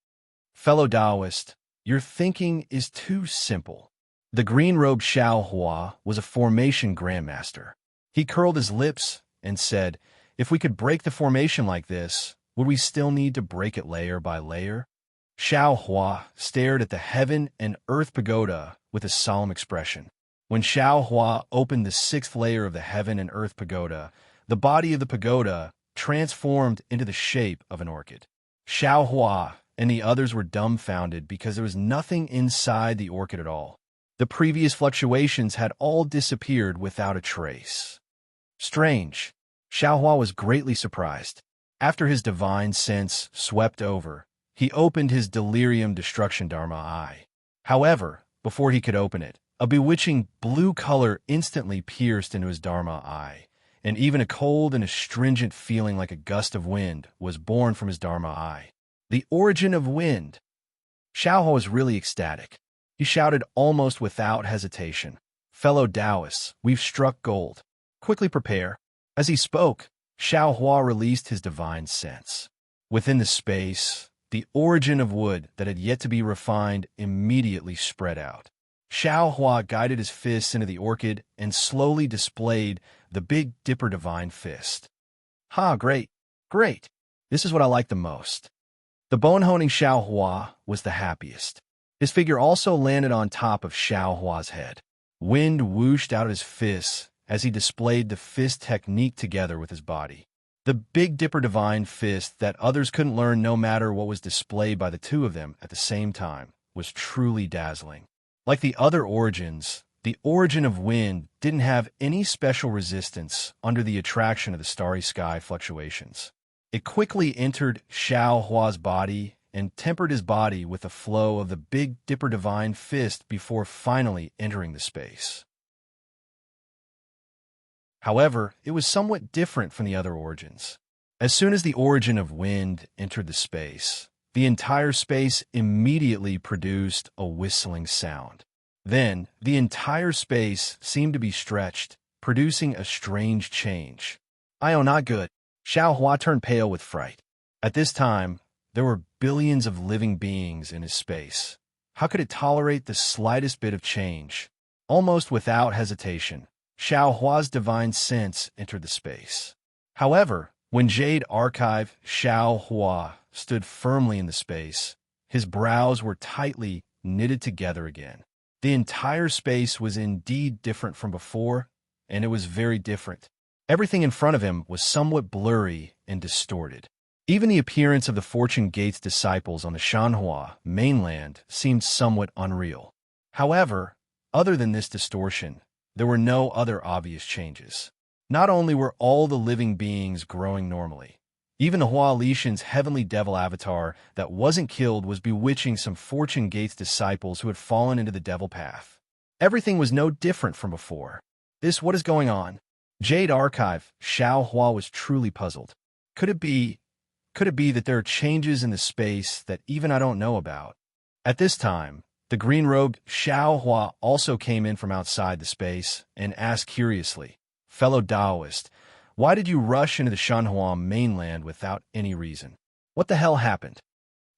Fellow Taoist, your thinking is too simple. The green-robed Xiao Hua was a formation grandmaster. He curled his lips and said, If we could break the formation like this, would we still need to break it layer by layer? Xiao Hua stared at the heaven and earth pagoda with a solemn expression. When Xiao Hua opened the 6th layer of the heaven and earth pagoda, the body of the pagoda transformed into the shape of an orchid. Xiao Hua and the others were dumbfounded because there was nothing inside the orchid at all. The previous fluctuations had all disappeared without a trace. Strange. Xiao Hua was greatly surprised. After his divine sense swept over, he opened his delirium destruction Dharma eye. However, before he could open it, a bewitching blue color instantly pierced into his Dharma eye, and even a cold and astringent feeling like a gust of wind was born from his Dharma eye. The origin of wind. Xiao Hua was really ecstatic. He shouted almost without hesitation, Fellow Taoists, we've struck gold. Quickly prepare. As he spoke, Xiao Hua released his divine sense. Within the space, the origin of wood that had yet to be refined immediately spread out. Xiao Hua guided his fists into the orchid and slowly displayed the Big Dipper Divine Fist. Great, great. This is what I like the most. The bone-honing Xiao Hua was the happiest. His figure also landed on top of Xiao Hua's head. Wind whooshed out of his fists as he displayed the fist technique together with his body. The Big Dipper Divine Fist that others couldn't learn no matter what was displayed by the two of them at the same time was truly dazzling. Like the other origins, the origin of wind didn't have any special resistance under the attraction of the starry sky fluctuations. It quickly entered Xiao Hua's body and tempered his body with the flow of the Big Dipper Divine Fist before finally entering the space. However, it was somewhat different from the other origins. As soon as the origin of wind entered the space, the entire space immediately produced a whistling sound. Then, the entire space seemed to be stretched, producing a strange change. Not good. Xiao Hua turned pale with fright. At this time, there were billions of living beings in his space. How could it tolerate the slightest bit of change? Almost without hesitation, Xiao Hua's divine sense entered the space. However, when Jade Archive Xiao Hua stood firmly in the space, his brows were tightly knitted together again. The entire space was indeed different from before, and it was very different. Everything in front of him was somewhat blurry and distorted. Even the appearance of the Fortune Gates disciples on the Shanhua mainland seemed somewhat unreal. However, other than this distortion, there were no other obvious changes. Not only were all the living beings growing normally, even the Hua Lishan's heavenly devil avatar that wasn't killed was bewitching some Fortune Gates disciples who had fallen into the devil path. Everything was no different from before. What is going on? Jade Archive Xiao Hua was truly puzzled. Could it be that there are changes in the space that even I don't know about? At this time, the green-robed Xiao Hua also came in from outside the space and asked curiously, Fellow Taoist, why did you rush into the Shanhua mainland without any reason? What the hell happened?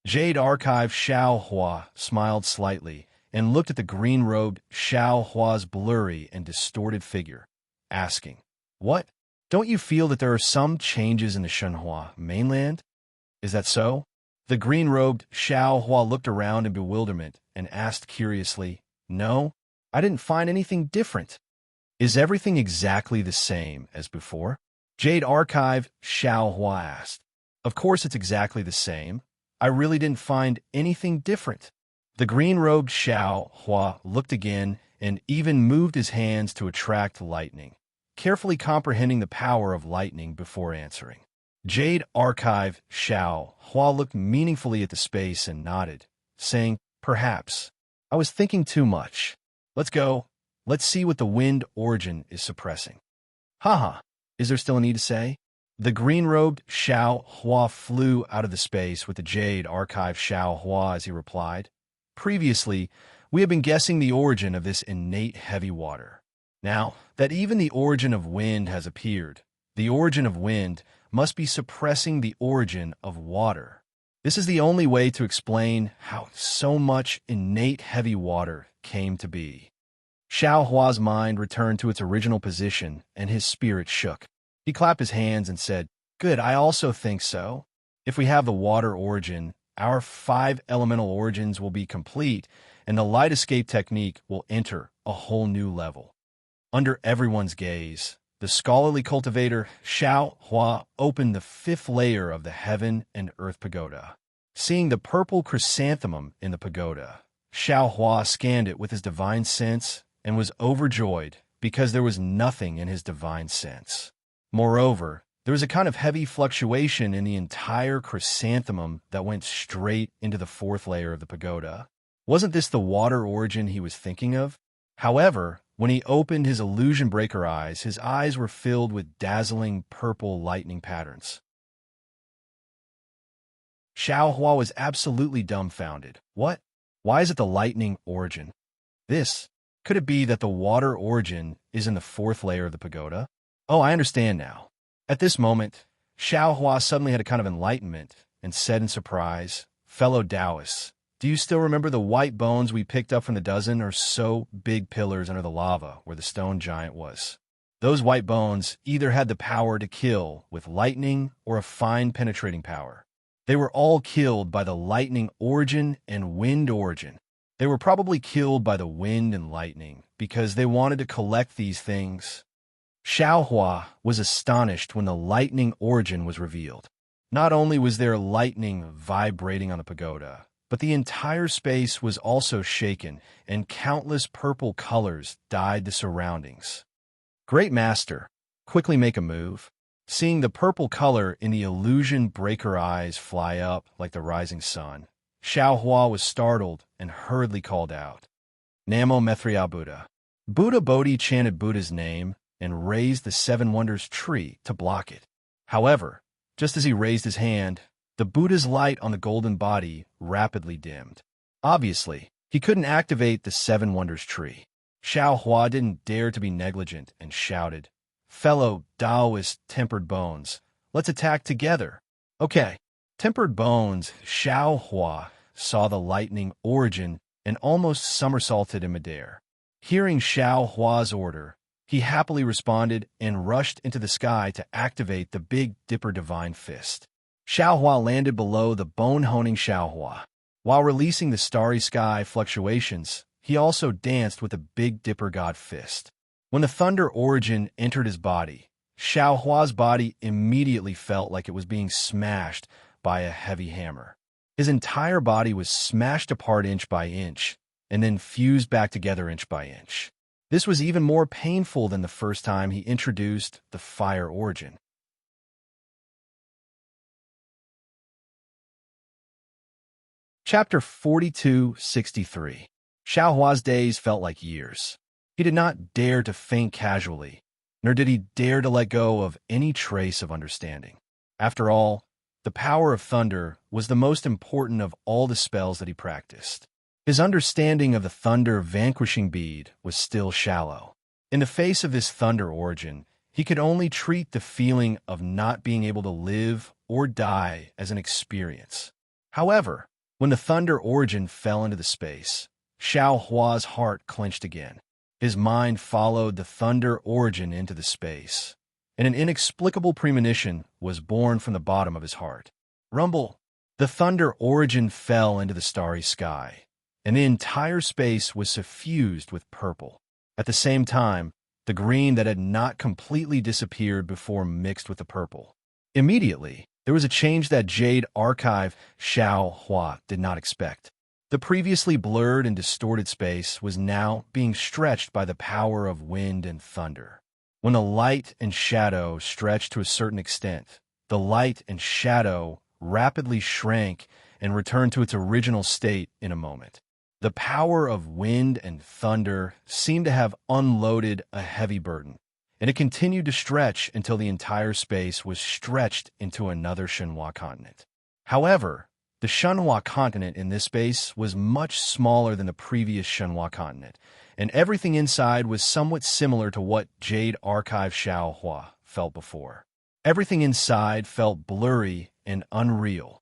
Jade Archive Xiao Hua smiled slightly and looked at the green-robed Xiao Hua's blurry and distorted figure, asking, What? Don't you feel that there are some changes in the Shanhua mainland? Is that so? The green-robed Xiao Hua looked around in bewilderment and asked curiously, No, I didn't find anything different. Is everything exactly the same as before? Jade Archive Xiao Hua asked. Of course it's exactly the same. I really didn't find anything different. The green-robed Xiao Hua looked again and even moved his hands to attract lightning, carefully comprehending the power of lightning before answering. Jade Archive Xiao Hua looked meaningfully at the space and nodded, saying, "Perhaps. I was thinking too much. Let's go. Let's see what the wind origin is suppressing." Haha, is there still a need to say? The green-robed Xiao Hua flew out of the space with the Jade Archive Xiao Hua as he replied. Previously, we have been guessing the origin of this innate heavy water. Now that even the origin of wind has appeared, the origin of wind must be suppressing the origin of water. This is the only way to explain how so much innate heavy water came to be. Xiao Hua's mind returned to its original position, and his spirit shook. He clapped his hands and said, "Good, I also think so. If we have the water origin, our 5 elemental origins will be complete, and the light escape technique will enter a whole new level." Under everyone's gaze, the scholarly cultivator Xiao Hua opened the 5th layer of the Heaven and Earth Pagoda. Seeing the purple chrysanthemum in the pagoda, Xiao Hua scanned it with his divine sense and was overjoyed because there was nothing in his divine sense. Moreover, there was a kind of heavy fluctuation in the entire chrysanthemum that went straight into the 4th layer of the pagoda. Wasn't this the water origin he was thinking of? However, when he opened his illusion breaker eyes, his eyes were filled with dazzling purple lightning patterns. Xiao Hua was absolutely dumbfounded. What? Why is it the lightning origin? This? Could it be that the water origin is in the 4th layer of the pagoda? Oh, I understand now. At this moment, Xiao Hua suddenly had a kind of enlightenment and said in surprise, "Fellow Taoists, do you still remember the white bones we picked up from the dozen or so big pillars under the lava where the stone giant was? Those white bones either had the power to kill with lightning or a fine penetrating power. They were all killed by the lightning origin and wind origin. They were probably killed by the wind and lightning because they wanted to collect these things." Xiao Hua was astonished when the lightning origin was revealed. Not only was there lightning vibrating on the pagoda, but the entire space was also shaken, and countless purple colors dyed the surroundings. "Great Master, quickly make a move." Seeing the purple color in the illusion breaker eyes fly up like the rising sun, Xiao Hua was startled and hurriedly called out, "Namo Mithriya Buddha." Buddha Bodhi chanted Buddha's name and raised the 7 Wonders tree to block it. However, just as he raised his hand, the Buddha's light on the golden body rapidly dimmed. Obviously, he couldn't activate the 7 Wonders tree. Xiao Hua didn't dare to be negligent and shouted, "Fellow Taoist tempered bones, let's attack together." Okay. Tempered bones, Xiao Hua saw the lightning origin and almost somersaulted in midair. Hearing Xiao Hua's order, he happily responded and rushed into the sky to activate the Big Dipper Divine Fist. Xiao Hua landed below the bone-honing Xiao Hua. While releasing the starry sky fluctuations, he also danced with the Big Dipper God Fist. When the thunder origin entered his body, Xiao Hua's body immediately felt like it was being smashed by a heavy hammer. His entire body was smashed apart inch by inch, and then fused back together inch by inch. This was even more painful than the first time he introduced the fire origin. Chapter 4263. Xiao Hua's days felt like years. He did not dare to faint casually, nor did he dare to let go of any trace of understanding. After all, the power of thunder was the most important of all the spells that he practiced. His understanding of the thunder vanquishing bead was still shallow. In the face of this thunder origin, he could only treat the feeling of not being able to live or die as an experience. However, when the thunder origin fell into the space, Xiao Hua's heart clenched again. His mind followed the thunder origin into the space, and an inexplicable premonition was born from the bottom of his heart. Rumble! The thunder origin fell into the starry sky, and the entire space was suffused with purple. At the same time, the green that had not completely disappeared before mixed with the purple. Immediately, there was a change that Jade Archive Xiao Hua did not expect. The previously blurred and distorted space was now being stretched by the power of wind and thunder. When the light and shadow stretched to a certain extent, the light and shadow rapidly shrank and returned to its original state in a moment. The power of wind and thunder seemed to have unloaded a heavy burden, and it continued to stretch until the entire space was stretched into another Shenhua continent. However, the Shenhua continent in this space was much smaller than the previous Shenhua continent, and everything inside was somewhat similar to what Jade Archive Xiao Hua felt before. Everything inside felt blurry and unreal.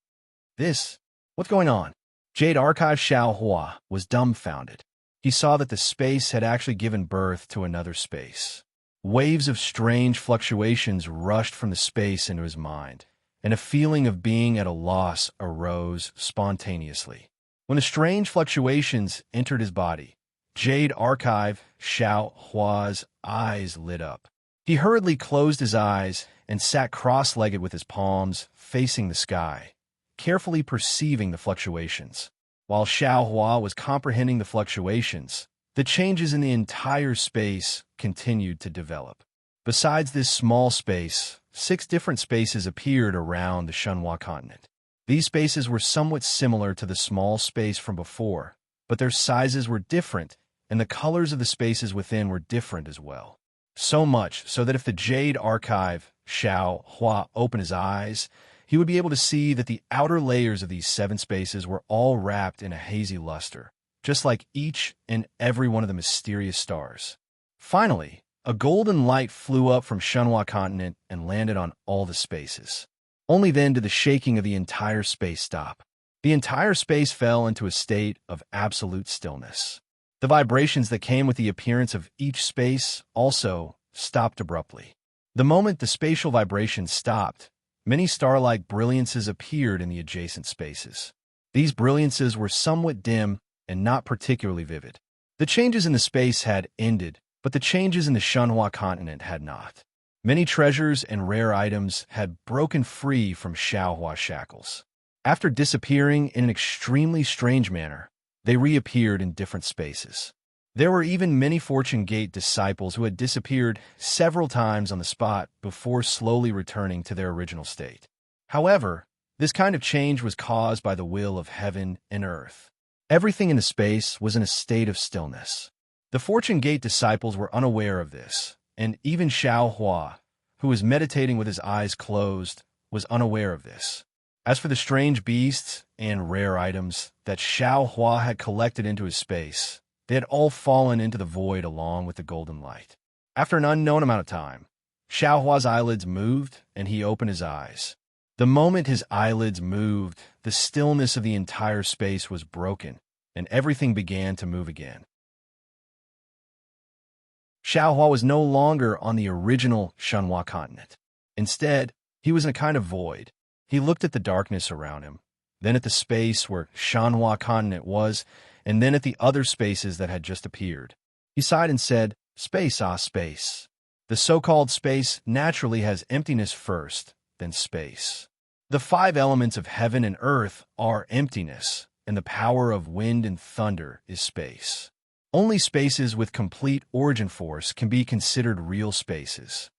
What's going on? Jade Archive Xiao Hua was dumbfounded. He saw that the space had actually given birth to another space. Waves of strange fluctuations rushed from the space into his mind, and a feeling of being at a loss arose spontaneously. When the strange fluctuations entered his body, Jade Archive Xiao Hua's eyes lit up. He hurriedly closed his eyes and sat cross-legged with his palms facing the sky, carefully perceiving the fluctuations. While Xiao Hua was comprehending the fluctuations, the changes in the entire space continued to develop. Besides this small space, 6 different spaces appeared around the Shenhua continent. These spaces were somewhat similar to the small space from before, but their sizes were different, and the colors of the spaces within were different as well. So much so that if the Jade Archive Xiao Hua opened his eyes, he would be able to see that the outer layers of these 7 spaces were all wrapped in a hazy luster, just like each and every one of the mysterious stars. Finally, a golden light flew up from Shenhua continent and landed on all the spaces. Only then did the shaking of the entire space stop. The entire space fell into a state of absolute stillness. The vibrations that came with the appearance of each space also stopped abruptly. The moment the spatial vibrations stopped, many star-like brilliances appeared in the adjacent spaces. These brilliances were somewhat dim and not particularly vivid. The changes in the space had ended, but the changes in the Shenhua continent had not. Many treasures and rare items had broken free from Xiao Hua's shackles. After disappearing in an extremely strange manner, they reappeared in different spaces. There were even many Fortune Gate disciples who had disappeared several times on the spot before slowly returning to their original state. However, this kind of change was caused by the will of heaven and earth. Everything in the space was in a state of stillness. The Fortune Gate disciples were unaware of this, and even Xiao Hua, who was meditating with his eyes closed, was unaware of this. As for the strange beasts and rare items that Xiao Hua had collected into his space, they had all fallen into the void along with the golden light. After an unknown amount of time, Xiao Hua's eyelids moved and he opened his eyes. The moment his eyelids moved, the stillness of the entire space was broken and everything began to move again. Xiao Hua was no longer on the original Shenhua continent. Instead, he was in a kind of void. He looked at the darkness around him, then at the space where Shenhua continent was, and then at the other spaces that had just appeared. He sighed and said, "Space, ah, space." The so-called space naturally has emptiness first, then space. The 5 elements of heaven and earth are emptiness, and the power of wind and thunder is space. Only spaces with complete origin force can be considered real spaces.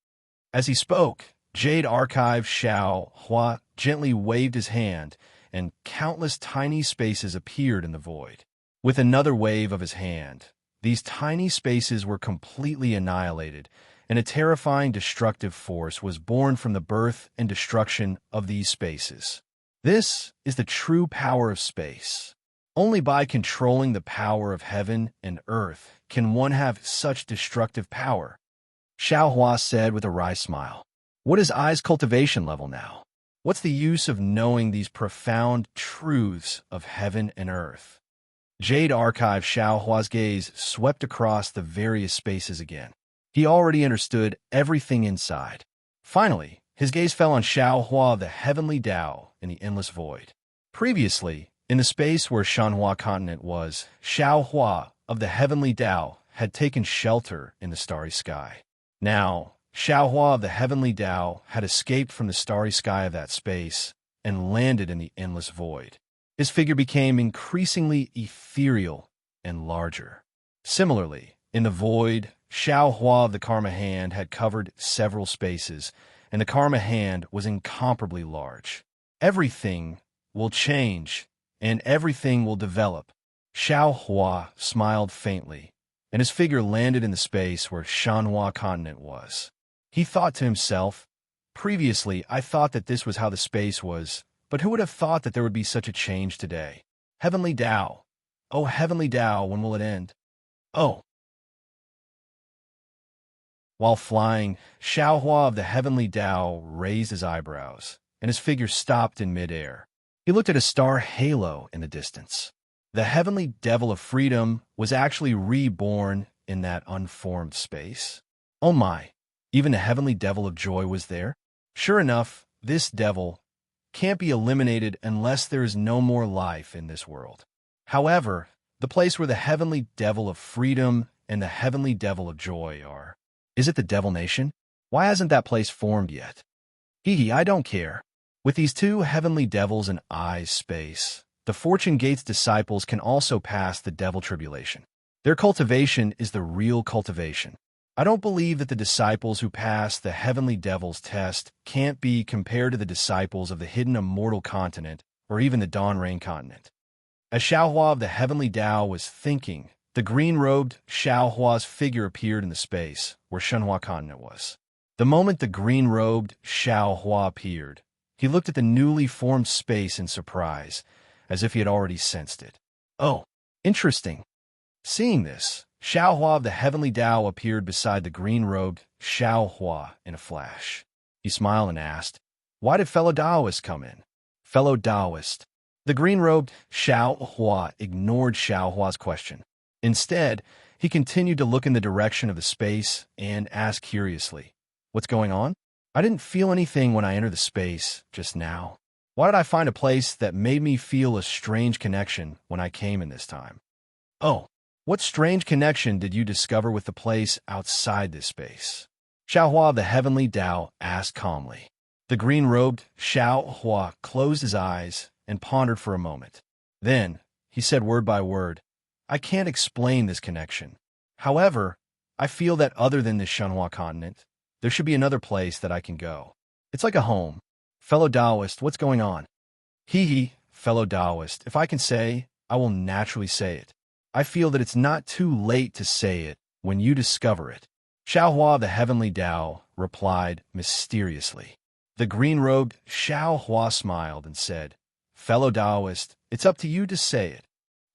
As he spoke, Jade Archive Xiao Hua gently waved his hand, and countless tiny spaces appeared in the void. With another wave of his hand, these tiny spaces were completely annihilated, and a terrifying destructive force was born from the birth and destruction of these spaces. This is the true power of space. Only by controlling the power of heaven and earth can one have such destructive power. Xiao Hua said with a wry smile. What is Ai's cultivation level now? What's the use of knowing these profound truths of heaven and earth? Jade Archive Xiao Hua's gaze swept across the various spaces again. He already understood everything inside. Finally, his gaze fell on Xiao Hua of the heavenly Tao in the endless void. Previously, in the space where Shenhua continent was, Xiao Hua of the heavenly Tao had taken shelter in the starry sky. Now, Xiaohua of the heavenly Tao had escaped from the starry sky of that space and landed in the endless void. His figure became increasingly ethereal and larger. Similarly, in the void, Xiaohua of the Karma Hand had covered several spaces, and the Karma Hand was incomparably large. Everything will change, and everything will develop. Xiaohua smiled faintly, and his figure landed in the space where Shanhua continent was. He thought to himself, "Previously, I thought that this was how the space was, but who would have thought that there would be such a change today? Heavenly Tao. Oh, Heavenly Tao, when will it end? Oh." While flying, Xiaohua of the heavenly Tao raised his eyebrows, and his figure stopped in midair. He looked at a star halo in the distance. The heavenly devil of freedom was actually reborn in that unformed space. Oh my, even the heavenly devil of joy was there? Sure enough, this devil can't be eliminated unless there is no more life in this world. However, the place where the heavenly devil of freedom and the heavenly devil of joy are, is it the Devil Nation? Why hasn't that place formed yet? I don't care. With these two heavenly devils in I's space, the Fortune Gate's disciples can also pass the devil tribulation. Their cultivation is the real cultivation. I don't believe that the disciples who pass the heavenly devil's test can't be compared to the disciples of the hidden immortal continent or even the dawn rain continent. As Xiaohua of the heavenly Tao was thinking, the green-robed Xiaohua's figure appeared in the space where Shenhua continent was. The moment the green-robed Xiaohua appeared, he looked at the newly formed space in surprise, as if he had already sensed it. Oh, interesting. Seeing this, Xiaohua of the heavenly Tao appeared beside the green-robed Xiaohua in a flash. He smiled and asked, "Why did fellow Taoist come in?" Fellow Taoist. The green-robed Xiaohua ignored Xiaohua's question. Instead, he continued to look in the direction of the space and asked curiously, "What's going on? I didn't feel anything when I entered the space just now. Why did I find a place that made me feel a strange connection when I came in this time?" "Oh, what strange connection did you discover with the place outside this space?" Xiaohua of the heavenly Tao asked calmly. The green-robed Xiaohua closed his eyes and pondered for a moment. Then, he said word by word, "I can't explain this connection. However, I feel that other than this Shenhua continent, there should be another place that I can go. It's like a home. Fellow Taoist, what's going on?" Fellow Taoist, if I can say, I will naturally say it. I feel that it's not too late to say it when you discover it. Xiaohua of the heavenly Tao replied mysteriously. The green-robed Xiaohua smiled and said, "Fellow Taoist, it's up to you to say it."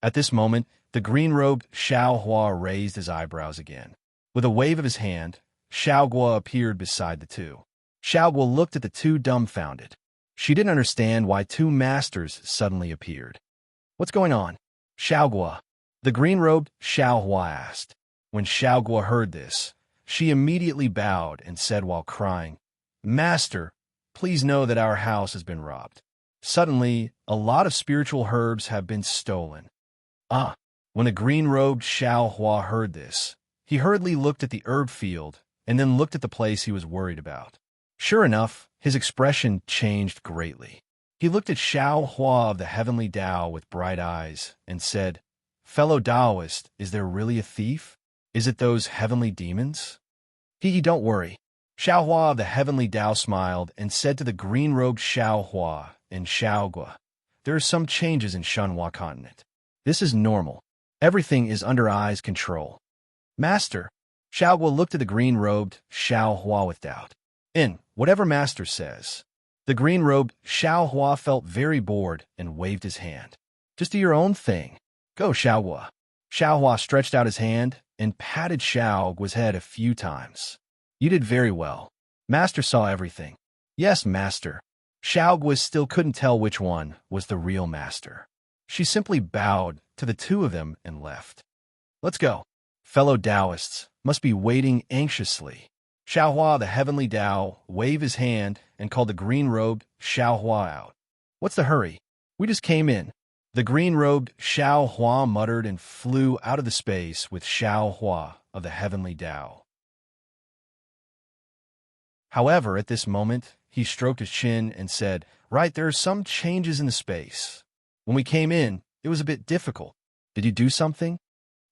At this moment, the green-robed Xiaohua raised his eyebrows again. With a wave of his hand, Xiaoguo appeared beside the two. Xiaoguo looked at the two dumbfounded. She didn't understand why two masters suddenly appeared. "What's going on?" Xiaoguo. The green-robed Xiaohua asked. When Xiaoguo heard this, she immediately bowed and said while crying, "Master, please know that our house has been robbed. Suddenly, a lot of spiritual herbs have been stolen." When the green-robed Xiaohua heard this, he hurriedly looked at the herb field and then looked at the place he was worried about. Sure enough, his expression changed greatly. He looked at Xiaohua of the heavenly Tao with bright eyes and said, "Fellow Taoist, is there really a thief? Is it those heavenly demons?" Don't worry." Xiaohua of the heavenly Tao smiled and said to the green-robed Xiaohua and Xiaoguo, "There are some changes in Shenhua continent. This is normal. Everything is under I's control." "Master." Xiaoguo looked at the green-robed Xiaohua with doubt. Whatever Master says." The green-robed Xiaohua felt very bored and waved his hand. "Just do your own thing. Go, Xiaoguo." Xiaohua stretched out his hand and patted Xiaoguo's head a few times. "You did very well. Master saw everything." "Yes, Master." Xiaoguo still couldn't tell which one was the real master. She simply bowed to the two of them and left. "Let's go." Fellow Taoists must be waiting anxiously. Xiaohua, the heavenly Tao, waved his hand and called the green-robed Xiaohua out. "What's the hurry? We just came in." The green-robed Xiaohua muttered and flew out of the space with Xiaohua of the heavenly Tao. However, at this moment, he stroked his chin and said, "Right, there are some changes in the space. When we came in, it was a bit difficult. Did you do something?"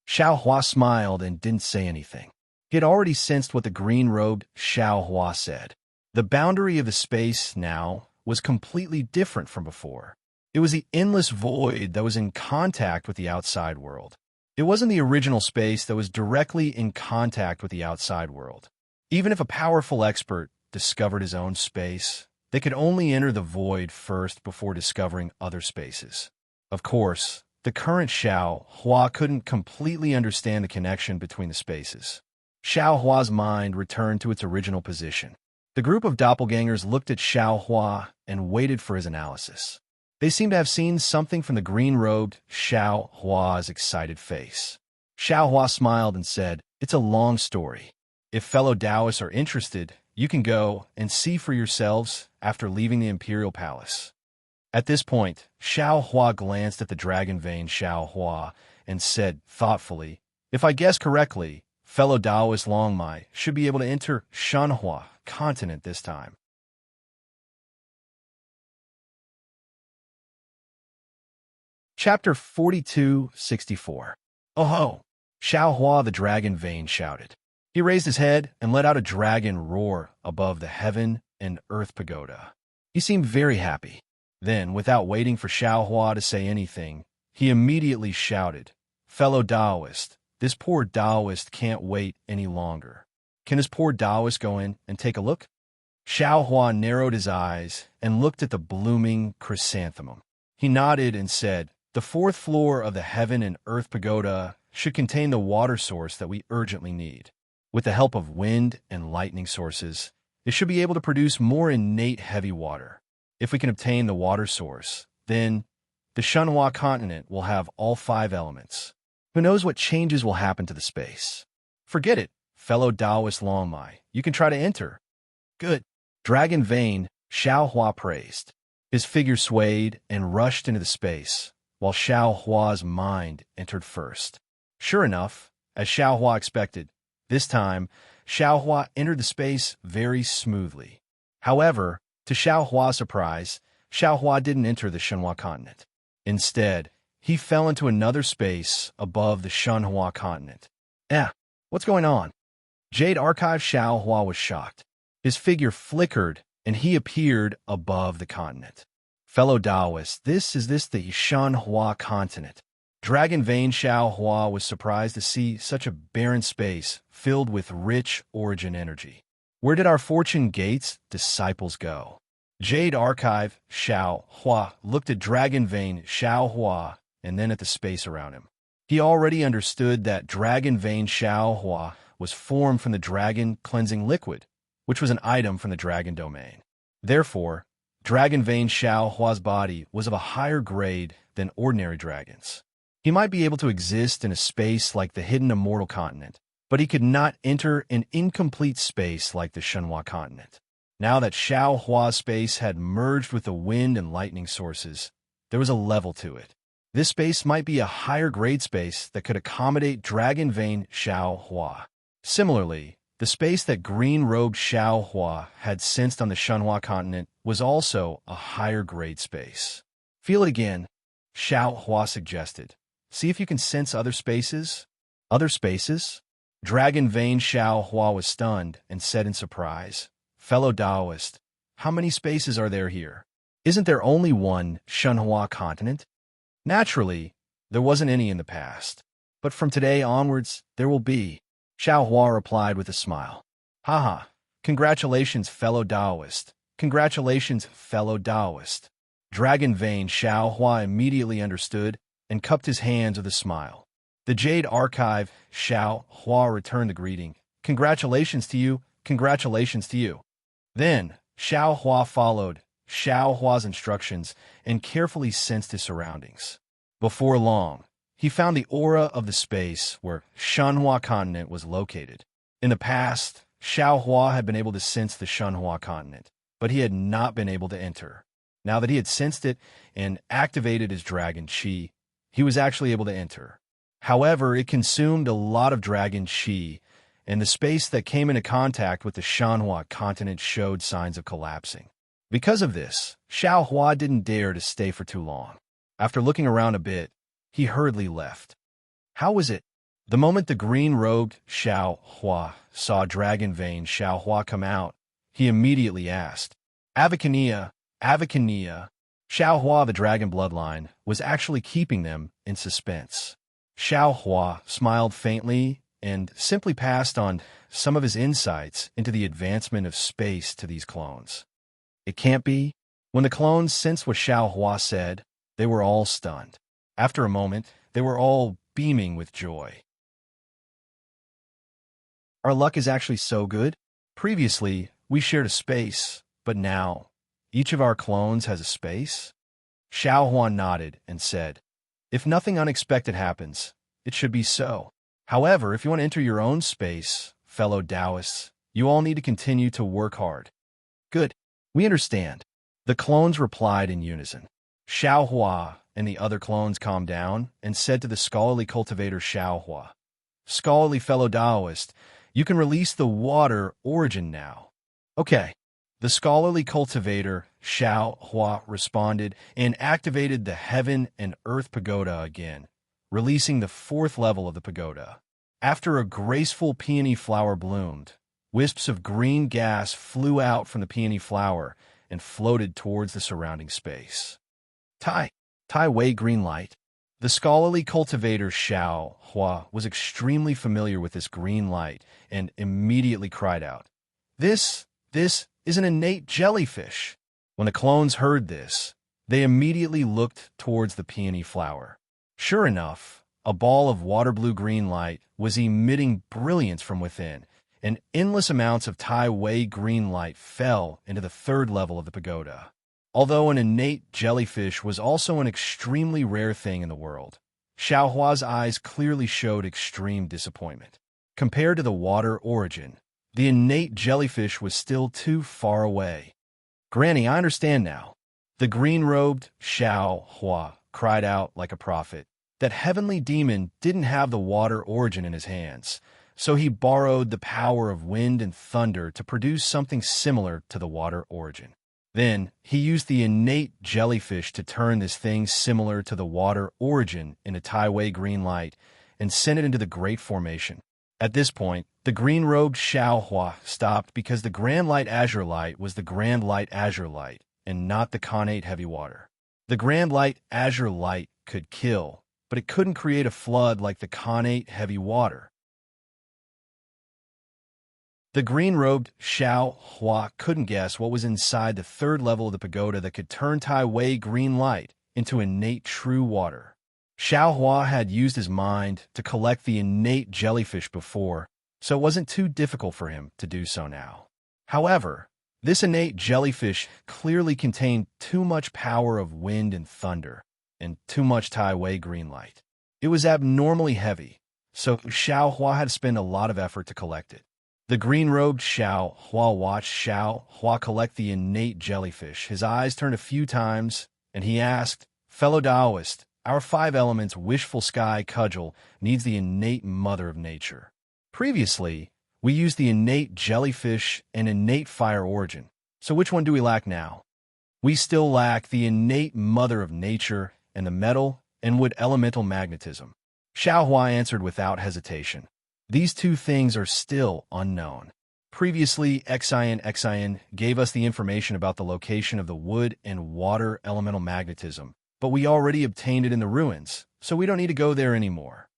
Xiao Hua smiled and didn't say anything. He had already sensed what the green-robed Xiao Hua said. The boundary of the space now was completely different from before. It was the endless void that was in contact with the outside world. It wasn't the original space that was directly in contact with the outside world. Even if a powerful expert discovered his own space, they could only enter the void first before discovering other spaces. Of course, the current Xiao Hua couldn't completely understand the connection between the spaces. Xiao Hua's mind returned to its original position. The group of doppelgangers looked at Xiao Hua and waited for his analysis. They seemed to have seen something from the green-robed Xiao Hua's excited face. Xiao Hua smiled and said, "It's a long story. If fellow Taoists are interested, you can go and see for yourselves after leaving the Imperial Palace." At this point, Xiao Hua glanced at the dragon-veined Xiao Hua and said thoughtfully, "If I guess correctly, fellow Taoist Long Mai should be able to enter Shanhua continent this time." Chapter 4264. "Oh ho!" Xiao Hua the dragon vein shouted. He raised his head and let out a dragon roar above the heaven and earth pagoda. He seemed very happy. Then, without waiting for Xiao Hua to say anything, he immediately shouted, "Fellow Taoist, this poor Taoist can't wait any longer. Can this poor Taoist go in and take a look?" Xiao Hua narrowed his eyes and looked at the blooming chrysanthemum. He nodded and said, "The fourth floor of the Heaven and Earth Pagoda should contain the water source that we urgently need. With the help of wind and lightning sources, it should be able to produce more innate heavy water. If we can obtain the water source, then the Shanhua continent will have all 5 elements. Who knows what changes will happen to the space? Forget it, fellow Taoist Long Mai. You can try to enter." "Good." Dragon Vein, Xiao Hua praised. His figure swayed and rushed into the space, while Xiao Hua's mind entered first. Sure enough, as Xiao Hua expected, this time, Xiao Hua entered the space very smoothly. However, to Xiao Hua's surprise, Xiao Hua didn't enter the Shanhua continent. Instead, he fell into another space above the Shanhua continent. What's going on?" Jade Archive Xiao Hua was shocked. His figure flickered, and he appeared above the continent. "Fellow Taoists, is this the Shanhua continent?" Dragon Vein Xiao Hua was surprised to see such a barren space filled with rich origin energy. "Where did our Fortune Gates disciples go?" Jade Archive Xiao Hua looked at Dragon Vein Xiao Hua and then at the space around him. He already understood that Dragon Vein Xiao Hua was formed from the dragon cleansing liquid, which was an item from the dragon domain. Therefore, Dragon Vein Xiao Hua's body was of a higher grade than ordinary dragons. He might be able to exist in a space like the hidden immortal continent, but he could not enter an incomplete space like the Shanhua continent. Now that Xiao Hua's space had merged with the wind and lightning sources, there was a level to it. This space might be a higher grade space that could accommodate Dragon Vein Xiao Hua. Similarly, the space that green-robed Xiao Hua had sensed on the Shanhua continent was also a higher grade space. "Feel it again," Xiao Hua suggested. "See if you can sense other spaces." "Other spaces?" Dragon Vein Xiao Hua was stunned and said in surprise, "Fellow Taoist, how many spaces are there here? Isn't there only one Shanhua continent?" "Naturally, there wasn't any in the past, but from today onwards, there will be," Xiao Hua replied with a smile. "Haha, congratulations, fellow Taoist. Congratulations, fellow Taoist." Dragon Vein Xiao Hua immediately understood and cupped his hands with a smile. The Jade Archive Xiao Hua returned the greeting. "Congratulations to you, congratulations to you." Then, Xiao Hua followed Xiao Hua's instructions and carefully sensed his surroundings. Before long, he found the aura of the space where Shanhua continent was located. In the past, Xiao Hua had been able to sense the Shanhua continent, but he had not been able to enter. Now that he had sensed it and activated his dragon chi, he was actually able to enter. However, it consumed a lot of dragon chi, and the space that came into contact with the Shanhua continent showed signs of collapsing. Because of this, Xiao Hua didn't dare to stay for too long. After looking around a bit, he hurriedly left. How was it? The moment the green-robed Xiao Hua saw Dragon Vein Xiao Hua come out, he immediately asked, Avicania, Avicania. Xiao Hua, the dragon bloodline, was actually keeping them in suspense. Xiao Hua smiled faintly and simply passed on some of his insights into the advancement of space to these clones. It can't be. When the clones sensed what Xiao Hua said, they were all stunned. After a moment, they were all beaming with joy. Our luck is actually so good. Previously, we shared a space, but now, each of our clones has a space? Xiao Hua nodded and said, If nothing unexpected happens, it should be so. However, if you want to enter your own space, fellow Taoists, you all need to continue to work hard. Good. We understand. The clones replied in unison. Xiao Hua and the other clones calmed down and said to the scholarly cultivator Xiao Hua, Scholarly fellow Taoist, you can release the water origin now. Okay. The scholarly cultivator Xiao Hua responded and activated the heaven and earth pagoda again, releasing the 4th level of the pagoda. After a graceful peony flower bloomed, wisps of green gas flew out from the peony flower and floated towards the surrounding space. Tai Wei green light. The scholarly cultivator Xiao Hua was extremely familiar with this green light and immediately cried out, This is an innate jellyfish. When the clones heard this, they immediately looked towards the peony flower. Sure enough, a ball of water blue green light was emitting brilliance from within, and endless amounts of Tai Wei green light fell into the 3rd level of the pagoda. Although an innate jellyfish was also an extremely rare thing in the world, Xiao Hua's eyes clearly showed extreme disappointment. Compared to the water origin, the innate jellyfish was still too far away. Granny, I understand now. The green-robed Xiao Hua cried out like a prophet. That heavenly demon didn't have the water origin in his hands, so he borrowed the power of wind and thunder to produce something similar to the water origin. Then, he used the innate jellyfish to turn this thing similar to the water origin into Tai Wei green light and send it into the Great Formation. At this point, the green-robed Xiao Hua stopped because the Grand Light Azure Light was the Grand Light Azure Light and not the Connate Heavy Water. The Grand Light Azure Light could kill, but it couldn't create a flood like the Connate Heavy Water. The green-robed Xiao Hua couldn't guess what was inside the 3rd level of the pagoda that could turn Tai Wei green light into innate true water. Xiao Hua had used his mind to collect the innate jellyfish before, so it wasn't too difficult for him to do so now. However, this innate jellyfish clearly contained too much power of wind and thunder, and too much Tai Wei green light. It was abnormally heavy, so Xiao Hua had to spend a lot of effort to collect it. The green-robed Xiao Hua watched Xiao Hua collect the innate jellyfish. His eyes turned a few times, and he asked, Fellow Taoist, our 5 elements wishful sky cudgel needs the innate mother of nature. Previously, we used the innate jellyfish and innate fire origin, so which one do we lack now? We still lack the innate mother of nature and the metal and wood elemental magnetism. Xiao Hua answered without hesitation. These 2 things are still unknown. Previously, Xian gave us the information about the location of the wood and water elemental magnetism, but we already obtained it in the ruins, so we don't need to go there anymore.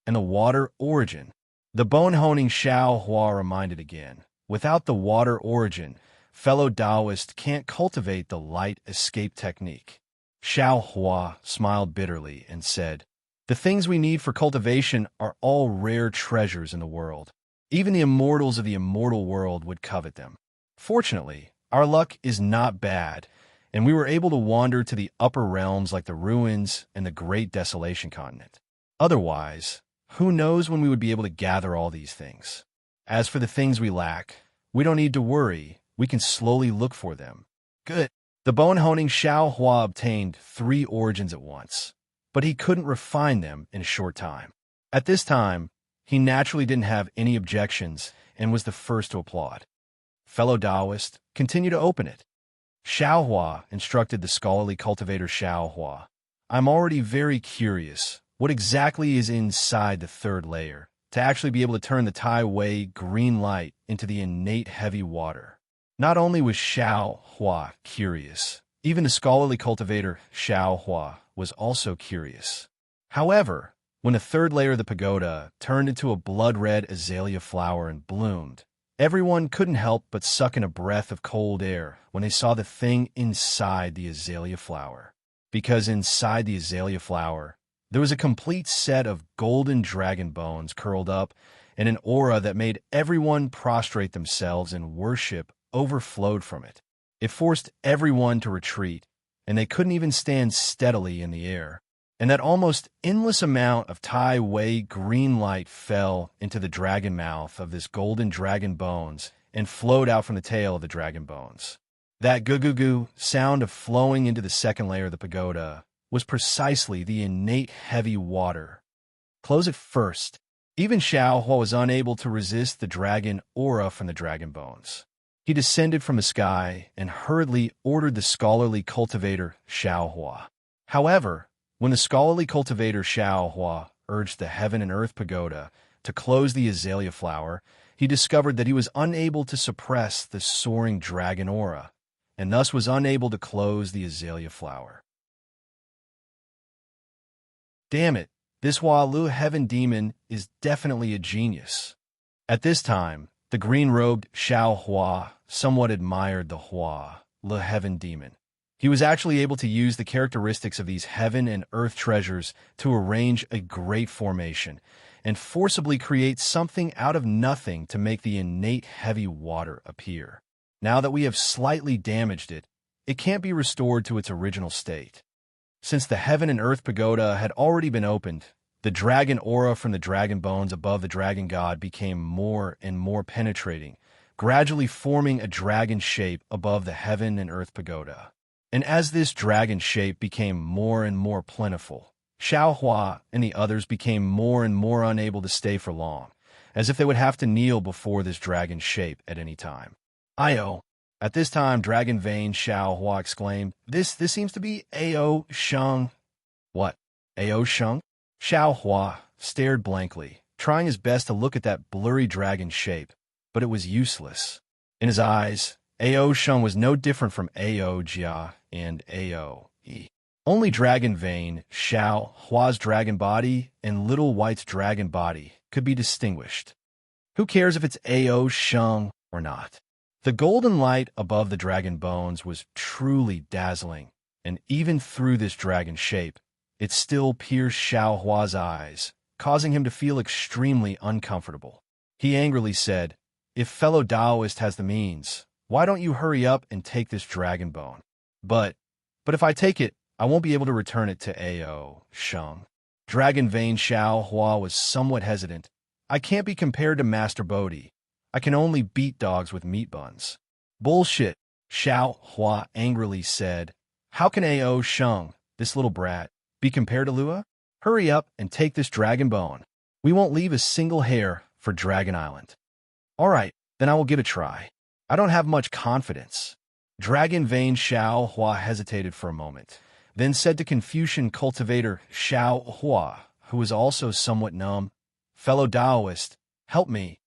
And the water origin. The bone-honing Xiao Hua reminded again. Without the water origin, fellow Taoist can't cultivate the light escape technique. Xiao Hua smiled bitterly and said, The things we need for cultivation are all rare treasures in the world. Even the immortals of the immortal world would covet them. Fortunately, our luck is not bad, and we were able to wander to the upper realms like the ruins and the Great Desolation Continent. Otherwise, who knows when we would be able to gather all these things. As for the things we lack, we don't need to worry. We can slowly look for them. Good. The bone-honing Xiao Hua obtained 3 origins at once, but he couldn't refine them in a short time. At this time, He naturally didn't have any objections and was the first to applaud. Fellow Taoist, continue to open it. Xiao Hua instructed the scholarly cultivator Xiao Hua. I'm already very curious. What exactly is inside the third layer to actually be able to turn the Tai Wei green light into the innate heavy water? Not only was Xiao Hua curious, even the scholarly cultivator Xiao Hua was also curious. However, when the third layer of the pagoda turned into a blood-red azalea flower and bloomed, everyone couldn't help but suck in a breath of cold air when they saw the thing inside the azalea flower. Because inside the azalea flower, there was a complete set of golden dragon bones curled up, and an aura that made everyone prostrate themselves in worship overflowed from it. It forced everyone to retreat, and they couldn't even stand steadily in the air. And that almost endless amount of Tai Wei green light fell into the dragon mouth of this golden dragon bones and flowed out from the tail of the dragon bones. That gu-gu-gu sound of flowing into the second layer of the pagoda was precisely the innate heavy water. Close it first. Even Xiao Hua was unable to resist the dragon aura from the dragon bones. He descended from the sky and hurriedly ordered the scholarly cultivator Xiao Hua. However, when the scholarly cultivator Xiao Hua urged the heaven and earth pagoda to close the azalea flower, he discovered that he was unable to suppress the soaring dragon aura, and thus was unable to close the azalea flower. Damn it, this Hua Lu heaven demon is definitely a genius. At this time, the green-robed Xiao Hua somewhat admired the Hua Lu heaven demon. He was actually able to use the characteristics of these heaven and earth treasures to arrange a great formation and forcibly create something out of nothing to make the innate heavy water appear. Now that we have slightly damaged it, it can't be restored to its original state. Since the heaven and earth pagoda had already been opened, the dragon aura from the dragon bones above the dragon god became more and more penetrating, gradually forming a dragon shape above the heaven and earth pagoda. And as this dragon shape became more and more plentiful, Xiao Hua and the others became more and more unable to stay for long, as if they would have to kneel before this dragon shape at any time. Io. At this time, Dragon Vein Xiao Hua exclaimed, This seems to be Ao Sheng. What? Ao Sheng? Xiao Hua stared blankly, trying his best to look at that blurry dragon shape, but it was useless. In his eyes, Ao Sheng was no different from Ao Jia and Ao Yi. Only Dragon Vein, Xiao Hua's dragon body, and Little White's dragon body could be distinguished. Who cares if it's Ao Sheng or not? The golden light above the dragon bones was truly dazzling, and even through this dragon shape, it still pierced Xiao Hua's eyes, causing him to feel extremely uncomfortable. He angrily said, If fellow Taoist has the means, why don't you hurry up and take this dragon bone? But if I take it, I won't be able to return it to Ao Sheng. Dragon Vein Xiao Hua was somewhat hesitant. I can't be compared to Master Bodhi. I can only beat dogs with meat buns. Bullshit, Xiao Hua angrily said. How can Ao Sheng, this little brat, be compared to Lua? Hurry up and take this dragon bone. We won't leave a single hair for Dragon Island. All right, then I will give it a try. I don't have much confidence. Dragon Vein Xiao Hua hesitated for a moment, then said to Confucian cultivator Xiao Hua, who was also somewhat numb, Fellow Taoist, help me.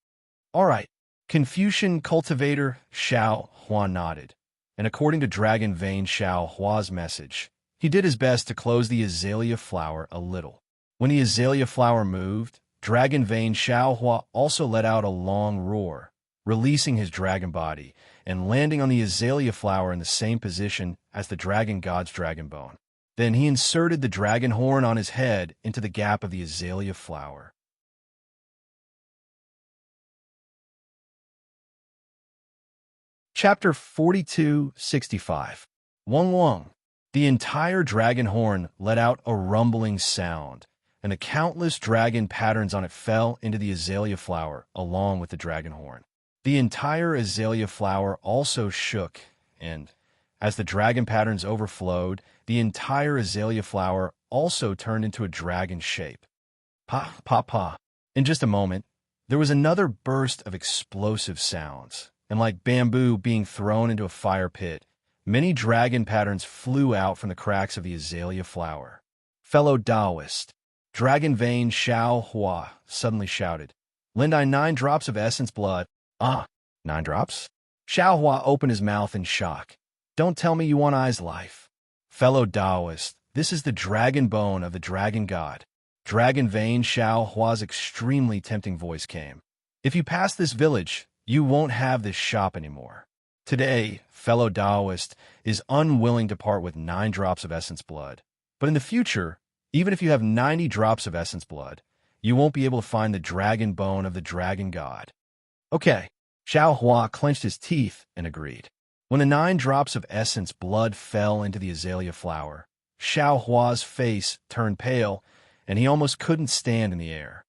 All right. Confucian cultivator Xiao Hua nodded, and according to Dragon Vein Xiao Hua's message, he did his best to close the azalea flower a little. When the azalea flower moved, Dragon Vein Xiao Hua also let out a long roar, releasing his dragon body and landing on the azalea flower in the same position as the dragon god's dragon bone. Then he inserted the dragon horn on his head into the gap of the azalea flower. Chapter 4265. Wong Wong. The entire dragon horn let out a rumbling sound, and the countless dragon patterns on it fell into the azalea flower along with the dragon horn. The entire azalea flower also shook, and, as the dragon patterns overflowed, the entire azalea flower also turned into a dragon shape. Pa, pa, pa. In just a moment, there was another burst of explosive sounds, and like bamboo being thrown into a fire pit, many dragon patterns flew out from the cracks of the azalea flower. Fellow Taoist, Dragon Vein Xiao Hua suddenly shouted, "Lend I 9 drops of essence blood." "Ah, 9 drops?" Xiao Hua opened his mouth in shock. "Don't tell me you want Ai's life." "Fellow Taoist, this is the dragon bone of the dragon god." Dragon Vein Xiao Hua's extremely tempting voice came. "If you pass this village, you won't have this shop anymore." Today, fellow Taoist is unwilling to part with 9 drops of essence blood. But in the future, even if you have 90 drops of essence blood, you won't be able to find the dragon bone of the dragon god. Okay, Xiao Hua clenched his teeth and agreed. When the 9 drops of essence blood fell into the azalea flower, Xiao Hua's face turned pale, and he almost couldn't stand in the air.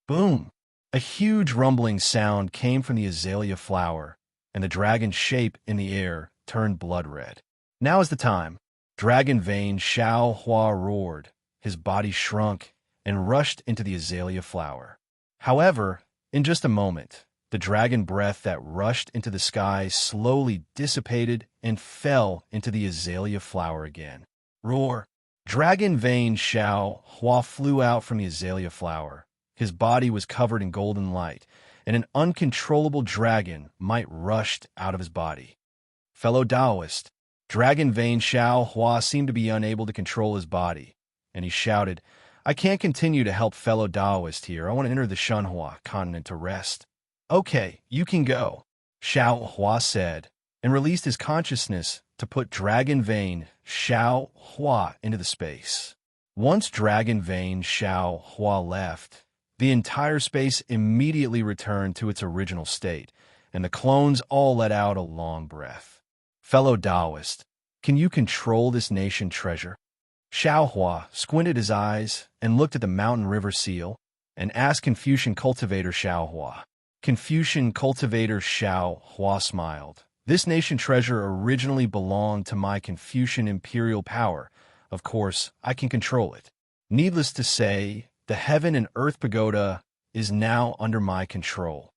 Boom! A huge rumbling sound came from the azalea flower, and the dragon's shape in the air turned blood red. "Now is the time." Dragon Vein Xiao Hua roared. His body shrunk and rushed into the azalea flower. However, in just a moment, the dragon breath that rushed into the sky slowly dissipated and fell into the azalea flower again. Roar! Dragon Vein Xiao Hua flew out from the azalea flower. His body was covered in golden light, and an uncontrollable dragon might rushed out of his body. Fellow Taoist, Dragon Vein Xiao Hua seemed to be unable to control his body, and he shouted, "I can't continue to help fellow Taoist here. I want to enter the Shanhua continent to rest." "Okay, you can go," Xiao Hua said, and released his consciousness to put Dragon Vein Xiao Hua into the space. Once Dragon Vein Xiao Hua left, the entire space immediately returned to its original state, and the clones all let out a long breath. "Fellow Taoist, can you control this nation treasure?" Xiao Hua squinted his eyes and looked at the mountain river seal and asked Confucian cultivator Xiao Hua. Confucian cultivator Xiao Hua smiled. "This nation treasure originally belonged to my Confucian imperial power. Of course, I can control it. Needless to say, the heaven and earth pagoda is now under my control."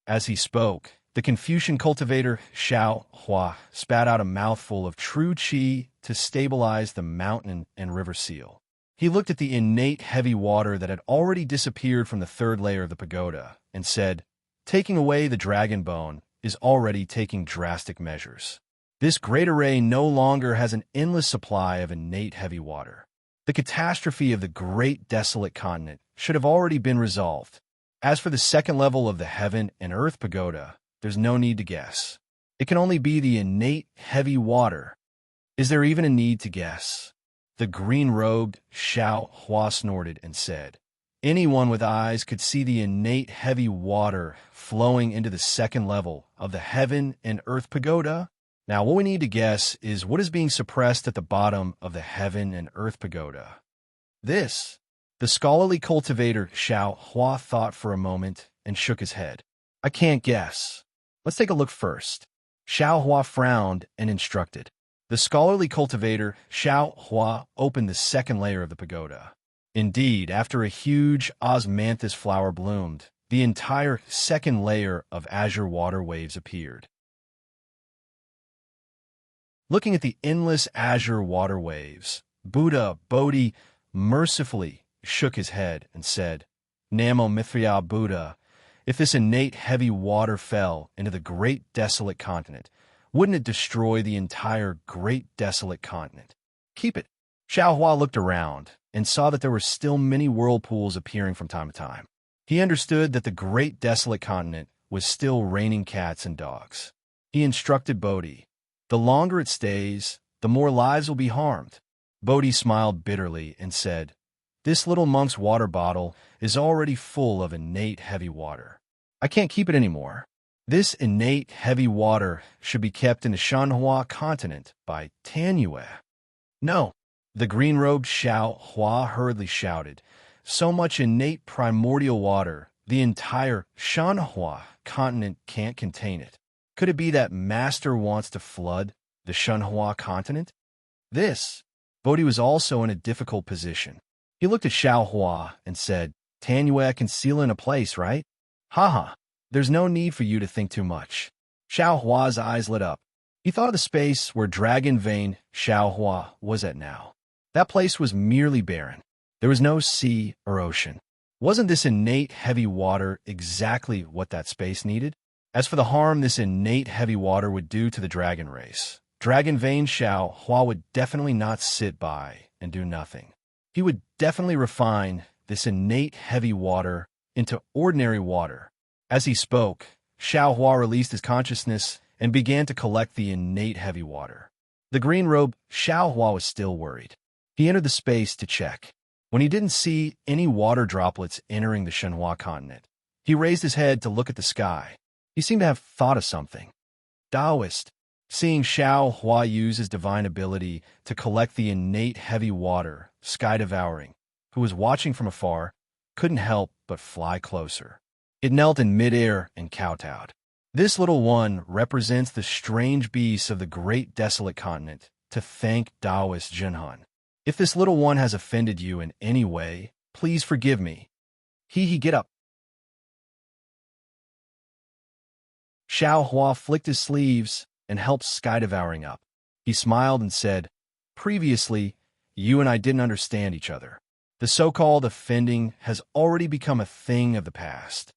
As he spoke, the Confucian cultivator Xiao Hua spat out a mouthful of true qi to stabilize the mountain and river seal. He looked at the innate heavy water that had already disappeared from the 3rd layer of the pagoda and said, "Taking away the dragon bone is already taking drastic measures. This great array no longer has an endless supply of innate heavy water. The catastrophe of the great desolate continent should have already been resolved. As for the 2nd level of the heaven and earth pagoda, there's no need to guess. It can only be the innate heavy water. Is there even a need to guess?" The green-robed Xiao Hua snorted and said, "Anyone with eyes could see the innate heavy water flowing into the 2nd level of the heaven and earth pagoda. Now, what we need to guess is what is being suppressed at the bottom of the heaven and earth pagoda." This. The scholarly cultivator Xiao Hua thought for a moment and shook his head. "I can't guess. Let's take a look first." Xiao Hua frowned and instructed. The scholarly cultivator Xiao Hua opened the 2nd layer of the pagoda. Indeed, after a huge osmanthus flower bloomed, the entire 2nd layer of azure water waves appeared. Looking at the endless azure water waves, Buddha Bodhi mercifully shook his head and said, "Namo Mithra Buddha, if this innate heavy water fell into the great desolate continent, wouldn't it destroy the entire great desolate continent? Keep it." Xiao Hua looked around and saw that there were still many whirlpools appearing from time to time. He understood that the great desolate continent was still raining cats and dogs. He instructed Bodhi, "The longer it stays, the more lives will be harmed." Bodhi smiled bitterly and said, "This little monk's water bottle is already full of innate heavy water. I can't keep it anymore. This innate heavy water should be kept in the Shanhua continent by Tanyue." "No," the green-robed Xiao Hua hurriedly shouted. "So much innate primordial water, the entire Shanhua continent can't contain it. Could it be that Master wants to flood the Shanhua continent?" This. Bodhi was also in a difficult position. He looked at Xiao Hua and said, Tanyue can seal in a place, right? Haha, there's no need for you to think too much. Xiao Hua's eyes lit up. He thought of the space where Dragon Vein Xiao Hua was at now. That place was merely barren. There was no sea or ocean. Wasn't this innate heavy water exactly what that space needed? As for the harm this innate heavy water would do to the dragon race, Dragon Vein Xiao Hua would definitely not sit by and do nothing. He would definitely refine this innate heavy water into ordinary water. As he spoke, Xiao Hua released his consciousness and began to collect the innate heavy water. The green robe Xiao Hua was still worried. He entered the space to check. When he didn't see any water droplets entering the Shenhua continent, he raised his head to look at the sky. He seemed to have thought of something. Taoist, seeing Xiao Hua use his divine ability to collect the innate heavy water, Sky Devouring, who was watching from afar, couldn't help but fly closer. It knelt in midair and kowtowed. This little one represents the strange beasts of the great desolate continent to thank Taoist Jinhan. If this little one has offended you in any way, please forgive me. Get up. Xiao Hua flicked his sleeves and helped Sky Devouring up. He smiled and said, "Previously, you and I didn't understand each other. The so-called offending has already become a thing of the past."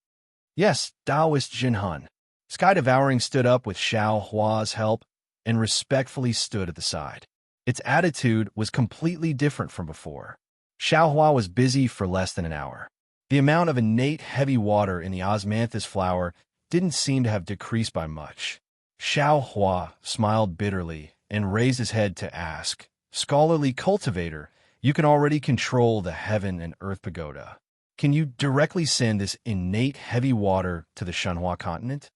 Yes, Taoist Jinhan. Sky Devouring stood up with Xiao Hua's help and respectfully stood at the side. Its attitude was completely different from before. Xiao Hua was busy for less than an hour. The amount of innate heavy water in the osmanthus flower didn't seem to have decreased by much. Xiao Hua smiled bitterly and raised his head to ask, "Scholarly cultivator, you can already control the heaven and earth pagoda. Can you directly send this innate heavy water to the Shenhua continent?"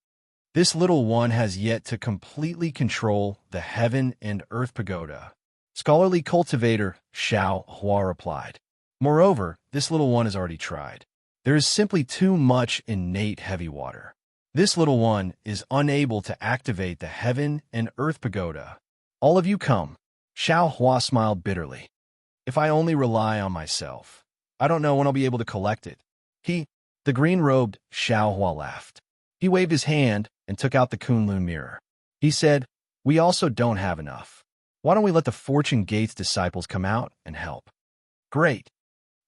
This little one has yet to completely control the heaven and earth pagoda. Scholarly cultivator Xiao Hua replied. Moreover, this little one has already tried. There is simply too much innate heavy water. This little one is unable to activate the heaven and earth pagoda. All of you come. Xiao Hua smiled bitterly. If I only rely on myself, I don't know when I'll be able to collect it. The green-robed Xiao Hua laughed. He waved his hand and took out the Kunlun mirror. He said, "We also don't have enough. Why don't we let the Fortune Gates disciples come out and help?" Great.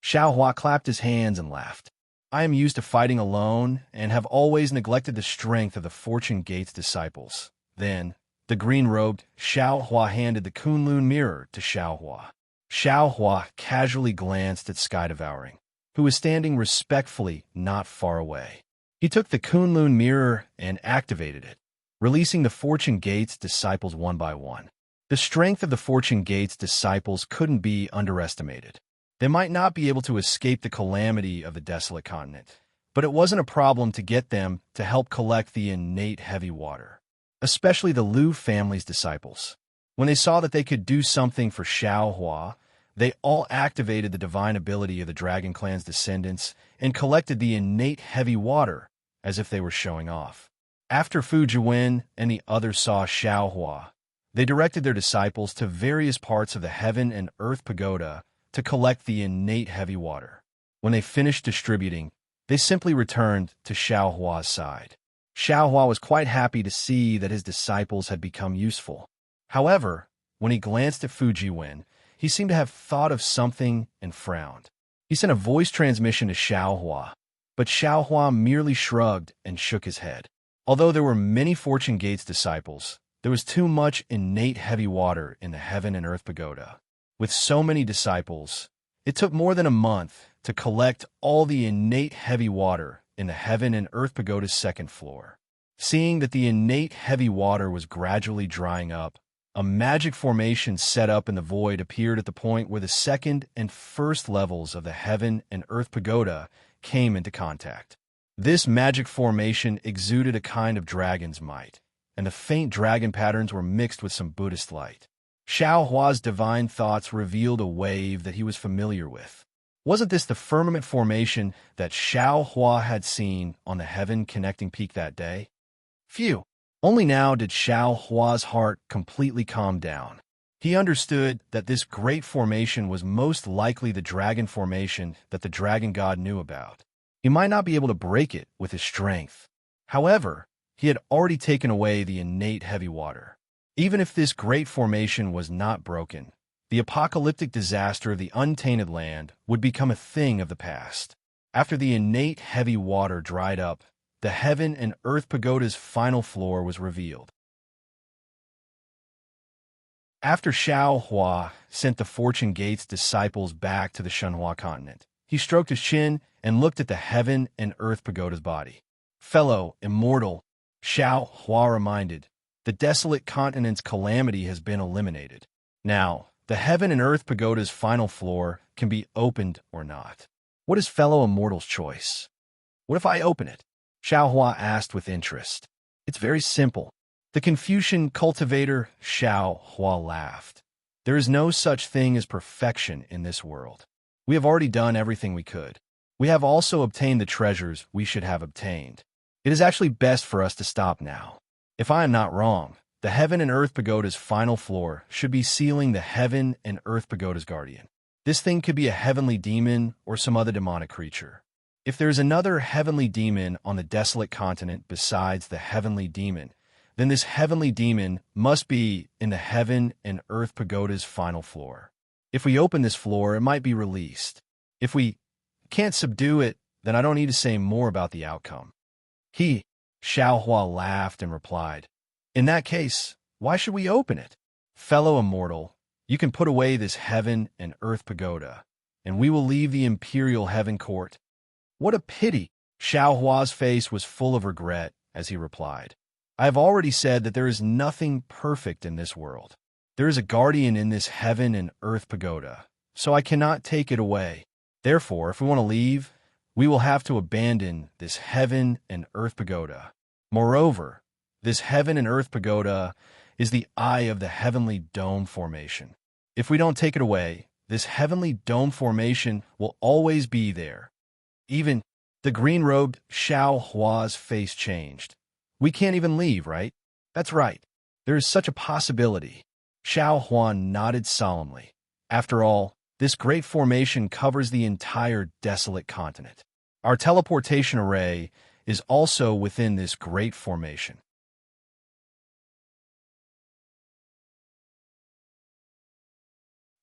Xiao Hua clapped his hands and laughed. I am used to fighting alone and have always neglected the strength of the Fortune Gates disciples. Then, the green-robed Xiao Hua handed the Kunlun mirror to Xiao Hua. Xiao Hua casually glanced at Sky Devouring, who was standing respectfully not far away. He took the Kunlun mirror and activated it, releasing the Fortune Gates disciples one by one. The strength of the Fortune Gates disciples couldn't be underestimated. They might not be able to escape the calamity of the desolate continent, but it wasn't a problem to get them to help collect the innate heavy water, especially the Liu family's disciples. When they saw that they could do something for Xiao Hua, they all activated the divine ability of the Dragon Clan's descendants and collected the innate heavy water as if they were showing off. After Fu Jiwen and the others saw Xiao Hua, they directed their disciples to various parts of the heaven and earth pagoda to collect the innate heavy water. When they finished distributing, they simply returned to Xiao Hua's side. Xiao Hua was quite happy to see that his disciples had become useful. However, when he glanced at Fu Jiwen, he seemed to have thought of something and frowned. He sent a voice transmission to Xiao Hua, but Xiao Hua merely shrugged and shook his head. Although there were many Fortune Gates disciples, there was too much innate heavy water in the heaven and earth pagoda. With so many disciples, it took more than a month to collect all the innate heavy water in the heaven and earth pagoda's second floor. Seeing that the innate heavy water was gradually drying up, a magic formation set up in the void appeared at the point where the second and first levels of the heaven and earth pagoda came into contact. This magic formation exuded a kind of dragon's might, and the faint dragon patterns were mixed with some Buddhist light. Xiao Hua's divine thoughts revealed a wave that he was familiar with. Wasn't this the firmament formation that Xiao Hua had seen on the heaven-connecting peak that day? Phew! Only now did Xiao Hua's heart completely calm down. He understood that this great formation was most likely the dragon formation that the dragon god knew about. He might not be able to break it with his strength. However, he had already taken away the innate heavy water. Even if this great formation was not broken, the apocalyptic disaster of the untainted land would become a thing of the past. After the innate heavy water dried up, the heaven and earth pagoda's final floor was revealed. After Xiao Hua sent the Fortune Gate's disciples back to the Shenhua continent, he stroked his chin and looked at the heaven and earth pagoda's body. "Fellow immortal," Xiao Hua reminded, "the desolate continent's calamity has been eliminated. Now, the heaven and earth pagoda's final floor can be opened or not. What is fellow immortal's choice?" "What if I open it?" Xiao Hua asked with interest. "It's very simple." The Confucian cultivator Xiao Hua laughed. "There is no such thing as perfection in this world. We have already done everything we could. We have also obtained the treasures we should have obtained. It is actually best for us to stop now. If I am not wrong, the heaven and earth pagoda's final floor should be sealing the heaven and earth pagoda's guardian. This thing could be a heavenly demon or some other demonic creature. If there is another heavenly demon on the desolate continent besides the heavenly demon, then this heavenly demon must be in the heaven and earth pagoda's final floor. If we open this floor, it might be released. If we can't subdue it, then I don't need to say more about the outcome." Xiao Hua laughed and replied, "In that case, why should we open it? Fellow immortal, you can put away this heaven and earth pagoda, and we will leave the imperial heaven court." "What a pity!" Xiao Hua's face was full of regret as he replied. "I have already said that there is nothing perfect in this world. There is a guardian in this heaven and earth pagoda, so I cannot take it away. Therefore, if we want to leave, we will have to abandon this heaven and earth pagoda. Moreover, this heaven and earth pagoda is the eye of the heavenly dome formation. If we don't take it away, this heavenly dome formation will always be there." Even the green-robed Xiao Hua's face changed. "We can't even leave, right?" "That's right. There is such a possibility." Xiao Hua nodded solemnly. "After all, this great formation covers the entire desolate continent. Our teleportation array is also within this great formation."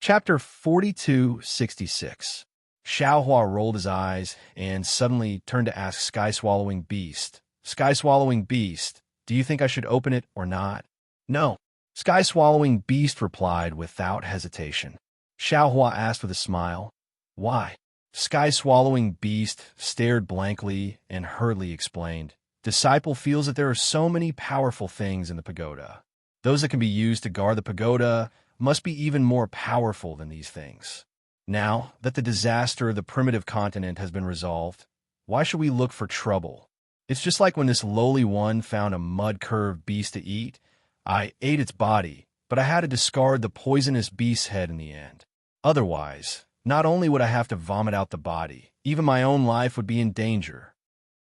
Chapter 4266. Xiao Hua rolled his eyes and suddenly turned to ask Sky-Swallowing Beast, "Sky-Swallowing Beast, do you think I should open it or not?" "No," Sky-Swallowing Beast replied without hesitation. Xiao Hua asked with a smile, "Why?" Sky-Swallowing Beast stared blankly and hurriedly explained, "Disciple feels that there are so many powerful things in the pagoda. Those that can be used to guard the pagoda must be even more powerful than these things. Now that the disaster of the primitive continent has been resolved, why should we look for trouble? It's just like when this lowly one found a mud-curved beast to eat. I ate its body, but I had to discard the poisonous beast's head in the end. Otherwise, not only would I have to vomit out the body, even my own life would be in danger.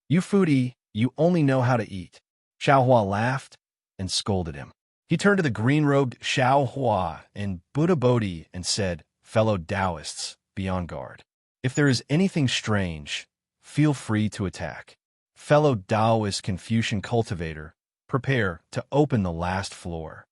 You foodie, you only know how to eat." Xiao Hua laughed and scolded him. He turned to the green-robed Xiao Hua and Buddha Bodhi and said, "Fellow Taoists, be on guard. If there is anything strange, feel free to attack. Fellow Taoist Confucian cultivator, prepare to open the last floor."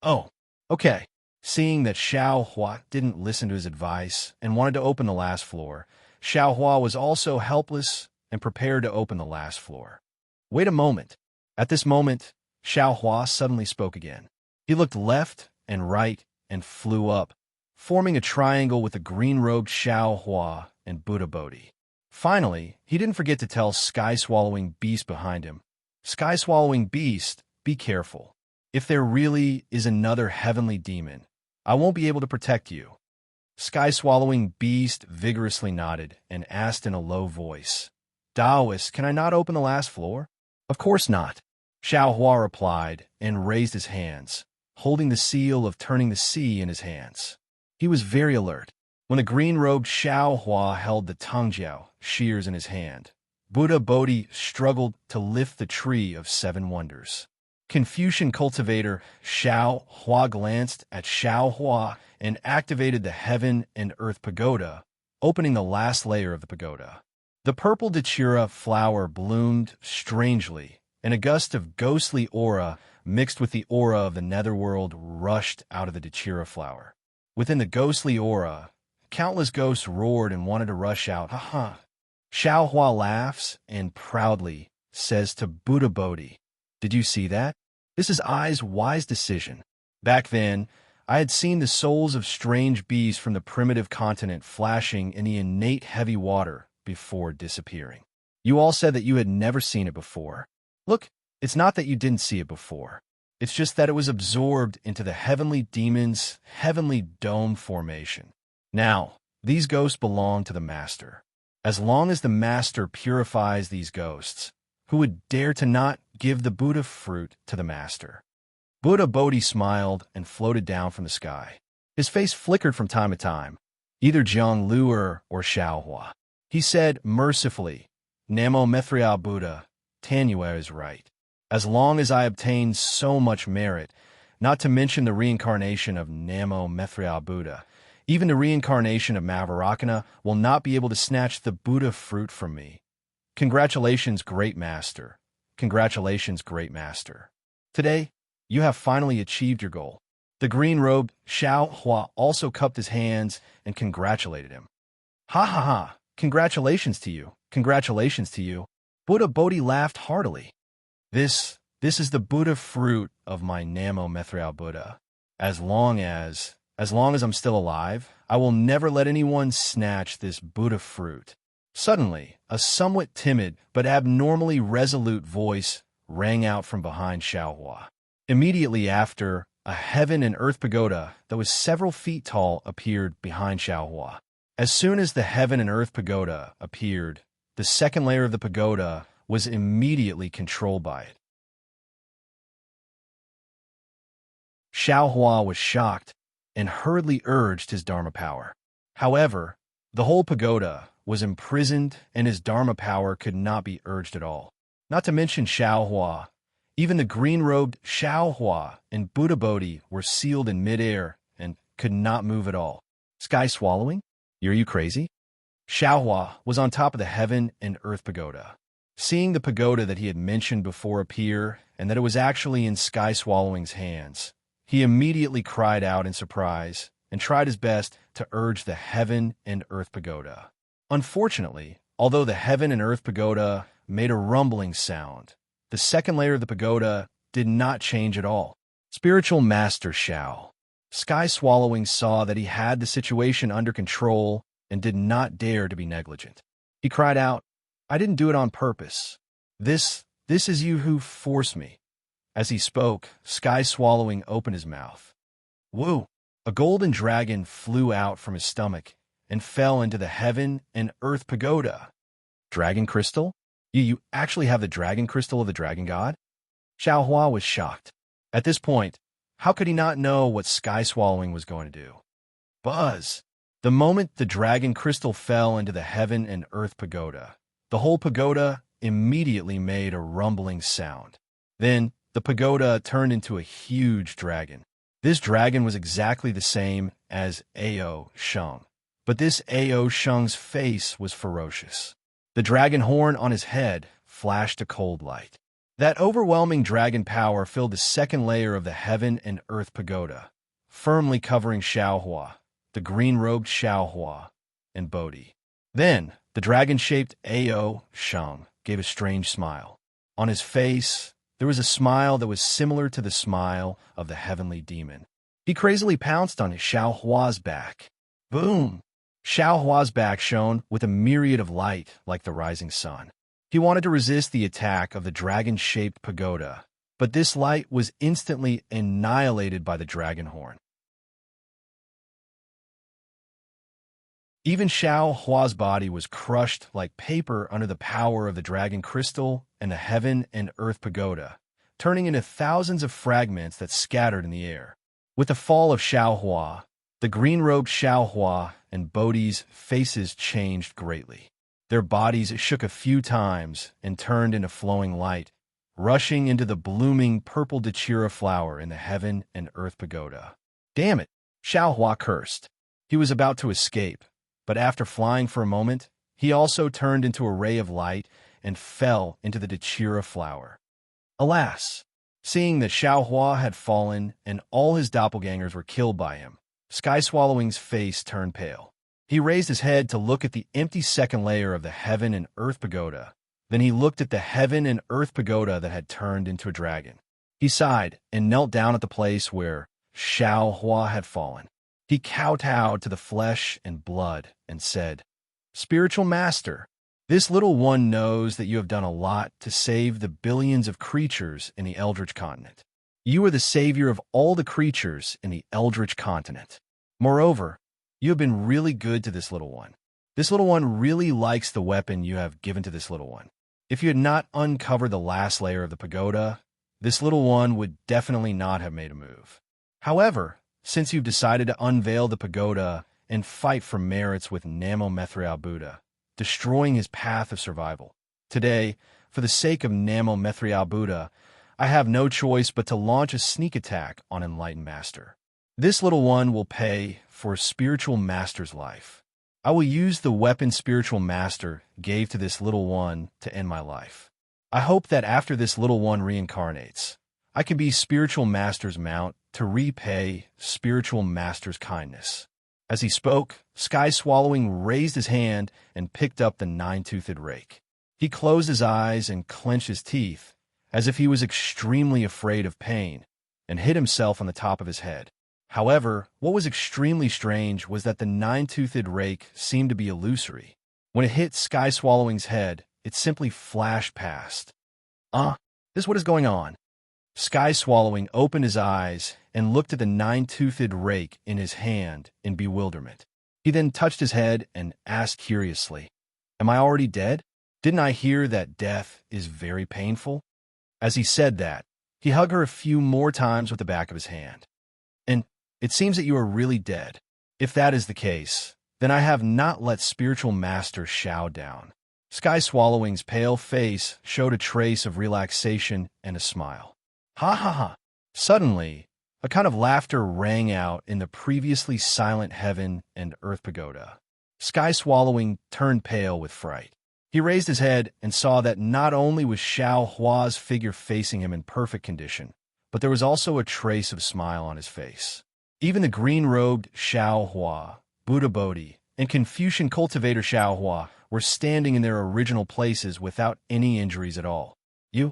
"Oh, okay." Seeing that Xiao Hua didn't listen to his advice and wanted to open the last floor, Xiao Hua was also helpless and prepared to open the last floor. "Wait a moment." At this moment, Xiao Hua suddenly spoke again. He looked left and right and flew up, forming a triangle with the green-robed Xiao Hua and Buddha Bodhi. Finally, he didn't forget to tell Sky-Swallowing Beast behind him, "Sky-Swallowing Beast, be careful. If there really is another heavenly demon, I won't be able to protect you." Sky-Swallowing Beast vigorously nodded and asked in a low voice, "Taoist, can I not open the last floor?" "Of course not," Xiao Hua replied and raised his hands, holding the seal of turning the sea in his hands. He was very alert. When the green-robed Xiao Hua held the Tongjiao shears in his hand, Buddha Bodhi struggled to lift the tree of 7 wonders. Confucian cultivator Xiao Hua glanced at Xiao Hua and activated the Heaven and Earth Pagoda, opening the last layer of the pagoda. The purple datura flower bloomed strangely, and a gust of ghostly aura mixed with the aura of the netherworld rushed out of the datura flower. Within the ghostly aura, countless ghosts roared and wanted to rush out. Ha ha! Xiao Hua laughs and proudly says to Buddha Bodhi, "Did you see that? This is I's wise decision. Back then, I had seen the souls of strange bees from the primitive continent flashing in the innate heavy water before disappearing. You all said that you had never seen it before. Look, it's not that you didn't see it before. It's just that it was absorbed into the heavenly demon's heavenly dome formation. Now, these ghosts belong to the Master. As long as the Master purifies these ghosts, who would dare to not give the Buddha fruit to the Master?" Buddha Bodhi smiled and floated down from the sky. His face flickered from time to time, either Jiang Luer or Xiao Hua. He said mercifully, "Namo Mithra Buddha, Tanyue is right. As long as I obtain so much merit, not to mention the reincarnation of Namo Mithra Buddha, even the reincarnation of Mavarakana will not be able to snatch the Buddha fruit from me. Congratulations, great master. Congratulations, great master. Today, you have finally achieved your goal." The green-robed Xiao Hua also cupped his hands and congratulated him. "Ha ha ha! Congratulations to you! Congratulations to you!" Buddha Bodhi laughed heartily. This is the Buddha fruit of my Namo Mithra Buddha. As long as I'm still alive, I will never let anyone snatch this Buddha fruit." Suddenly, a somewhat timid but abnormally resolute voice rang out from behind Xiao Hua. Immediately after, a heaven and earth pagoda that was several feet tall appeared behind Xiao Hua. As soon as the heaven and earth pagoda appeared, the second layer of the pagoda was immediately controlled by it. Xiao Hua was shocked and hurriedly urged his Dharma power. However, the whole pagoda was imprisoned and his Dharma power could not be urged at all. Not to mention Xiao Hua, even the green-robed Xiao Hua and Buddha Bodhi were sealed in midair and could not move at all. Sky swallowing? Are you crazy? Xiao Hua was on top of the heaven and earth pagoda. Seeing the pagoda that he had mentioned before appear and that it was actually in Sky Swallowing's hands, he immediately cried out in surprise and tried his best to urge the heaven and earth pagoda. Unfortunately, although the heaven and earth pagoda made a rumbling sound, the second layer of the pagoda did not change at all. Spiritual Master Xiao. Sky Swallowing saw that he had the situation under control and did not dare to be negligent. He cried out, "I didn't do it on purpose. This is you who forced me." As he spoke, Sky Swallowing opened his mouth. Woo! A golden dragon flew out from his stomach and fell into the heaven and earth pagoda. Dragon crystal? You actually have the dragon crystal of the dragon god? Xiao Hua was shocked. At this point, how could he not know what Sky Swallowing was going to do? Buzz! The moment the dragon crystal fell into the heaven and earth pagoda, the whole pagoda immediately made a rumbling sound. Then, the pagoda turned into a huge dragon. This dragon was exactly the same as Ao Sheng, but this Ao Sheng's face was ferocious. The dragon horn on his head flashed a cold light. That overwhelming dragon power filled the second layer of the heaven and earth pagoda, firmly covering Xiao Hua, the green-robed Xiao Hua, and Bodhi. Then, the dragon-shaped Ao Sheng gave a strange smile. On his face, there was a smile that was similar to the smile of the heavenly demon. He crazily pounced on Xiao Hua's back. Boom! Xiao Hua's back shone with a myriad of light like the rising sun. He wanted to resist the attack of the dragon-shaped pagoda, but this light was instantly annihilated by the dragon horn. Even Xiao Hua's body was crushed like paper under the power of the dragon crystal and the heaven and earth pagoda, turning into thousands of fragments that scattered in the air. With the fall of Xiao Hua, the green-robed Xiao Hua and Bodhi's faces changed greatly. Their bodies shook a few times and turned into flowing light, rushing into the blooming purple Dachira flower in the Heaven and Earth Pagoda. Damn it! Xiaohua cursed. He was about to escape, but after flying for a moment, he also turned into a ray of light and fell into the Dachira flower. Alas! Seeing that Xiaohua had fallen and all his doppelgangers were killed by him, Sky Swallowing's face turned pale. He raised his head to look at the empty second layer of the Heaven and Earth Pagoda. Then he looked at the Heaven and Earth Pagoda that had turned into a dragon. He sighed and knelt down at the place where Xiaohua had fallen. He kowtowed to the flesh and blood and said, "Spiritual Master, this little one knows that you have done a lot to save the billions of creatures in the Eldritch continent. You are the savior of all the creatures in the Eldritch continent. Moreover, you have been really good to this little one. This little one really likes the weapon you have given to this little one. If you had not uncovered the last layer of the pagoda, this little one would definitely not have made a move. However, since you've decided to unveil the pagoda and fight for merits with Namo Methrial Buddha, destroying his path of survival, today, for the sake of Namo Methrial Buddha, I have no choice but to launch a sneak attack on Enlightened Master. This little one will pay for Spiritual Master's life. I will use the weapon Spiritual Master gave to this little one to end my life. I hope that after this little one reincarnates, I can be Spiritual Master's mount to repay Spiritual Master's kindness." As he spoke, Sky Swallowing raised his hand and picked up the nine-toothed rake. He closed his eyes and clenched his teeth, as if he was extremely afraid of pain, and hit himself on the top of his head. However, what was extremely strange was that the nine-toothed rake seemed to be illusory. When it hit Sky Swallowing's head, it simply flashed past. What is going on? Sky Swallowing opened his eyes and looked at the nine-toothed rake in his hand in bewilderment. He then touched his head and asked curiously, "Am I already dead? Didn't I hear that death is very painful?" As he said that, he hugged her a few more times with the back of his hand. "And it seems that you are really dead. If that is the case, then I have not let Spiritual Master Xiao down." Sky Swallowing's pale face showed a trace of relaxation and a smile. "Ha ha ha!" Suddenly, a kind of laughter rang out in the previously silent Heaven and Earth Pagoda. Sky Swallowing turned pale with fright. He raised his head and saw that not only was Xiao Hua's figure facing him in perfect condition, but there was also a trace of smile on his face. Even the green-robed Xiao Hua, Buddha Bodhi, and Confucian cultivator Xiao Hua were standing in their original places without any injuries at all. You.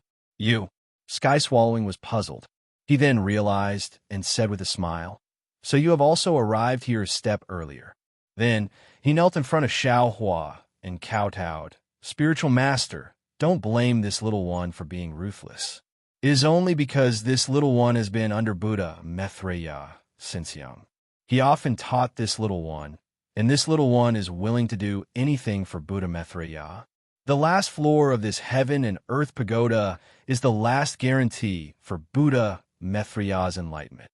Sky Swallowing was puzzled. He then realized and said with a smile, "So you have also arrived here a step earlier." Then he knelt in front of Xiao Hua and kowtowed, "Spiritual Master, don't blame this little one for being ruthless. It is only because this little one has been under Buddha Maitreya since young. He often taught this little one, and this little one is willing to do anything for Buddha Maitreya. The last floor of this Heaven and Earth Pagoda is the last guarantee for Buddha Maitreya's enlightenment.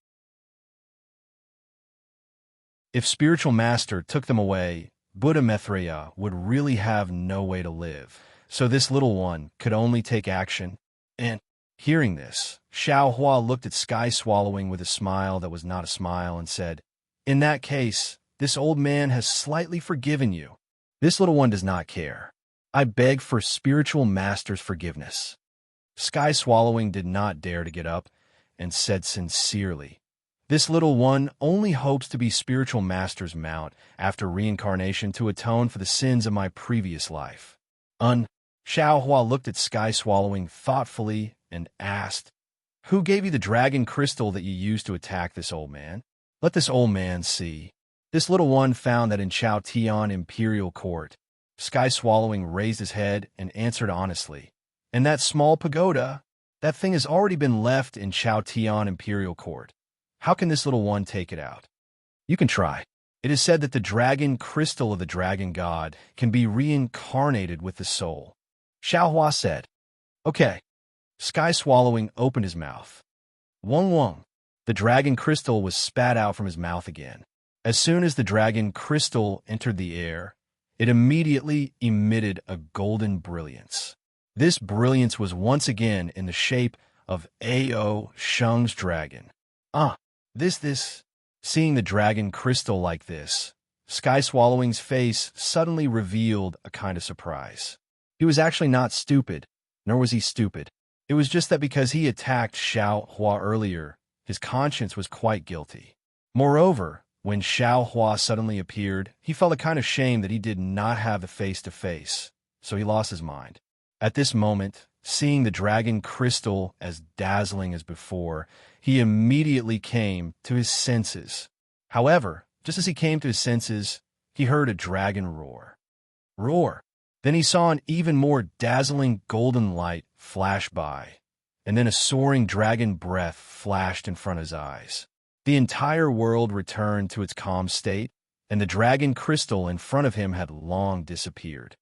If Spiritual Master took them away, Buddha Maitreya would really have no way to live, so this little one could only take action." And hearing this, Xiao Hua looked at Sky Swallowing with a smile that was not a smile and said, "In that case, this old man has slightly forgiven you. This little one does not care. I beg for Spiritual Master's forgiveness." Sky Swallowing did not dare to get up and said sincerely, "This little one only hopes to be Spiritual Master's mount after reincarnation to atone for the sins of my previous life." Xiao Hua looked at Sky Swallowing thoughtfully and asked, "Who gave you the dragon crystal that you used to attack this old man? Let this old man see." This little one found that in Chao Tian Imperial Court. Sky Swallowing raised his head and answered honestly, "And that small pagoda, that thing has already been left in Chao Tian Imperial Court. How can this little one take it out?" "You can try. It is said that the dragon crystal of the dragon god can be reincarnated with the soul." Xiao Hua said. "Okay." Sky Swallowing opened his mouth. Wong wong. The dragon crystal was spat out from his mouth again. As soon as the dragon crystal entered the air, it immediately emitted a golden brilliance. This brilliance was once again in the shape of Ao Shung's dragon. Ah, this. Seeing the dragon crystal like this, Sky Swallowing's face suddenly revealed a kind of surprise. He was actually not stupid, nor was he stupid. It was just that because he attacked Xiao Hua earlier, his conscience was quite guilty. Moreover, when Xiao Hua suddenly appeared, he felt a kind of shame that he did not have the face-to-face, so he lost his mind. At this moment, seeing the dragon crystal as dazzling as before, he immediately came to his senses. However, just as he came to his senses, he heard a dragon roar. Roar! Then he saw an even more dazzling golden light flash by, and then a soaring dragon breath flashed in front of his eyes. The entire world returned to its calm state, and the dragon crystal in front of him had long disappeared.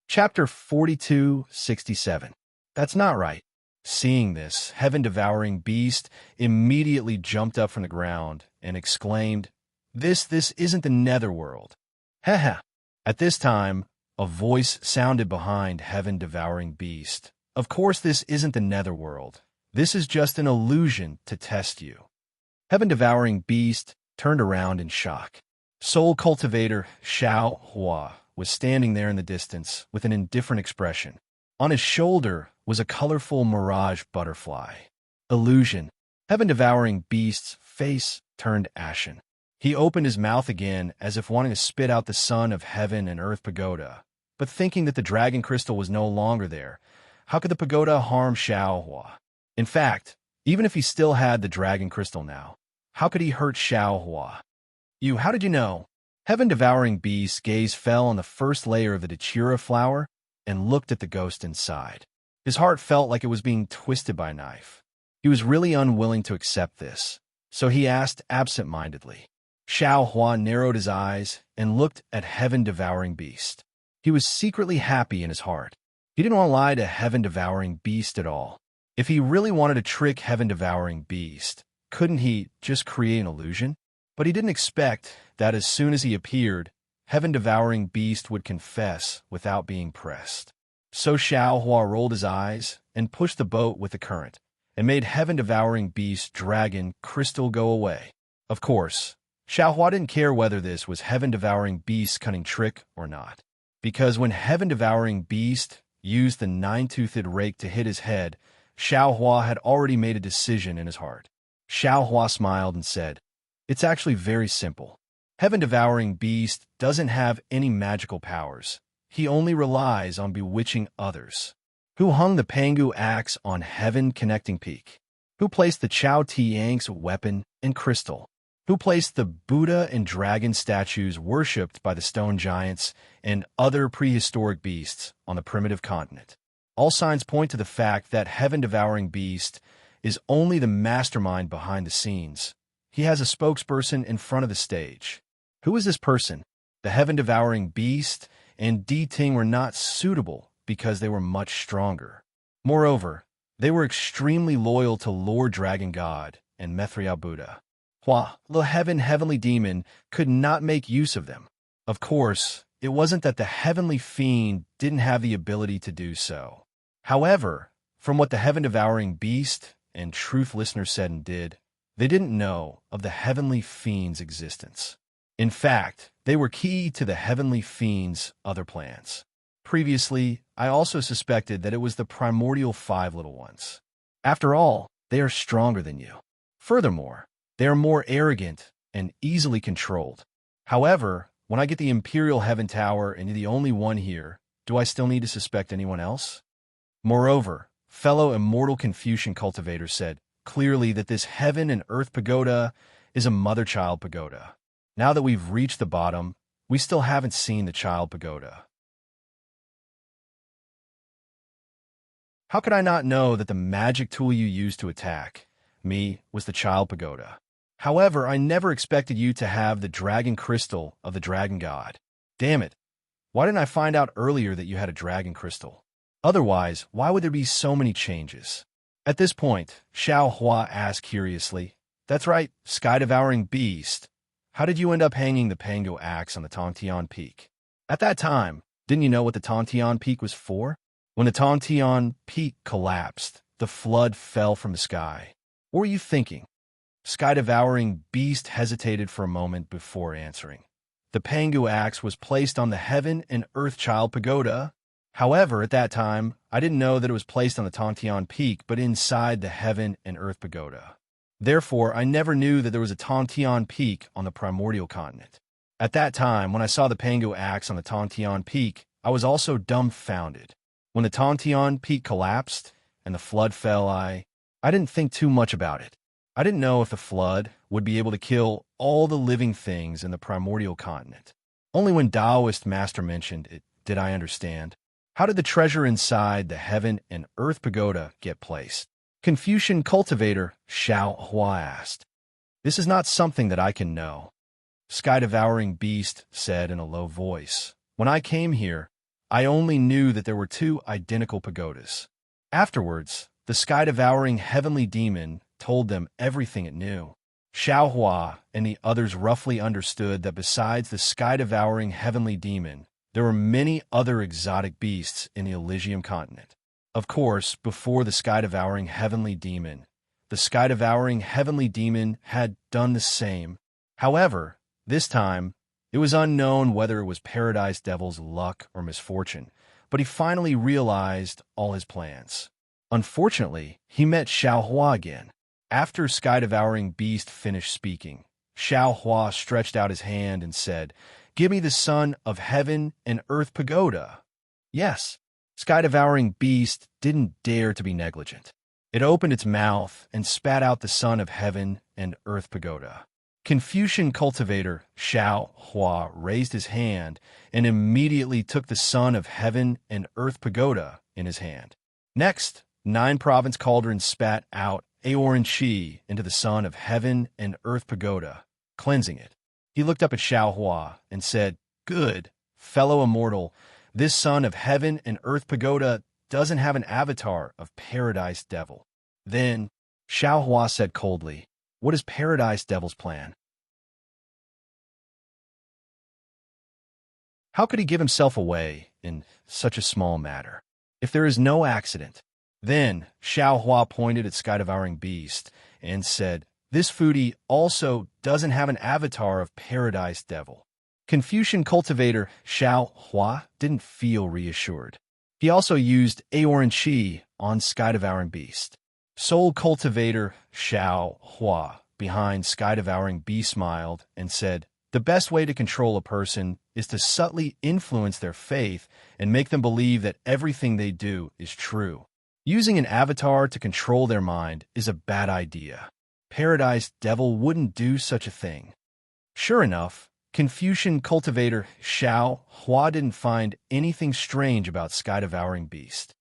Chapter 4267. That's not right. Seeing this, heaven-devouring beast immediately jumped up from the ground and exclaimed, This isn't the netherworld. Ha. At this time, a voice sounded behind heaven-devouring beast. Of course this isn't the netherworld. This is just an illusion to test you. Heaven-devouring beast turned around in shock. Soul cultivator Xiao Hua was standing there in the distance with an indifferent expression. On his shoulder was a colorful mirage butterfly. Illusion. Heaven-devouring beast's face turned ashen. He opened his mouth again as if wanting to spit out the sun of heaven and earth pagoda, but thinking that the dragon crystal was no longer there, how could the pagoda harm Xiao Hua? In fact, even if he still had the dragon crystal now, how could he hurt Xiao Hua? How did you know? Heaven-devouring beast's gaze fell on the first layer of the datura flower and looked at the ghost inside. His heart felt like it was being twisted by a knife. He was really unwilling to accept this, so he asked absent-mindedly. Xiao Hua narrowed his eyes and looked at heaven-devouring beast. He was secretly happy in his heart. He didn't want to lie to heaven-devouring beast at all. If he really wanted to trick heaven-devouring beast, couldn't he just create an illusion? But he didn't expect that as soon as he appeared, heaven-devouring beast would confess without being pressed. So Xiao Hua rolled his eyes and pushed the boat with the current, and made heaven-devouring beast dragon crystal go away. Of course, Xiao Hua didn't care whether this was heaven-devouring beast's cunning trick or not, because when heaven-devouring beast used the nine-toothed rake to hit his head, Xiao Hua had already made a decision in his heart. Xiao Hua smiled and said, It's actually very simple. Heaven-devouring beast doesn't have any magical powers. He only relies on bewitching others. Who hung the Pangu axe on heaven-connecting peak? Who placed the Chao Tiang's weapon and crystal? Who placed the Buddha and dragon statues worshipped by the stone giants and other prehistoric beasts on the primitive continent? All signs point to the fact that heaven-devouring beast is only the mastermind behind the scenes. He has a spokesperson in front of the stage. Who is this person? The heaven-devouring beast and Di Ting were not suitable because they were much stronger. Moreover, they were extremely loyal to Lord Dragon God and Mithriel Buddha. Hua, the heavenly demon, could not make use of them. Of course, it wasn't that the heavenly fiend didn't have the ability to do so. However, from what the heaven-devouring beast and truth listener said and did, they didn't know of the heavenly fiend's existence. In fact, they were key to the heavenly fiend's other plans. Previously, I also suspected that it was the primordial five little ones. After all, they are stronger than you. Furthermore, they are more arrogant and easily controlled. However, when I get the Imperial Heaven Tower and you're the only one here, do I still need to suspect anyone else? Moreover, fellow immortal Confucian cultivator said clearly that this heaven and earth pagoda is a mother-child pagoda. Now that we've reached the bottom, we still haven't seen the child pagoda. How could I not know that the magic tool you used to attack me was the child pagoda? However, I never expected you to have the dragon crystal of the dragon god. Damn it. Why didn't I find out earlier that you had a dragon crystal? Otherwise, why would there be so many changes? At this point, Xiao Hua asked curiously, That's right, sky-devouring beast. how did you end up hanging the Pango axe on the Tongtian Peak? At that time, didn't you know what the Tongtian Peak was for? When the Tongtian Peak collapsed, the flood fell from the sky. What were you thinking? Sky-devouring beast hesitated for a moment before answering. The Pangu axe was placed on the Heaven and Earth Child Pagoda. However, at that time, I didn't know that it was placed on the Tongtian Peak, but inside the Heaven and Earth Pagoda. Therefore, I never knew that there was a Tongtian Peak on the primordial continent. At that time, when I saw the Pangu axe on the Tongtian Peak, I was also dumbfounded. When the Tongtian Peak collapsed and the flood fell, I didn't think too much about it. I didn't know if the flood would be able to kill all the living things in the primordial continent. Only when Taoist master mentioned it did I understand. How did the treasure inside the Heaven and Earth Pagoda get placed? Confucian cultivator Xiao Hua asked. This is not something that I can know. Sky-devouring beast said in a low voice. When I came here, I only knew that there were two identical pagodas. Afterwards, the sky-devouring heavenly demon told them everything it knew. Xiao Hua and the others roughly understood that besides the sky-devouring heavenly demon, there were many other exotic beasts in the Elysium continent. Of course, before the sky-devouring heavenly demon, the sky-devouring heavenly demon had done the same. However, this time, it was unknown whether it was Paradise Devil's luck or misfortune, but he finally realized all his plans. Unfortunately, he met Xiao Hua again. After Sky-devouring beast finished speaking, Xiao Hua stretched out his hand and said, "Give me the son of Heaven and Earth Pagoda." Yes, Sky-devouring beast didn't dare to be negligent. It opened its mouth and spat out the son of Heaven and Earth Pagoda. Confucian cultivator Xiao Hua raised his hand and immediately took the son of Heaven and Earth Pagoda in his hand. Next, 9 province cauldrons spat out Aoran Chi into the son of Heaven and Earth Pagoda, cleansing it. He looked up at Xiao Hua and said, "Good, fellow immortal, this son of Heaven and Earth Pagoda doesn't have an avatar of Paradise Devil." Then, Xiao Hua said coldly, "What is Paradise Devil's plan?" How could he give himself away in such a small matter? If there is no accident. Then Xiao Hua pointed at Sky-devouring beast and said, "This foodie also doesn't have an avatar of Paradise Devil." Confucian cultivator Xiao Hua didn't feel reassured. He also used Aoran Chi on Sky-devouring beast. Soul cultivator Xiao Hua behind Sky-devouring beast smiled and said, "The best way to control a person is to subtly influence their faith and make them believe that everything they do is true. Using an avatar to control their mind is a bad idea. Paradise Devil wouldn't do such a thing." Sure enough, Confucian cultivator Xiao Hua didn't find anything strange about Sky-devouring beast.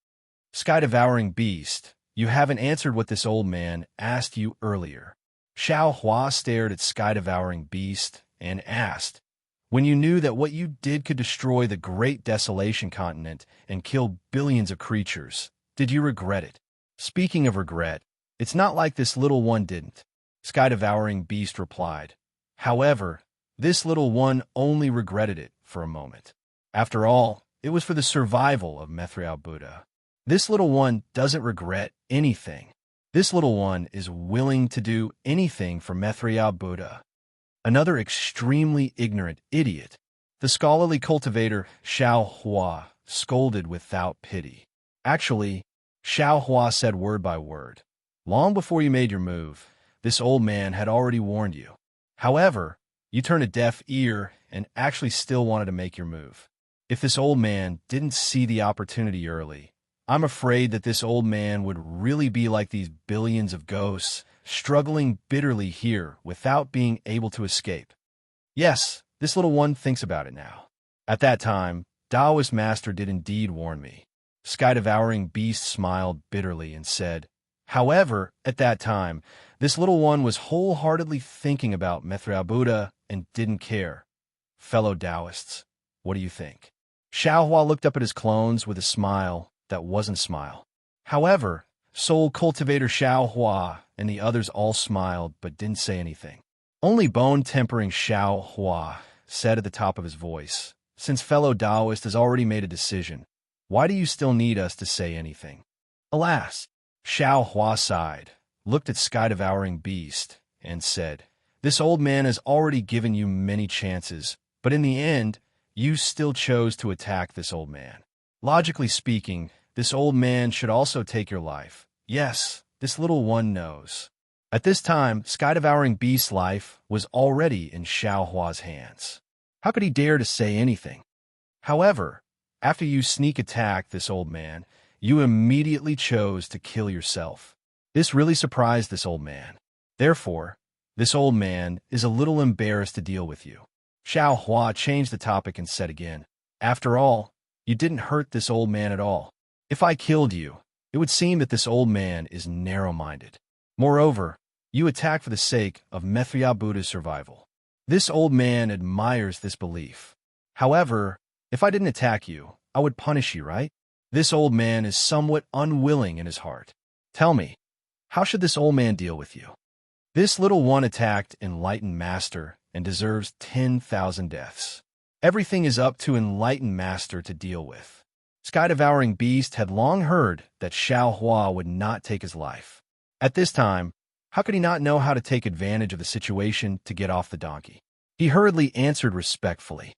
"Sky-devouring beast, you haven't answered what this old man asked you earlier." Xiao Hua stared at Sky-devouring beast and asked, "When you knew that what you did could destroy the great desolation continent and kill billions of creatures, did you regret it?" "Speaking of regret, it's not like this little one didn't," Sky-devouring beast replied. "However, this little one only regretted it for a moment. After all, it was for the survival of Methriel Buddha. This little one doesn't regret anything. This little one is willing to do anything for Methriel Buddha." Another extremely ignorant idiot, the scholarly cultivator Xiao Hua scolded without pity. Actually, Xiao Hua said word by word, "Long before you made your move, this old man had already warned you. However, you turned a deaf ear and actually still wanted to make your move. If this old man didn't see the opportunity early, I'm afraid that this old man would really be like these billions of ghosts, struggling bitterly here without being able to escape. Yes, this little one thinks about it now. At that time, Taoist master did indeed warn me." Sky-devouring beast smiled bitterly and said, "However, at that time, this little one was wholeheartedly thinking about Methriel Buddha and didn't care. Fellow Taoists, what do you think?" Xiao Hua looked up at his clones with a smile that wasn't a smile. However, Soul cultivator Xiao Hua and the others all smiled but didn't say anything. Only bone-tempering Xiao Hua said at the top of his voice, "Since fellow Taoist has already made a decision, why do you still need us to say anything?" Alas, Xiao Hua sighed, looked at Sky-Devouring Beast, and said, "This old man has already given you many chances, but in the end, you still chose to attack this old man. Logically speaking, this old man should also take your life. Yes, this little one knows." At this time, Sky-Devouring Beast's life was already in Xiao Hua's hands. How could he dare to say anything? However, after you sneak attacked this old man, you immediately chose to kill yourself. This really surprised this old man. Therefore, this old man is a little embarrassed to deal with you. Xiao Hua changed the topic and said again, "After all, you didn't hurt this old man at all. If I killed you, it would seem that this old man is narrow-minded. Moreover, you attack for the sake of Mithra Buddha's survival. This old man admires this belief. However, if I didn't attack you, I would punish you, right? This old man is somewhat unwilling in his heart. Tell me, how should this old man deal with you? This little one attacked Enlightened Master and deserves 10,000 deaths. Everything is up to Enlightened Master to deal with." Sky-Devouring Beast had long heard that Xiao Hua would not take his life. At this time, how could he not know how to take advantage of the situation to get off the donkey? He hurriedly answered respectfully,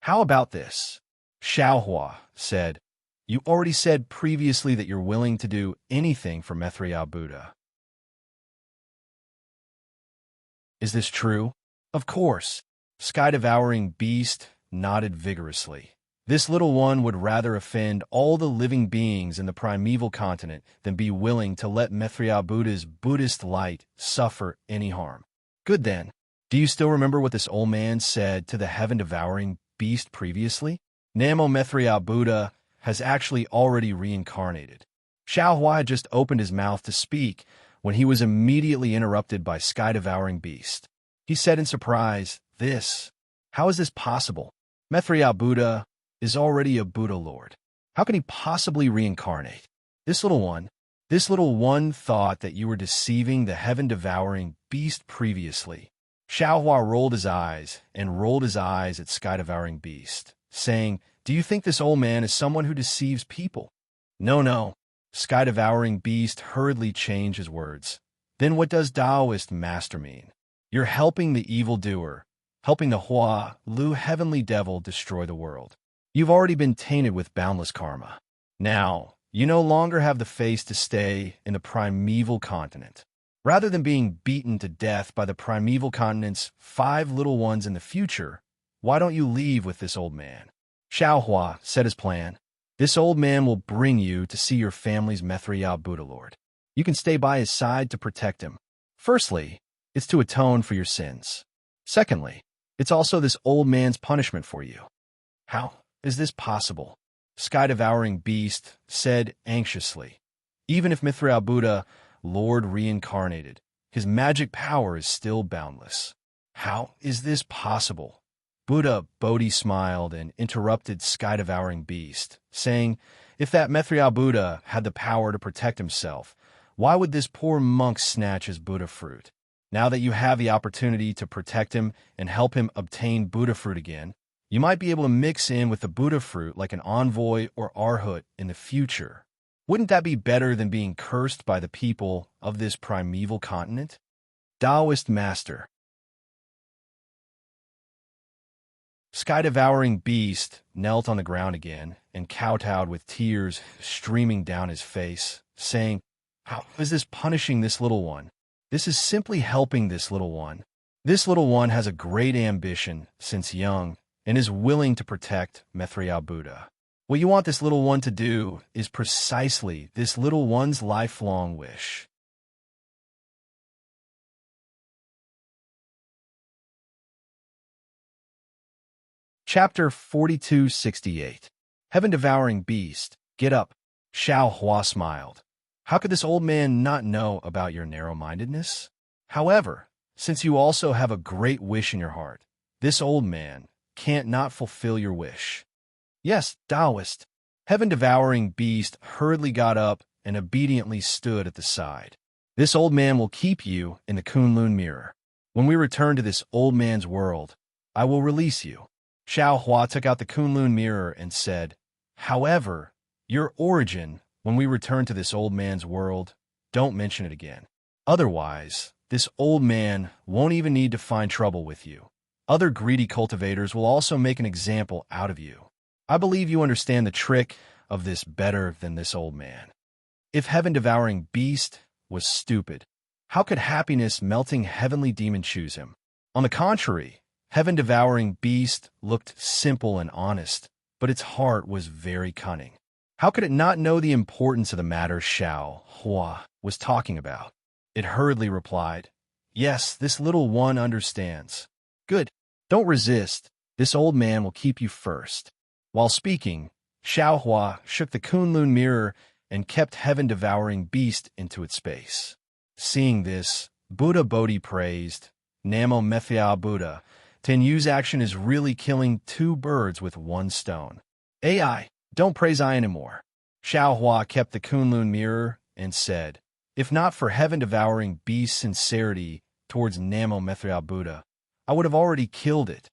"How about this?" Xiao Hua said, "You already said previously that you're willing to do anything for Mithra Buddha. Is this true?" "Of course." Sky-Devouring Beast nodded vigorously. This little one would rather offend all the living beings in the primeval continent than be willing to let Mithra Buddha's Buddhist light suffer any harm. Good then. Do you still remember what this old man said to the heaven-devouring beast previously? Namo Mithra Buddha has actually already reincarnated. Xiao Hua had just opened his mouth to speak when he was immediately interrupted by Sky-Devouring Beast. He said in surprise, How is this possible? Mithra Buddha is already a Buddha Lord. How can he possibly reincarnate? This little one thought that you were deceiving the heaven-devouring beast previously." Xiao Hua rolled his eyes at Sky-Devouring Beast, saying, "Do you think this old man is someone who deceives people?" No. Sky-Devouring Beast hurriedly changed his words. "Then what does Taoist master mean? You're helping the evildoer, helping the Hua Lu heavenly devil destroy the world. You've already been tainted with boundless karma. Now, you no longer have the face to stay in the primeval continent. Rather than being beaten to death by the primeval continent's 5 little ones in the future, why don't you leave with this old man?" Xiao Hua said his plan. "This old man will bring you to see your family's Mithra Buddha Lord. You can stay by his side to protect him. Firstly, it's to atone for your sins. Secondly, it's also this old man's punishment for you." "How is this possible?" Sky-Devouring Beast said anxiously. "Even if Mithra Buddha, Lord reincarnated, his magic power is still boundless." "How is this possible?" Buddha Bodhi smiled and interrupted Sky-Devouring Beast, saying, "If that Mithra Buddha had the power to protect himself, why would this poor monk snatch his Buddha fruit? Now that you have the opportunity to protect him and help him obtain Buddha fruit again, you might be able to mix in with the Buddha fruit like an envoy or arhat in the future. Wouldn't that be better than being cursed by the people of this primeval continent?" Taoist Master. Sky-Devouring Beast knelt on the ground again and kowtowed with tears streaming down his face, saying, "How is this punishing this little one? This is simply helping this little one. This little one has a great ambition since young and is willing to protect Mithra Buddha. What you want this little one to do is precisely this little one's lifelong wish." Chapter 4268. Heaven-Devouring Beast, get up. Xiao Hua smiled. "How could this old man not know about your narrow-mindedness? However, since you also have a great wish in your heart, this old man can't not fulfill your wish." "Yes, Taoist." Heaven-Devouring Beast hurriedly got up and obediently stood at the side. "This old man will keep you in the Kunlun mirror. When we return to this old man's world, I will release you. Xiao Hua took out the Kunlun mirror and said, however, your origin, when we return to this old man's world, don't mention it again. Otherwise, this old man won't even need to find trouble with you. Other greedy cultivators will also make an example out of you. I believe you understand the trick of this better than this old man. If heaven-devouring beast was stupid, how could happiness-melting heavenly demon choose him? On the contrary, heaven-devouring beast looked simple and honest, but its heart was very cunning. How could it not know the importance of the matter Xiao Hua was talking about? It hurriedly replied, yes, this little one understands. Good. Don't resist. This old man will keep you first. While speaking, Xiao Hua shook the Kunlun mirror and kept heaven-devouring beast into its space. Seeing this, Buddha Bodhi praised, Namo Methya Buddha. Tenyu's action is really killing two birds with one stone. AI, don't praise I anymore. Xiao Hua kept the Kunlun mirror and said, if not for heaven-devouring beast's sincerity towards Namo Methya Buddha, I would have already killed it.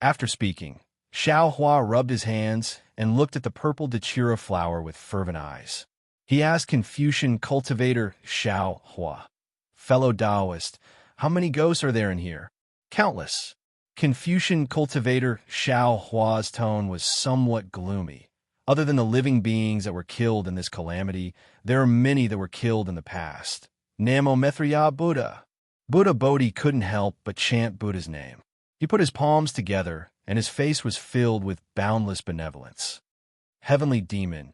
After speaking, Xiao Hua rubbed his hands and looked at the purple datura flower with fervent eyes. He asked Confucian cultivator Xiao Hua, fellow Taoist, how many ghosts are there in here? Countless. Confucian cultivator Xiao Hua's tone was somewhat gloomy. Other than the living beings that were killed in this calamity, there are many that were killed in the past. Namo Methya Buddha. Buddha Bodhi couldn't help but chant Buddha's name. He put his palms together, and his face was filled with boundless benevolence. Heavenly demon.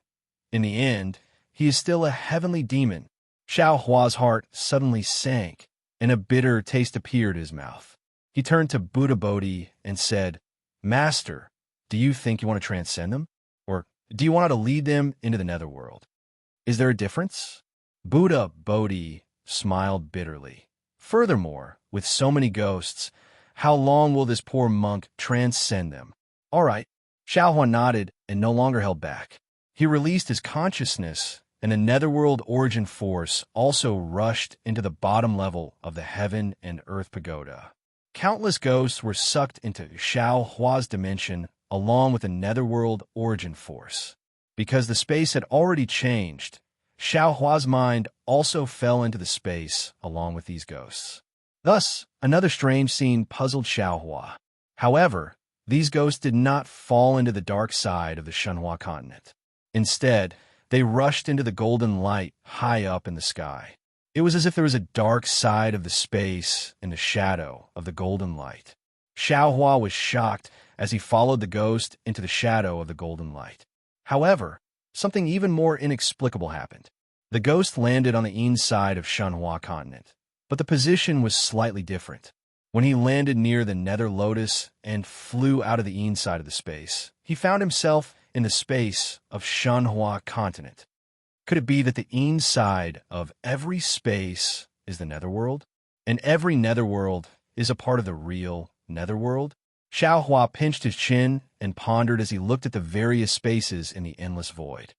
In the end, he is still a heavenly demon. Xiao Hua's heart suddenly sank, and a bitter taste appeared in his mouth. He turned to Buddha Bodhi and said, Master, do you think you want to transcend them? Or do you want to lead them into the netherworld? Is there a difference? Buddha Bodhi smiled bitterly. Furthermore, with so many ghosts, how long will this poor monk transcend them? All right. Xiao Hua nodded and no longer held back. He released his consciousness, and the netherworld origin force also rushed into the bottom level of the heaven and earth pagoda. Countless ghosts were sucked into Xiao Hua's dimension along with the netherworld origin force. Because the space had already changed, Xiao Hua's mind also fell into the space along with these ghosts. Thus, another strange scene puzzled Xiao Hua. However, these ghosts did not fall into the dark side of the Shenhua continent. Instead, they rushed into the golden light high up in the sky. It was as if there was a dark side of the space in the shadow of the golden light. Xiao Hua was shocked as he followed the ghost into the shadow of the golden light. However, something even more inexplicable happened. The ghost landed on the inside of Shenhua continent, but the position was slightly different. When he landed near the nether lotus and flew out of the inside of the space, he found himself in the space of Shenhua continent. Could it be that the inside of every space is the netherworld, and every netherworld is a part of the real netherworld? Xiao Hua pinched his chin and pondered as he looked at the various spaces in the endless void.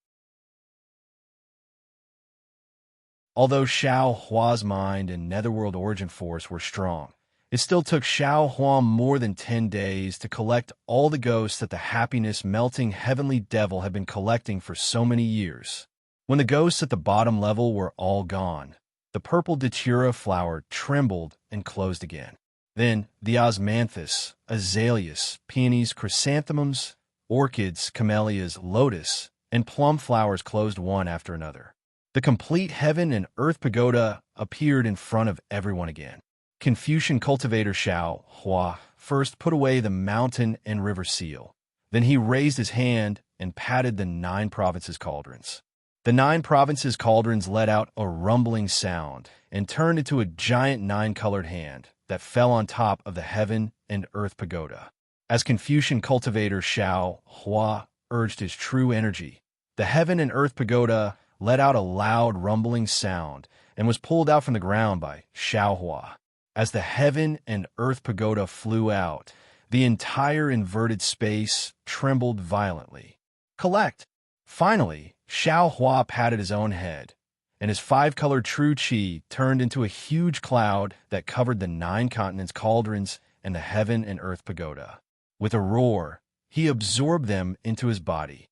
Although Xiao Hua's mind and netherworld origin force were strong, it still took Xiao Hua more than 10 days to collect all the ghosts that the happiness-melting heavenly devil had been collecting for so many years. When the ghosts at the bottom level were all gone, the purple datura flower trembled and closed again. Then the osmanthus, azaleas, peonies, chrysanthemums, orchids, camellias, lotus, and plum flowers closed one after another. The complete heaven and earth pagoda appeared in front of everyone again. Confucian cultivator Xiao Hua first put away the mountain and river seal. Then he raised his hand and patted the 9 provinces' cauldrons. The 9 provinces' cauldrons let out a rumbling sound and turned into a giant 9-colored hand that fell on top of the heaven and earth pagoda. As Confucian cultivator Xiao Hua urged his true energy, the heaven and earth pagoda let out a loud rumbling sound and was pulled out from the ground by Xiao Hua. As the heaven and earth pagoda flew out, the entire inverted space trembled violently. Collect! Finally, Xiao Hua patted his own head and his five-colored true chi turned into a huge cloud that covered the 9 continents cauldrons and the heaven and earth pagoda. With a roar, he absorbed them into his body.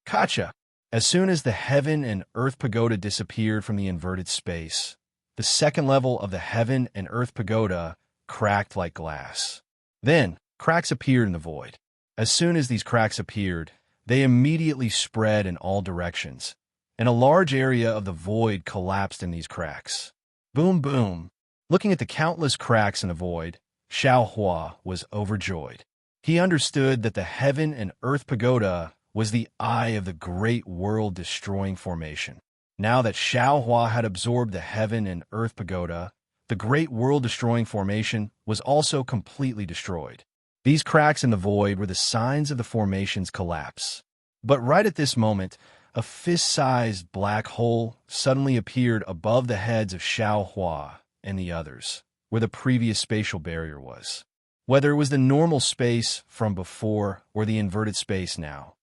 Kacha! As soon as the heaven and earth pagoda disappeared from the inverted space, the second level of the heaven and earth pagoda cracked like glass. Then, cracks appeared in the void. As soon as these cracks appeared, they immediately spread in all directions, and a large area of the void collapsed in these cracks. Boom, boom. Looking at the countless cracks in the void, Xiao Hua was overjoyed. He understood that the heaven and earth pagoda was the eye of the great world-destroying formation. Now that Xiao Hua had absorbed the heaven and earth pagoda, the great world-destroying formation was also completely destroyed. These cracks in the void were the signs of the formation's collapse. But right at this moment, a fist-sized black hole suddenly appeared above the heads of Xiao Hua and the others, where the previous spatial barrier was. Whether it was the normal space from before or the inverted space now,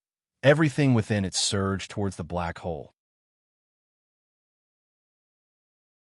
everything within it surged towards the black hole.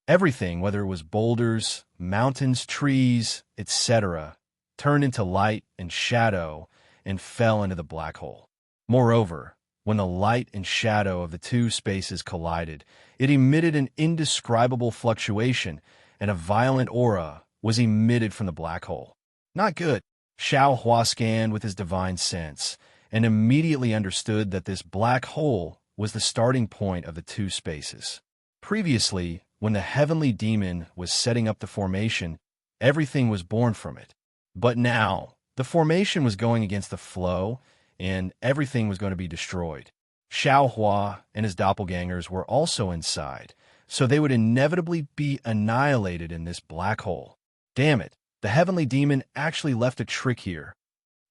Everything, whether it was boulders, mountains, trees, etc., turned into light and shadow and fell into the black hole. Moreover, when the light and shadow of the two spaces collided, it emitted an indescribable fluctuation, and a violent aura was emitted from the black hole. Not good. Xiao Hua scanned with his divine sense, and immediately understood that this black hole was the starting point of the two spaces. Previously, when the heavenly demon was setting up the formation, everything was born from it. But now, the formation was going against the flow, and everything was going to be destroyed. Xiao Hua and his doppelgangers were also inside, so they would inevitably be annihilated in this black hole. Damn it, the heavenly demon actually left a trick here.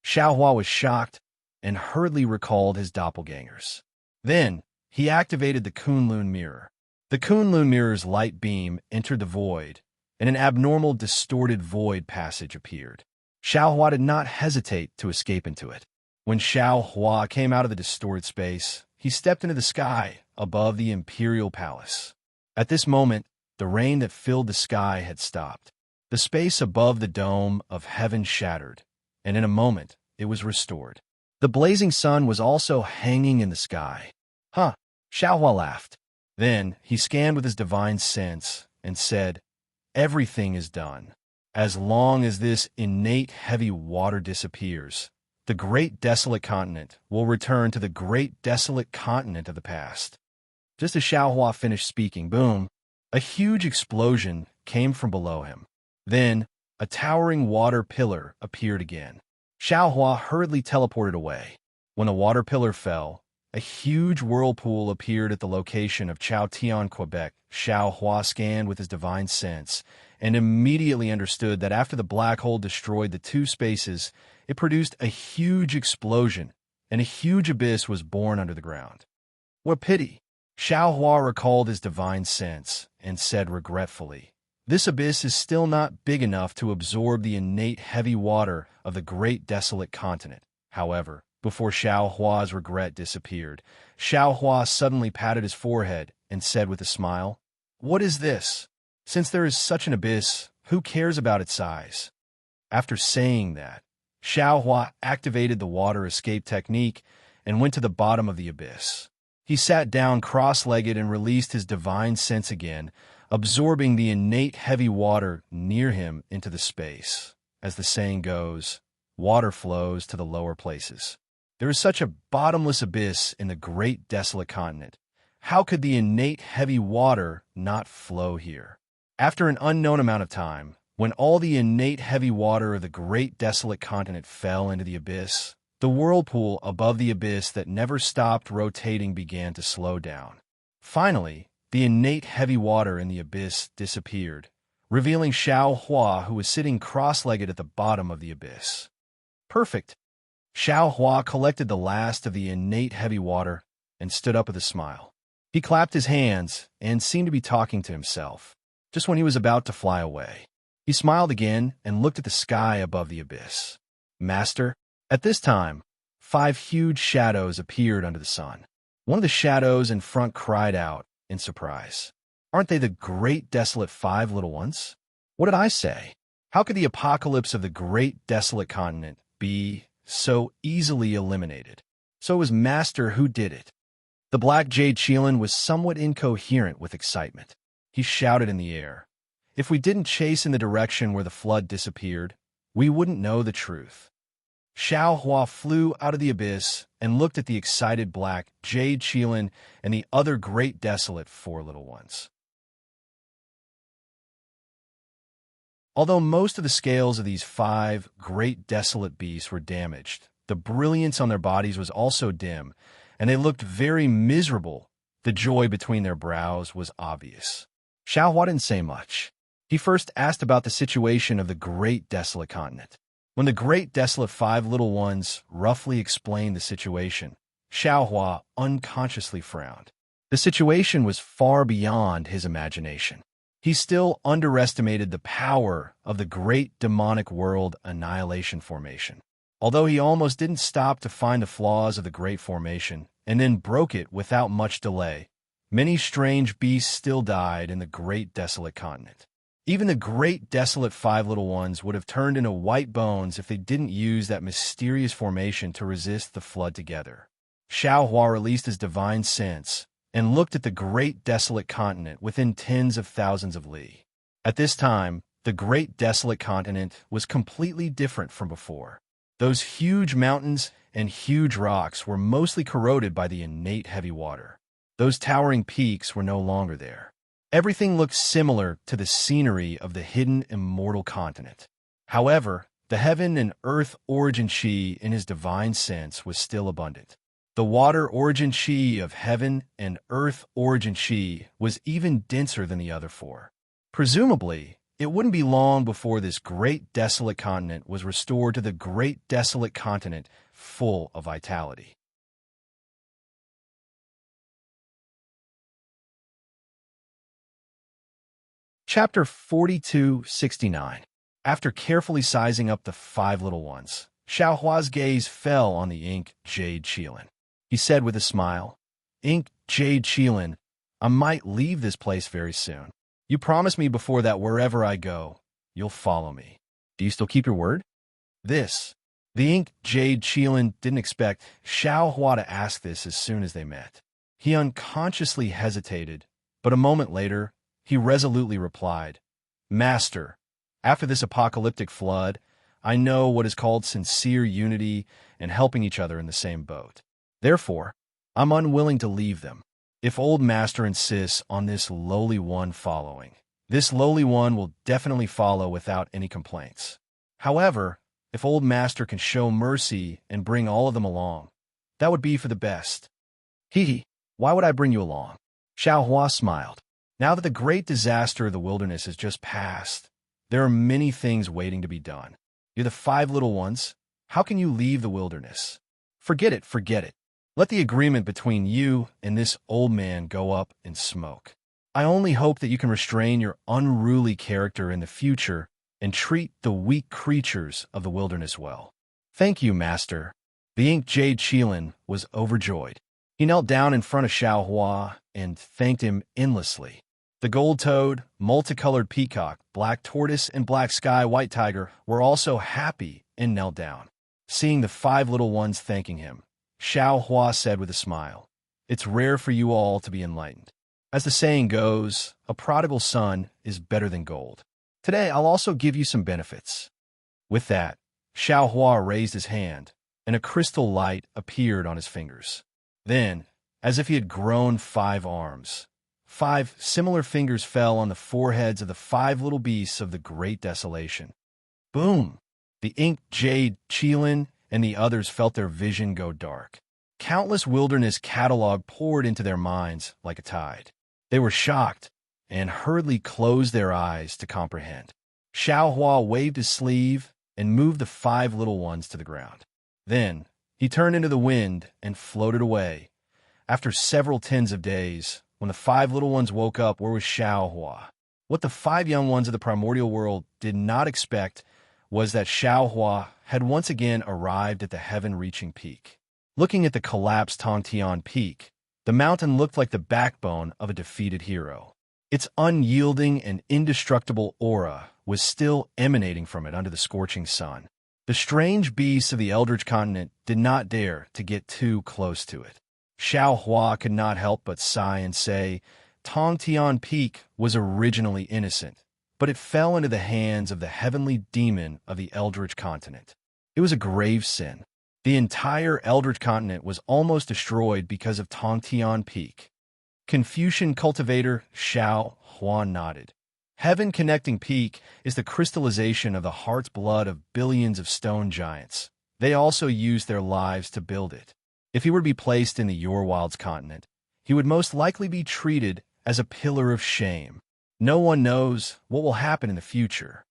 Xiao Hua was shocked and hurriedly recalled his doppelgangers. Then, he activated the Kunlun mirror. The Kunlun mirror's light beam entered the void, and an abnormal, distorted void passage appeared. Xiao Hua did not hesitate to escape into it. When Xiao Hua came out of the distorted space, he stepped into the sky above the imperial palace. At this moment, the rain that filled the sky had stopped. The space above the dome of heaven shattered, and in a moment, it was restored. The blazing sun was also hanging in the sky. Huh, Xiao Hua laughed. Then he scanned with his divine sense and said, "Everything is done. As long as this innate heavy water disappears, the great desolate continent will return to the great desolate continent of the past." Just as Xiao Hua finished speaking, boom, a huge explosion came from below him. Then, a towering water pillar appeared again. Xiao Hua hurriedly teleported away. When the water pillar fell, a huge whirlpool appeared at the location of Chaotian, Quebec. Xiao Hua scanned with his divine sense and immediately understood that after the black hole destroyed the two spaces, it produced a huge explosion, and a huge abyss was born under the ground. What a pity! Xiao Hua recalled his divine sense and said regretfully, "This abyss is still not big enough to absorb the innate heavy water of the great desolate continent." However, before Xiao Hua's regret disappeared, Xiao Hua suddenly patted his forehead and said with a smile, "What is this? Since there is such an abyss, who cares about its size?" After saying that, Xiao Hua activated the water escape technique and went to the bottom of the abyss. He sat down cross-legged and released his divine sense again, absorbing the innate heavy water near him into the space. As the saying goes, water flows to the lower places. There is such a bottomless abyss in the great desolate continent. How could the innate heavy water not flow here? After an unknown amount of time, when all the innate heavy water of the great desolate continent fell into the abyss, the whirlpool above the abyss that never stopped rotating began to slow down. Finally, the innate heavy water in the abyss disappeared, revealing Xiao Hua, who was sitting cross-legged at the bottom of the abyss. Perfect. Xiao Hua collected the last of the innate heavy water and stood up with a smile. He clapped his hands and seemed to be talking to himself. Just when he was about to fly away, he smiled again and looked at the sky above the abyss. "Master." At this time, 5 huge shadows appeared under the sun. One of the shadows in front cried out in surprise. Aren't they the great desolate five little ones? What did I say? How could the apocalypse of the great desolate continent be so easily eliminated? So it was Master who did it. The black jade Chelan was somewhat incoherent with excitement. He shouted in the air, "If we didn't chase in the direction where the flood disappeared, we wouldn't know the truth." Xiao Hua flew out of the abyss and looked at the excited black jade Chelan and the other great desolate four little ones. Although most of the scales of these five great desolate beasts were damaged, the brilliance on their bodies was also dim, and they looked very miserable. The joy between their brows was obvious. Xiao Hua didn't say much. He first asked about the situation of the great desolate continent. When the great desolate five little ones roughly explained the situation, Xiao Hua unconsciously frowned. The situation was far beyond his imagination. He still underestimated the power of the great demonic world annihilation formation. Although he almost didn't stop to find the flaws of the great formation and then broke it without much delay, many strange beasts still died in the great desolate continent. Even the great desolate five little ones would have turned into white bones if they didn't use that mysterious formation to resist the flood together. Xiao Hua released his divine sense and looked at the great desolate continent within tens of thousands of li. At this time, the great desolate continent was completely different from before. Those huge mountains and huge rocks were mostly corroded by the innate heavy water. Those towering peaks were no longer there. Everything looked similar to the scenery of the hidden immortal continent. However, the heaven and earth origin chi in his divine sense was still abundant. The water origin chi of heaven and earth origin chi was even denser than the other four. Presumably, it wouldn't be long before this great desolate continent was restored to the great desolate continent full of vitality. Chapter 4269. After carefully sizing up the five little ones, Xiao Hua's gaze fell on the ink jade Chelan. He said with a smile, "Ink jade Chelan, I might leave this place very soon. You promised me before that wherever I go, you'll follow me. Do you still keep your word?" The ink jade Chelan didn't expect Xiao Hua to ask this as soon as they met. He unconsciously hesitated, but a moment later, he resolutely replied, "Master, after this apocalyptic flood, I know what is called sincere unity and helping each other in the same boat. Therefore, I'm unwilling to leave them. If old master insists on this lowly one following, this lowly one will definitely follow without any complaints. However, if old master can show mercy and bring all of them along, that would be for the best." Why would I bring you along?" Xiao Hua smiled. Now that the great disaster of the wilderness has just passed, there are many things waiting to be done. You're the five little ones. How can you leave the wilderness? Forget it. Let the agreement between you and this old man go up in smoke. I only hope that you can restrain your unruly character in the future and treat the weak creatures of the wilderness well. Thank you, Master. The ink jade Chelan was overjoyed. He knelt down in front of Xiao Hua and thanked him endlessly. The gold toad, multicolored peacock, black tortoise, and black sky white tiger were also happy and knelt down. Seeing the five little ones thanking him, Xiao Hua said with a smile, "It's rare for you all to be enlightened. As the saying goes, a prodigal son is better than gold. Today I'll also give you some benefits." With that, Xiao Hua raised his hand, and a crystal light appeared on his fingers. Then, as if he had grown 5 arms, 5 similar fingers fell on the foreheads of the 5 little beasts of the great desolation. Boom! The ink jade Chelan and the others felt their vision go dark. Countless wilderness catalog poured into their minds like a tide. They were shocked and hurriedly closed their eyes to comprehend. Xiao Hua waved his sleeve and moved the 5 little ones to the ground. Then he turned into the wind and floated away. After several tens of days, when the 5 little ones woke up, where was Xiao Hua? What the 5 young ones of the primordial world did not expect was that Xiao Hua had once again arrived at the heaven-reaching peak. Looking at the collapsed Tongtian peak, the mountain looked like the backbone of a defeated hero. Its unyielding and indestructible aura was still emanating from it under the scorching sun. The strange beasts of the Eldritch continent did not dare to get too close to it. Xiao Hua could not help but sigh and say, Tong Tian Peak was originally innocent, but it fell into the hands of the heavenly demon of the Eldritch continent. It was a grave sin. The entire Eldritch continent was almost destroyed because of Tong Tian Peak. Confucian cultivator Xiao Hua nodded. Heaven Connecting Peak is the crystallization of the heart's blood of billions of stone giants. They also used their lives to build it. If he were to be placed in the Yorwild's continent, he would most likely be treated as a pillar of shame. No one knows what will happen in the future.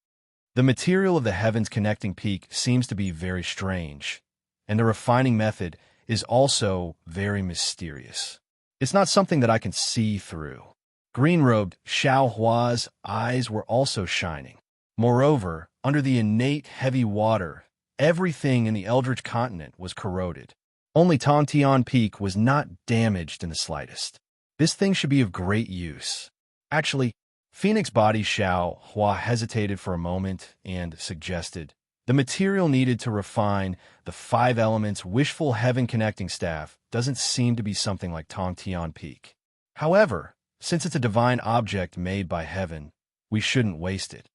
The material of the Heavens Connecting Peak seems to be very strange, and the refining method is also very mysterious. It's not something that I can see through. Green-robed Xiao Hua's eyes were also shining. Moreover, under the innate heavy water, everything in the Eldritch continent was corroded. Only Tong Tian Peak was not damaged in the slightest. This thing should be of great use. Actually, Phoenix Body Xiao Hua hesitated for a moment and suggested, the material needed to refine the 5 elements wishful heaven connecting staff doesn't seem to be something like Tong Tian Peak. However, since it's a divine object made by heaven, we shouldn't waste it.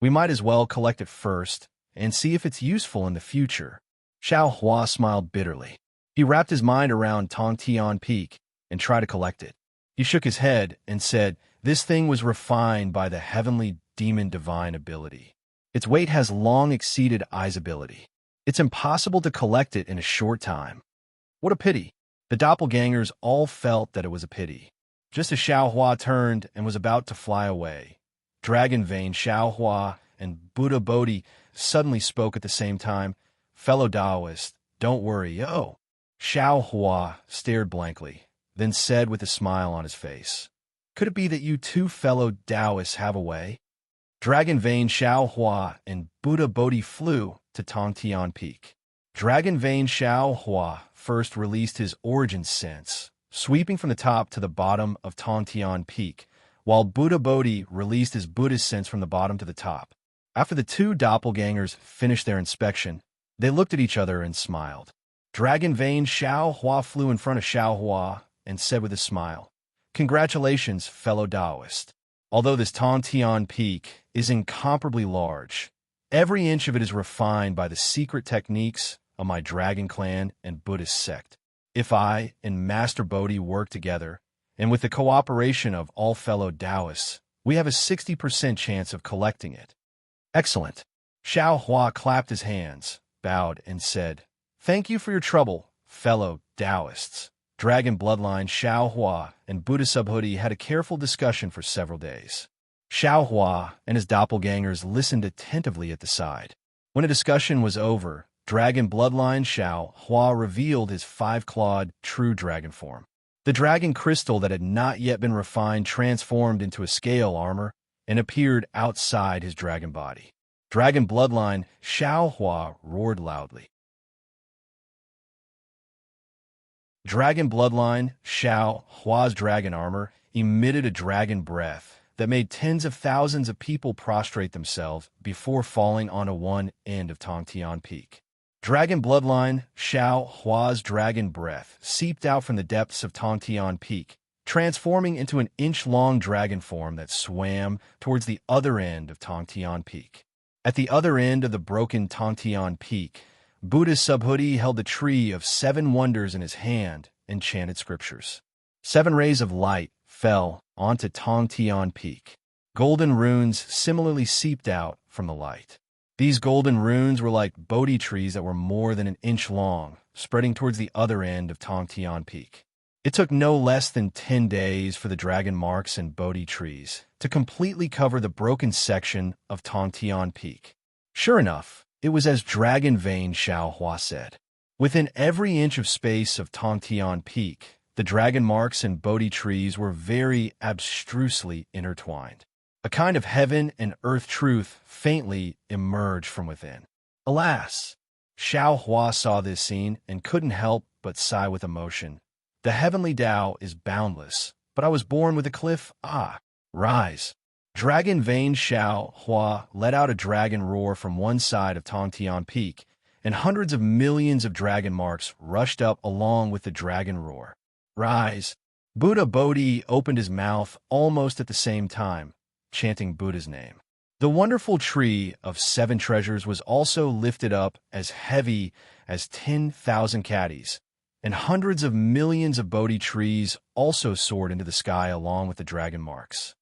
We might as well collect it first and see if it's useful in the future. Xiao Hua smiled bitterly. He wrapped his mind around Tong Tian Peak and tried to collect it. He shook his head and said, this thing was refined by the heavenly demon divine ability. Its weight has long exceeded I's ability. It's impossible to collect it in a short time. What a pity. The doppelgangers all felt that it was a pity. Just as Xiao Hua turned and was about to fly away, Dragon Vein Xiao Hua and Buddha Bodhi suddenly spoke at the same time. Fellow Taoist, don't worry, yo. Xiao Hua stared blankly, then said with a smile on his face, could it be that you two fellow Taoists have a way? Dragon Vein Xiao Hua and Buddha Bodhi flew to Tong Tian Peak. Dragon Vein Xiao Hua first released his origin sense, sweeping from the top to the bottom of Tong Tian Peak, while Buddha Bodhi released his Buddhist sense from the bottom to the top. After the two doppelgangers finished their inspection, they looked at each other and smiled. Dragon Vein Xiao Hua flew in front of Xiao Hua and said with a smile, congratulations, fellow Taoist. Although this Tong Tian Peak is incomparably large, every inch of it is refined by the secret techniques of my Dragon Clan and Buddhist sect. If I and Master Bodhi work together, and with the cooperation of all fellow Taoists, we have a 60% chance of collecting it. Excellent. Xiao Hua clapped his hands, bowed, and said, thank you for your trouble, fellow Taoists. Dragon Bloodline Xiao Hua and Buddha Subhoodie had a careful discussion for several days. Xiao Hua and his doppelgangers listened attentively at the side. When the discussion was over, Dragon Bloodline Xiao Hua revealed his 5-clawed true dragon form. The dragon crystal that had not yet been refined transformed into a scale armor and appeared outside his dragon body. Dragon Bloodline Xiao Hua roared loudly. Dragon Bloodline Xiao Hua's dragon armor emitted a dragon breath that made tens of thousands of people prostrate themselves before falling onto one end of Tong Tian Peak. Dragon Bloodline Xiao Hua's dragon breath seeped out from the depths of Tong Tian Peak, transforming into an inch-long dragon form that swam towards the other end of Tong Tian Peak. At the other end of the broken Tong Tian Peak, Buddha Subhoodie held the tree of 7 wonders in his hand and chanted scriptures. 7 rays of light fell onto Tong Tian Peak. Golden runes similarly seeped out from the light. These golden runes were like Bodhi trees that were more than an inch long, spreading towards the other end of Tong Tian Peak. It took no less than 10 days for the dragon marks and Bodhi trees to completely cover the broken section of Tong Tian Peak. Sure enough, it was as Dragon Vein Xiao Hua said. Within every inch of space of Tong Tian Peak, the dragon marks and Bodhi trees were very abstrusely intertwined. A kind of heaven and earth truth faintly emerged from within. Alas! Xiao Hua saw this scene and couldn't help but sigh with emotion. The heavenly Tao is boundless, but I was born with a cliff. Rise. Dragon Vane Xiao Hua let out a dragon roar from one side of Tongtian Peak, and hundreds of millions of dragon marks rushed up along with the dragon roar. Rise. Buddha Bodhi opened his mouth almost at the same time, chanting Buddha's name. The wonderful tree of 7 treasures was also lifted up as heavy as 10,000 caddies, and hundreds of millions of Bodhi trees also soared into the sky along with the dragon marks.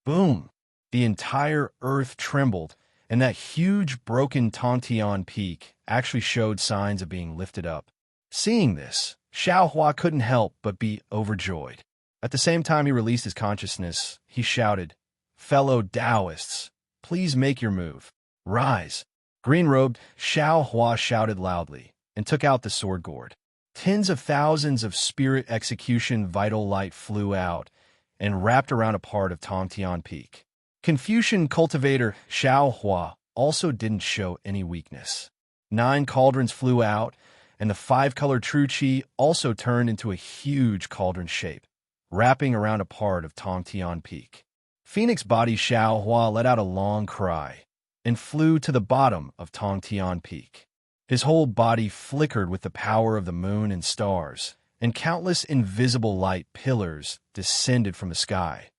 Boom! The entire earth trembled, and that huge broken Tongtian Peak actually showed signs of being lifted up. Seeing this, Xiao Hua couldn't help but be overjoyed. At the same time he released his consciousness, he shouted, "Fellow Taoists, please make your move. Rise." Green-robed, Xiao Hua shouted loudly and took out the sword gourd. Tens of thousands of spirit execution vital light flew out and wrapped around a part of Tongtian Peak. Confucian cultivator Xiao Hua also didn't show any weakness. 9 cauldrons flew out, and the 5-color True Qi also turned into a huge cauldron shape, wrapping around a part of Tongtian Peak. Phoenix body Xiao Hua let out a long cry and flew to the bottom of Tongtian Peak. His whole body flickered with the power of the moon and stars, and countless invisible light pillars descended from the sky,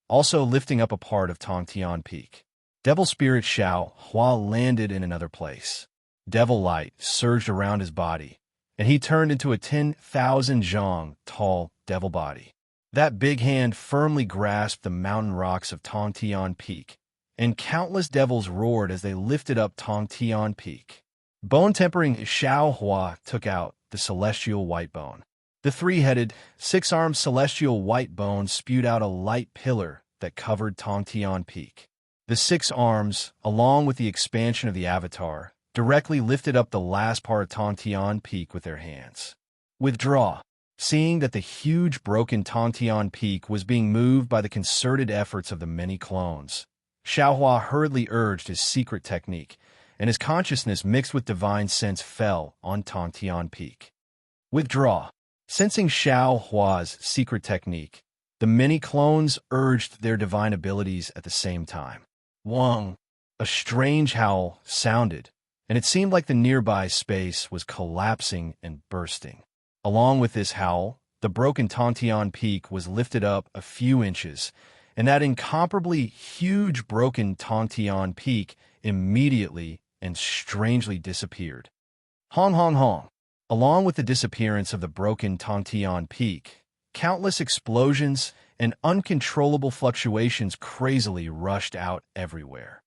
also lifting up a part of Tongtian Peak. Devil Spirit Xiao Hua landed in another place. Devil light surged around his body, and he turned into a 10,000 zhang tall devil body. That big hand firmly grasped the mountain rocks of Tongtian Peak, and countless devils roared as they lifted up Tongtian Peak. Bone-tempering Xiao Hua took out the celestial white bone. The 3-headed, 6-armed celestial white bone spewed out a light pillar that covered Tongtian Peak. The 6 arms, along with the expansion of the avatar, directly lifted up the last part of Tongtian Peak with their hands. Withdraw. Seeing that the huge broken Tongtian Peak was being moved by the concerted efforts of the many clones, Xiao Hua hurriedly urged his secret technique, and his consciousness mixed with divine sense fell on Tongtian Peak. Withdraw. Sensing Xiao Hua's secret technique, the many clones urged their divine abilities at the same time. Wong! A strange howl sounded, and it seemed like the nearby space was collapsing and bursting. Along with this howl, the broken Tongtian Peak was lifted up a few inches, and that incomparably huge broken Tongtian Peak immediately and strangely disappeared. Hong hong hong. Along with the disappearance of the broken Tongtian Peak, countless explosions and uncontrollable fluctuations crazily rushed out everywhere.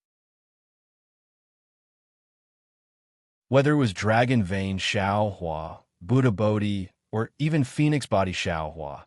Whether it was Dragon Vane Xiao Hua, Buddha Bodhi, or even Phoenix body Xiao Hua,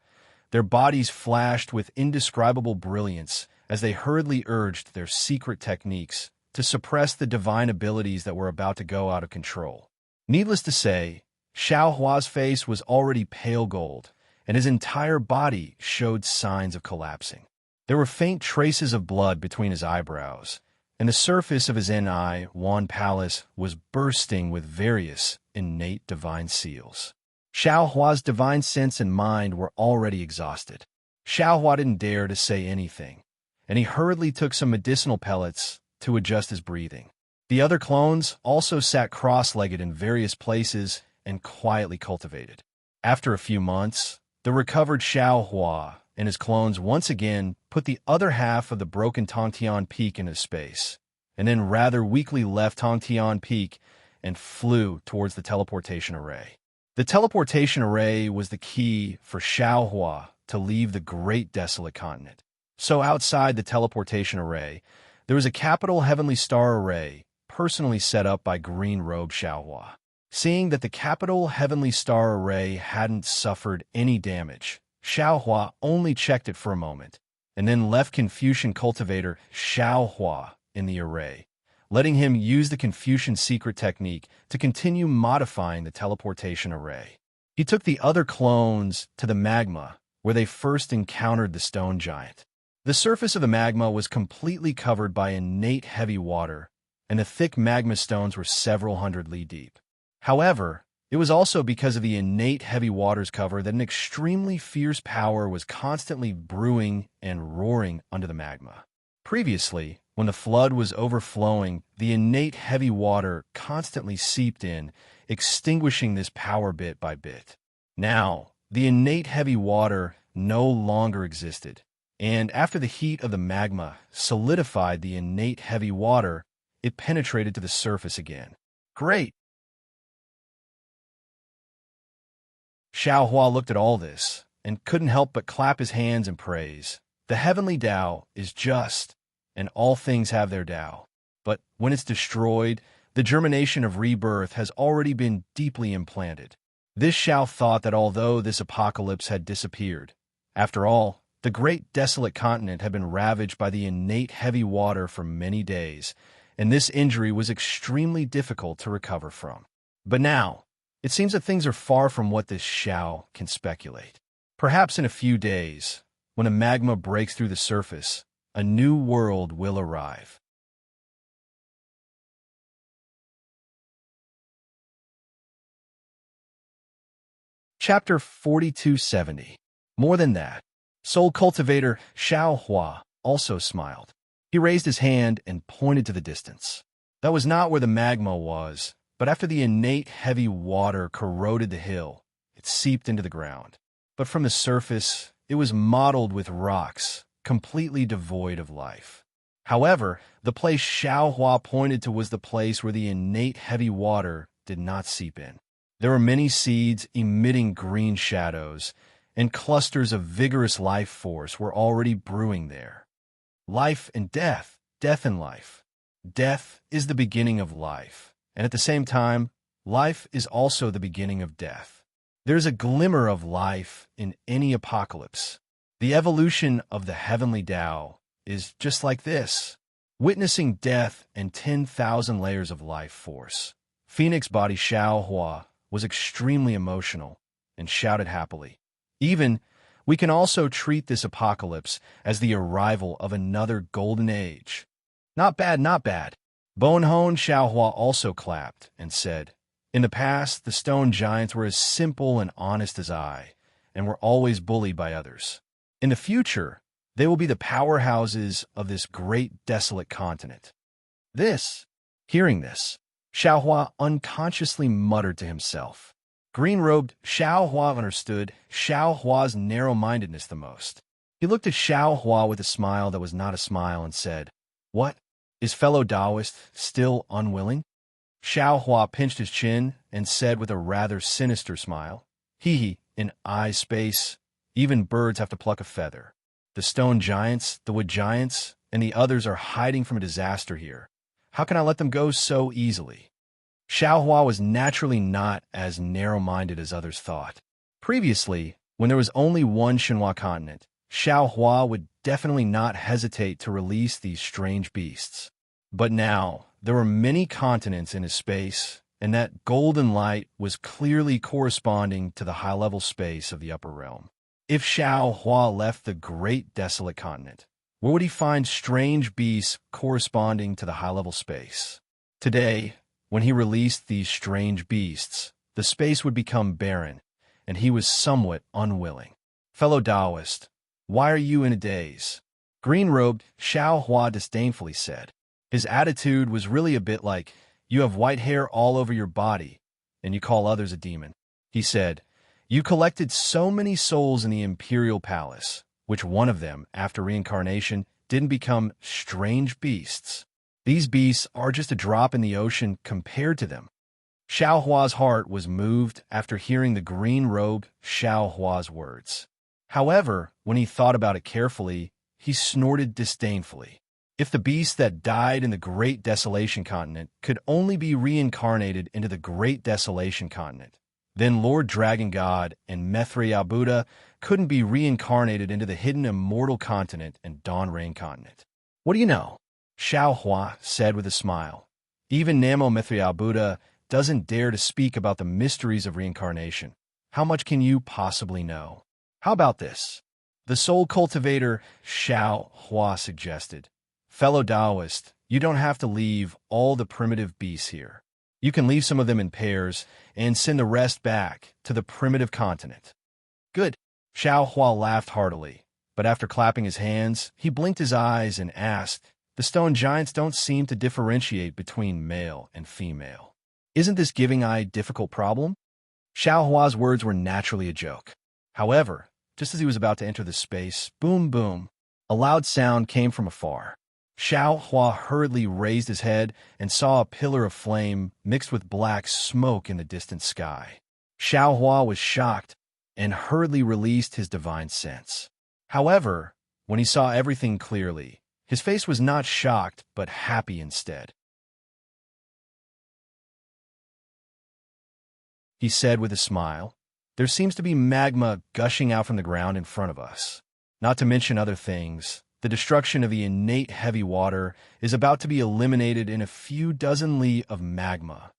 their bodies flashed with indescribable brilliance as they hurriedly urged their secret techniques to suppress the divine abilities that were about to go out of control. Needless to say, Xiao Hua's face was already pale gold, and his entire body showed signs of collapsing. There were faint traces of blood between his eyebrows, and the surface of his Ni Wan Palace was bursting with various innate divine seals. Xiao Hua's divine sense and mind were already exhausted. Xiao Hua didn't dare to say anything, and he hurriedly took some medicinal pellets to adjust his breathing. The other clones also sat cross-legged in various places and quietly cultivated. After a few months, the recovered Xiao Hua and his clones once again put the other half of the broken Tongtian Peak into space, and then rather weakly left Tongtian Peak and flew towards the teleportation array. The teleportation array was the key for Xiao Hua to leave the great desolate continent. So outside the teleportation array, there was a capital heavenly star array personally set up by green-robed Xiao Hua. Seeing that the capital heavenly star array hadn't suffered any damage, Xiao Hua only checked it for a moment, and then left Confucian cultivator Xiao Hua in the array, letting him use the Confucian secret technique to continue modifying the teleportation array. He took the other clones to the magma, where they first encountered the stone giant. The surface of the magma was completely covered by innate heavy water, and the thick magma stones were several hundred li deep. However, It was also because of the innate heavy waters cover that an extremely fierce power was constantly brewing and roaring under the magma. Previously, when the flood was overflowing, the innate heavy water constantly seeped in, extinguishing this power bit by bit. Now, the innate heavy water no longer existed, and after the heat of the magma solidified the innate heavy water, it penetrated to the surface again. Great! Xiao Hua looked at all this and couldn't help but clap his hands in praise. The heavenly Tao is just, and all things have their Tao. But when it's destroyed, the germination of rebirth has already been deeply implanted. This Xiao thought that although this apocalypse had disappeared, after all, the great desolate continent had been ravaged by the innate heavy water for many days, and this injury was extremely difficult to recover from. But now, it seems that things are far from what this Xiao can speculate. Perhaps in a few days, when the magma breaks through the surface, a new world will arrive. Chapter 4270. More than that, soul cultivator Xiao Hua also smiled. He raised his hand and pointed to the distance. That was not where the magma was, but after the innate heavy water corroded the hill, it seeped into the ground. But from the surface, it was mottled with rocks, completely devoid of life. However, the place Xiao Hua pointed to was the place where the innate heavy water did not seep in. There were many seeds emitting green shadows, and clusters of vigorous life force were already brewing there. Life and death, death and life. Death is the beginning of life, and at the same time, life is also the beginning of death. There's a glimmer of life in any apocalypse. The evolution of the heavenly Tao is just like this, witnessing death and 10,000 layers of life force. Phoenix body Xiao Hua was extremely emotional and shouted happily. Even, we can also treat this apocalypse as the arrival of another golden age. Not bad, not bad. Bonhon Xiao Hua also clapped and said, in the past, the stone giants were as simple and honest as I, and were always bullied by others. In the future, they will be the powerhouses of this great desolate continent. Hearing this, Xiao Hua unconsciously muttered to himself. Green-robed Xiao Hua understood Xiao Hua's narrow-mindedness the most. He looked at Xiao Hua with a smile that was not a smile and said, "What? Is fellow Taoist still unwilling?" Xiao Hua pinched his chin and said with a rather sinister smile, "Hee, in eye space, even birds have to pluck a feather. The stone giants, the wood giants, and the others are hiding from a disaster here. How can I let them go so easily?" Xiao Hua was naturally not as narrow-minded as others thought. Previously, when there was only one Shenhua continent, Xiao Hua would definitely not hesitate to release these strange beasts. But now, there were many continents in his space, and that golden light was clearly corresponding to the high-level space of the upper realm. If Xiao Hua left the great desolate continent, where would he find strange beasts corresponding to the high-level space? Today, when he released these strange beasts, the space would become barren, and he was somewhat unwilling. Fellow Taoist, why are you in a daze? Green-robed Xiao Hua disdainfully said. His attitude was really a bit like, you have white hair all over your body, and you call others a demon. He said, you collected so many souls in the imperial palace, which one of them, after reincarnation, didn't become strange beasts. These beasts are just a drop in the ocean compared to them. Xiao Hua's heart was moved after hearing the green-robed Xiao Hua's words. However, when he thought about it carefully, he snorted disdainfully. If the beasts that died in the Great Desolation Continent could only be reincarnated into the Great Desolation Continent, then Lord Dragon God and Mithria Buddha couldn't be reincarnated into the hidden Immortal Continent and Dawn Rain Continent. What do you know? Xiao Hua said with a smile. Even Namo Mithria Buddha doesn't dare to speak about the mysteries of reincarnation. How much can you possibly know? How about this? The soul cultivator Xiao Hua suggested. Fellow Taoist, you don't have to leave all the primitive beasts here. You can leave some of them in pairs and send the rest back to the primitive continent. Good. Xiao Hua laughed heartily, but after clapping his hands, he blinked his eyes and asked, "The stone giants don't seem to differentiate between male and female. Isn't this giving a difficult problem?" Xiao Hua's words were naturally a joke. However, just as he was about to enter the space, boom, boom, a loud sound came from afar. Xiao Hua hurriedly raised his head and saw a pillar of flame mixed with black smoke in the distant sky. Xiao Hua was shocked and hurriedly released his divine sense. However, when he saw everything clearly, his face was not shocked but happy instead. He said with a smile, "There seems to be magma gushing out from the ground in front of us. Not to mention other things, the destruction of the innate heavy water is about to be eliminated in a few dozen li of magma."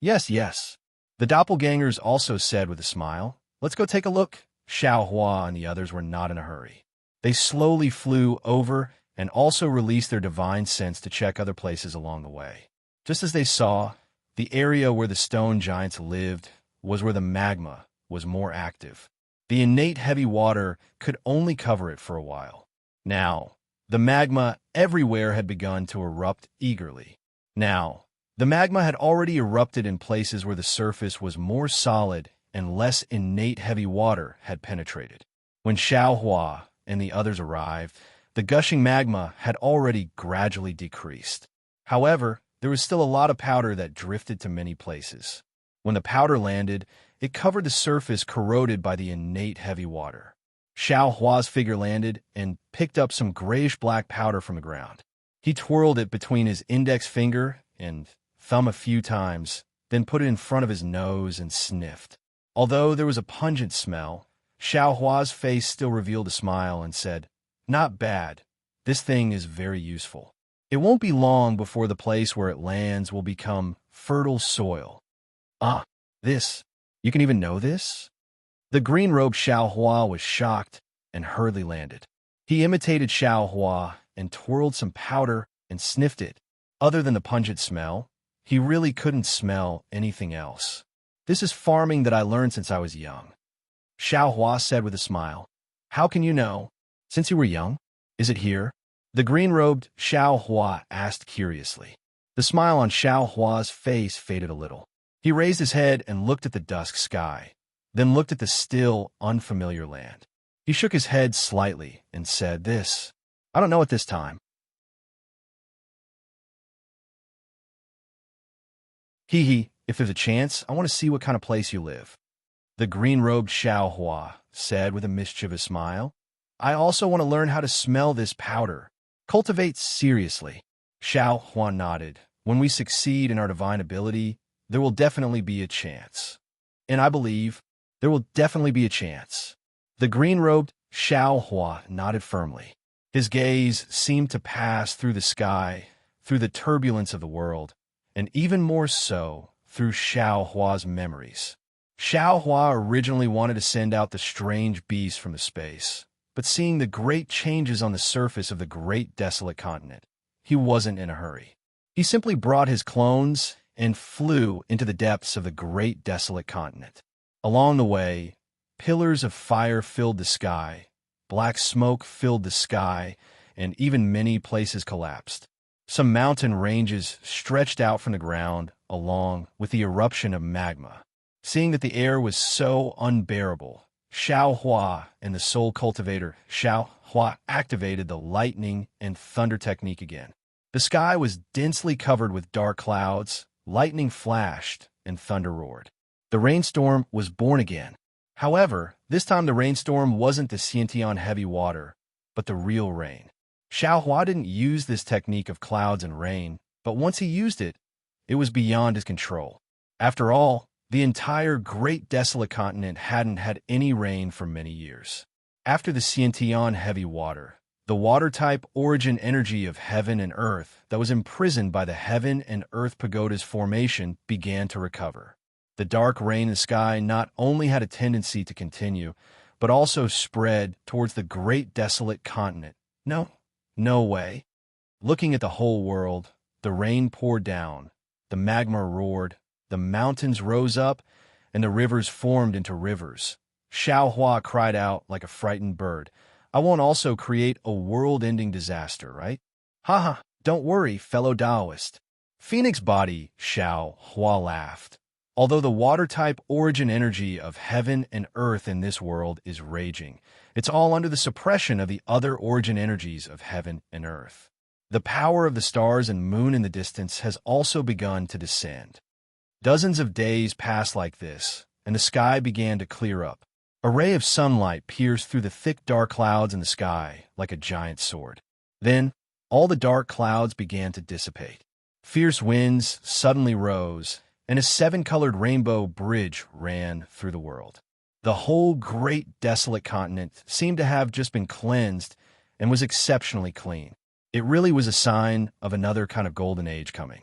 "Yes, yes," the doppelgangers also said with a smile. "Let's go take a look." Xiao Hua and the others were not in a hurry. They slowly flew over and also released their divine sense to check other places along the way. Just as they saw, the area where the stone giants lived was where the magma was more active. The innate heavy water could only cover it for a while. Now, the magma everywhere had begun to erupt eagerly. Now, the magma had already erupted in places where the surface was more solid and less innate heavy water had penetrated. When Xiao Hua and the others arrived, the gushing magma had already gradually decreased. However, there was still a lot of powder that drifted to many places. When the powder landed, it covered the surface corroded by the innate heavy water. Xiao Hua's figure landed and picked up some grayish-black powder from the ground. He twirled it between his index finger and thumb a few times, then put it in front of his nose and sniffed. Although there was a pungent smell, Xiao Hua's face still revealed a smile and said, "Not bad. This thing is very useful. It won't be long before the place where it lands will become fertile soil." "Ah, this. You can even know this?" The green-robed Xiao Hua was shocked and hurriedly landed. He imitated Xiao Hua and twirled some powder and sniffed it. Other than the pungent smell, he really couldn't smell anything else. "This is farming that I learned since I was young," Xiao Hua said with a smile. "How can you know? Since you were young? Is it here?" The green-robed Xiao Hua asked curiously. The smile on Xiao Hua's face faded a little. He raised his head and looked at the dusk sky, then looked at the still, unfamiliar land. He shook his head slightly and said, I don't know at this time." "Hee, if there's a chance, I want to see what kind of place you live," the green-robed Xiao Hua said with a mischievous smile. "I also want to learn how to smell this powder. Cultivate seriously." Xiao Hua nodded. "When we succeed in our divine ability, there will definitely be a chance. And I believe there will definitely be a chance." The green-robed Xiao Hua nodded firmly. His gaze seemed to pass through the sky, through the turbulence of the world, and even more so through Xiao Hua's memories. Xiao Hua originally wanted to send out the strange beast from the space, but seeing the great changes on the surface of the great desolate continent, he wasn't in a hurry. He simply brought his clones and flew into the depths of the great desolate continent. Along the way, pillars of fire filled the sky, black smoke filled the sky, and even many places collapsed. Some mountain ranges stretched out from the ground along with the eruption of magma. Seeing that the air was so unbearable, Xiao Hua and the soul cultivator Xiao Hua activated the lightning and thunder technique again. The sky was densely covered with dark clouds, lightning flashed, and thunder roared. The rainstorm was born again. However, this time the rainstorm wasn't the Xiantian heavy water, but the real rain. Xiao Hua didn't use this technique of clouds and rain, but once he used it, it was beyond his control. After all, the entire great desolate continent hadn't had any rain for many years. After the Xiantian heavy water, the water-type origin energy of heaven and earth that was imprisoned by the heaven and earth pagoda's formation began to recover. The dark rain in the sky not only had a tendency to continue, but also spread towards the great desolate continent. No way. Looking at the whole world, the rain poured down, the magma roared, the mountains rose up, and the rivers formed into rivers. Xiao Hua cried out like a frightened bird. I won't also create a world-ending disaster, right? Haha, don't worry, fellow Taoist. Phoenix body, Xiao Hua laughed. Although the water-type origin energy of heaven and earth in this world is raging, it's all under the suppression of the other origin energies of heaven and earth. The power of the stars and moon in the distance has also begun to descend. Dozens of days passed like this, and the sky began to clear up. A ray of sunlight pierced through the thick dark clouds in the sky like a giant sword. Then, all the dark clouds began to dissipate. Fierce winds suddenly rose, and a seven-colored rainbow bridge ran through the world. The whole great desolate continent seemed to have just been cleansed and was exceptionally clean. It really was a sign of another kind of golden age coming.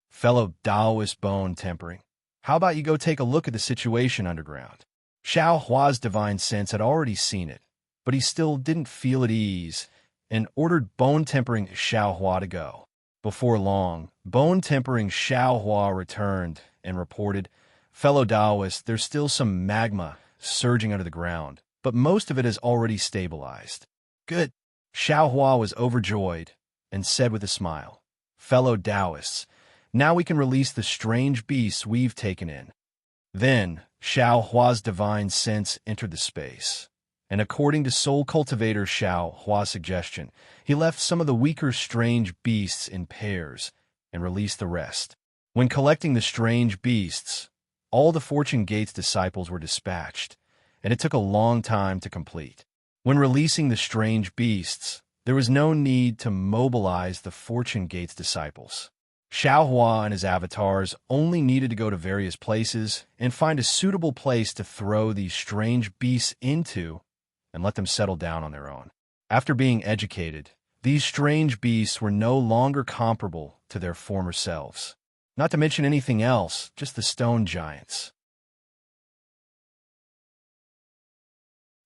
Fellow Taoist bone tempering, how about you go take a look at the situation underground? Xiao Hua's divine sense had already seen it, but he still didn't feel at ease and ordered bone tempering Xiao Hua to go. Before long, bone tempering Xiao Hua returned and reported, fellow Taoists, there's still some magma surging under the ground, but most of it has already stabilized. Good. Xiao Hua was overjoyed and said with a smile, fellow Taoists, now we can release the strange beasts we've taken in. Then, Xiao Hua's divine sense entered the space, and according to Soul Cultivator Xiao Hua's suggestion, he left some of the weaker strange beasts in pairs and released the rest. When collecting the strange beasts, all the Fortune Gate's disciples were dispatched, and it took a long time to complete. When releasing the strange beasts, there was no need to mobilize the Fortune Gate's disciples. Xiao Hua and his avatars only needed to go to various places and find a suitable place to throw these strange beasts into and let them settle down on their own. After being educated, these strange beasts were no longer comparable to their former selves. Not to mention anything else, just the stone giants.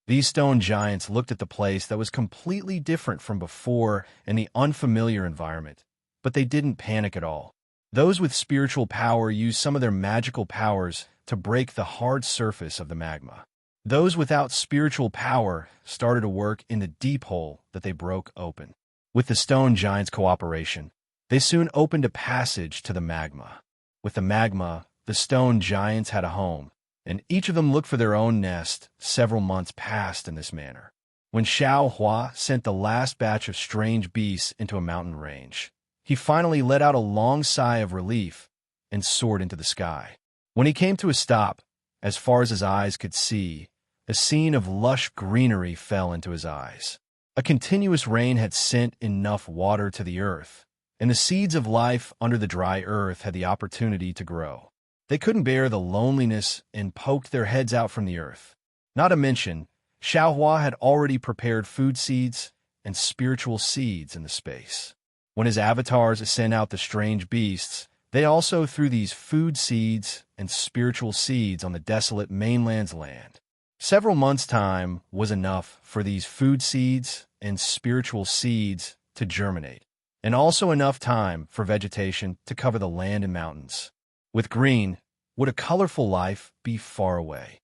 These stone giants looked at the place that was completely different from before in the unfamiliar environment, but they didn't panic at all. Those with spiritual power used some of their magical powers to break the hard surface of the magma. Those without spiritual power started to work in the deep hole that they broke open. With the stone giants' cooperation, they soon opened a passage to the magma. With the magma, the stone giants had a home, and each of them looked for their own nest. Several months passed in this manner. When Xiao Hua sent the last batch of strange beasts into a mountain range, he finally let out a long sigh of relief and soared into the sky. When he came to a stop, as far as his eyes could see, a scene of lush greenery fell into his eyes. A continuous rain had sent enough water to the earth, and the seeds of life under the dry earth had the opportunity to grow. They couldn't bear the loneliness and poked their heads out from the earth. Not to mention, Xiao Hua had already prepared food seeds and spiritual seeds in the space. When his avatars sent out the strange beasts, they also threw these food seeds and spiritual seeds on the desolate mainland's land. Several months' time was enough for these food seeds and spiritual seeds to germinate, and also enough time for vegetation to cover the land and mountains. With green, would a colorful life be far away?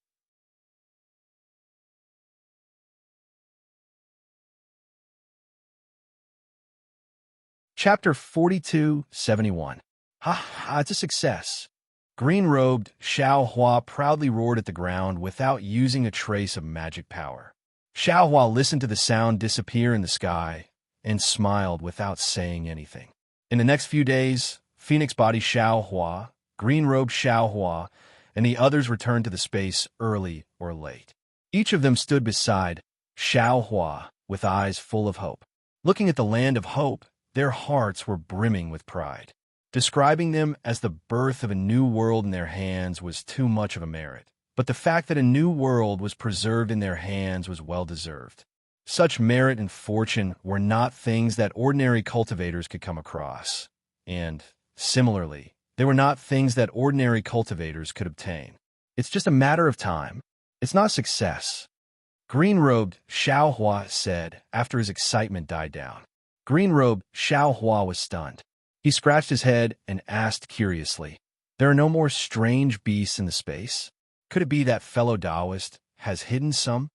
Chapter 4271. Ha ha, it's a success. Green-robed Xiao Hua proudly roared at the ground without using a trace of magic power. Xiao Hua listened to the sound disappear in the sky and smiled without saying anything. In the next few days, Phoenix Body Xiao Hua, Green-robed Xiao Hua, and the others returned to the space early or late. Each of them stood beside Xiao Hua with eyes full of hope. Looking at the land of hope, their hearts were brimming with pride. Describing them as the birth of a new world in their hands was too much of a merit, but the fact that a new world was preserved in their hands was well-deserved. Such merit and fortune were not things that ordinary cultivators could come across, and, similarly, they were not things that ordinary cultivators could obtain. It's just a matter of time. It's not success. Green-robed Xiao Hua said after his excitement died down. Green-robed Xiao Hua was stunned. He scratched his head and asked curiously, "There are no more strange beasts in the space? Could it be that fellow Taoist has hidden some?"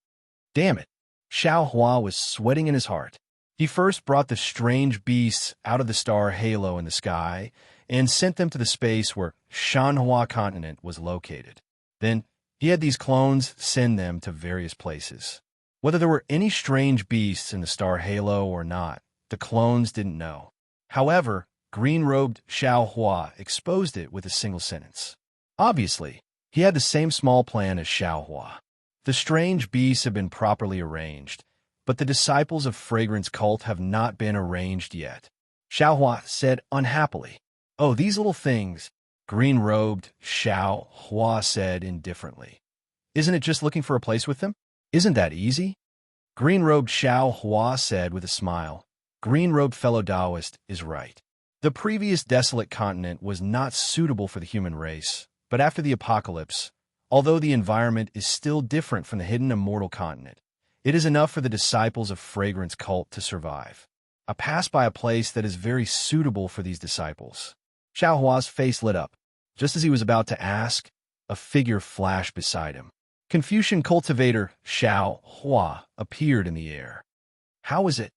Damn it! Xiao Hua was sweating in his heart. He first brought the strange beasts out of the star halo in the sky and sent them to the space where Shanhua continent was located. Then he had these clones send them to various places. Whether there were any strange beasts in the star halo or not, the clones didn't know. However, green-robed Xiao Hua exposed it with a single sentence. Obviously, he had the same small plan as Xiao Hua. The strange beasts have been properly arranged, but the disciples of Fragrance Cult have not been arranged yet. Xiao Hua said unhappily. "Oh, these little things," green-robed Xiao Hua said indifferently. "Isn't it just looking for a place with them? Isn't that easy?" Green-robed Xiao Hua said with a smile. "Green-robed fellow Taoist is right. The previous desolate continent was not suitable for the human race, but after the apocalypse, although the environment is still different from the hidden immortal continent, it is enough for the disciples of Fragrance Cult to survive. I passed by a place that is very suitable for these disciples." Xiao Hua's face lit up. Just as he was about to ask, a figure flashed beside him. Confucian cultivator Xiao Hua appeared in the air. "How is it?"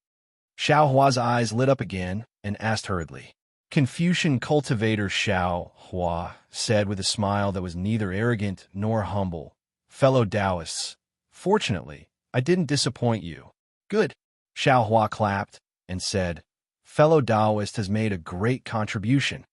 Xiao Hua's eyes lit up again and asked hurriedly. Confucian cultivator Xiao Hua said with a smile that was neither arrogant nor humble, "Fellow Taoists, fortunately, I didn't disappoint you." "Good." Xiao Hua clapped and said, "Fellow Taoist has made a great contribution."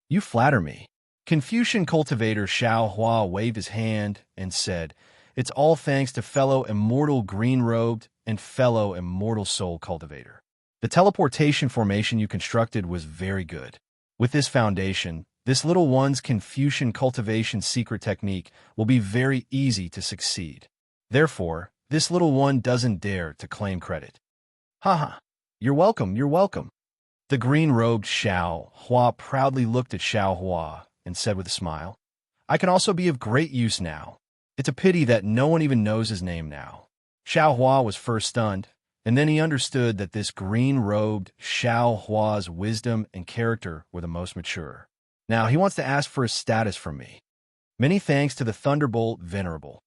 "You flatter me." Confucian cultivator Xiao Hua waved his hand and said, "It's all thanks to fellow immortal green-robed and fellow immortal soul cultivator. The teleportation formation you constructed was very good. With this foundation, this little one's Confucian cultivation secret technique will be very easy to succeed. Therefore, this little one doesn't dare to claim credit." "Haha, you're welcome, you're welcome." The green-robed Xiao Hua proudly looked at Xiao Hua and said with a smile, "I can also be of great use now. It's a pity that no one even knows his name now." Xiao Hua was first stunned, and then he understood that this green-robed Xiao Hua's wisdom and character were the most mature. Now he wants to ask for his status from me. "Many thanks to the Thunderbolt Venerable."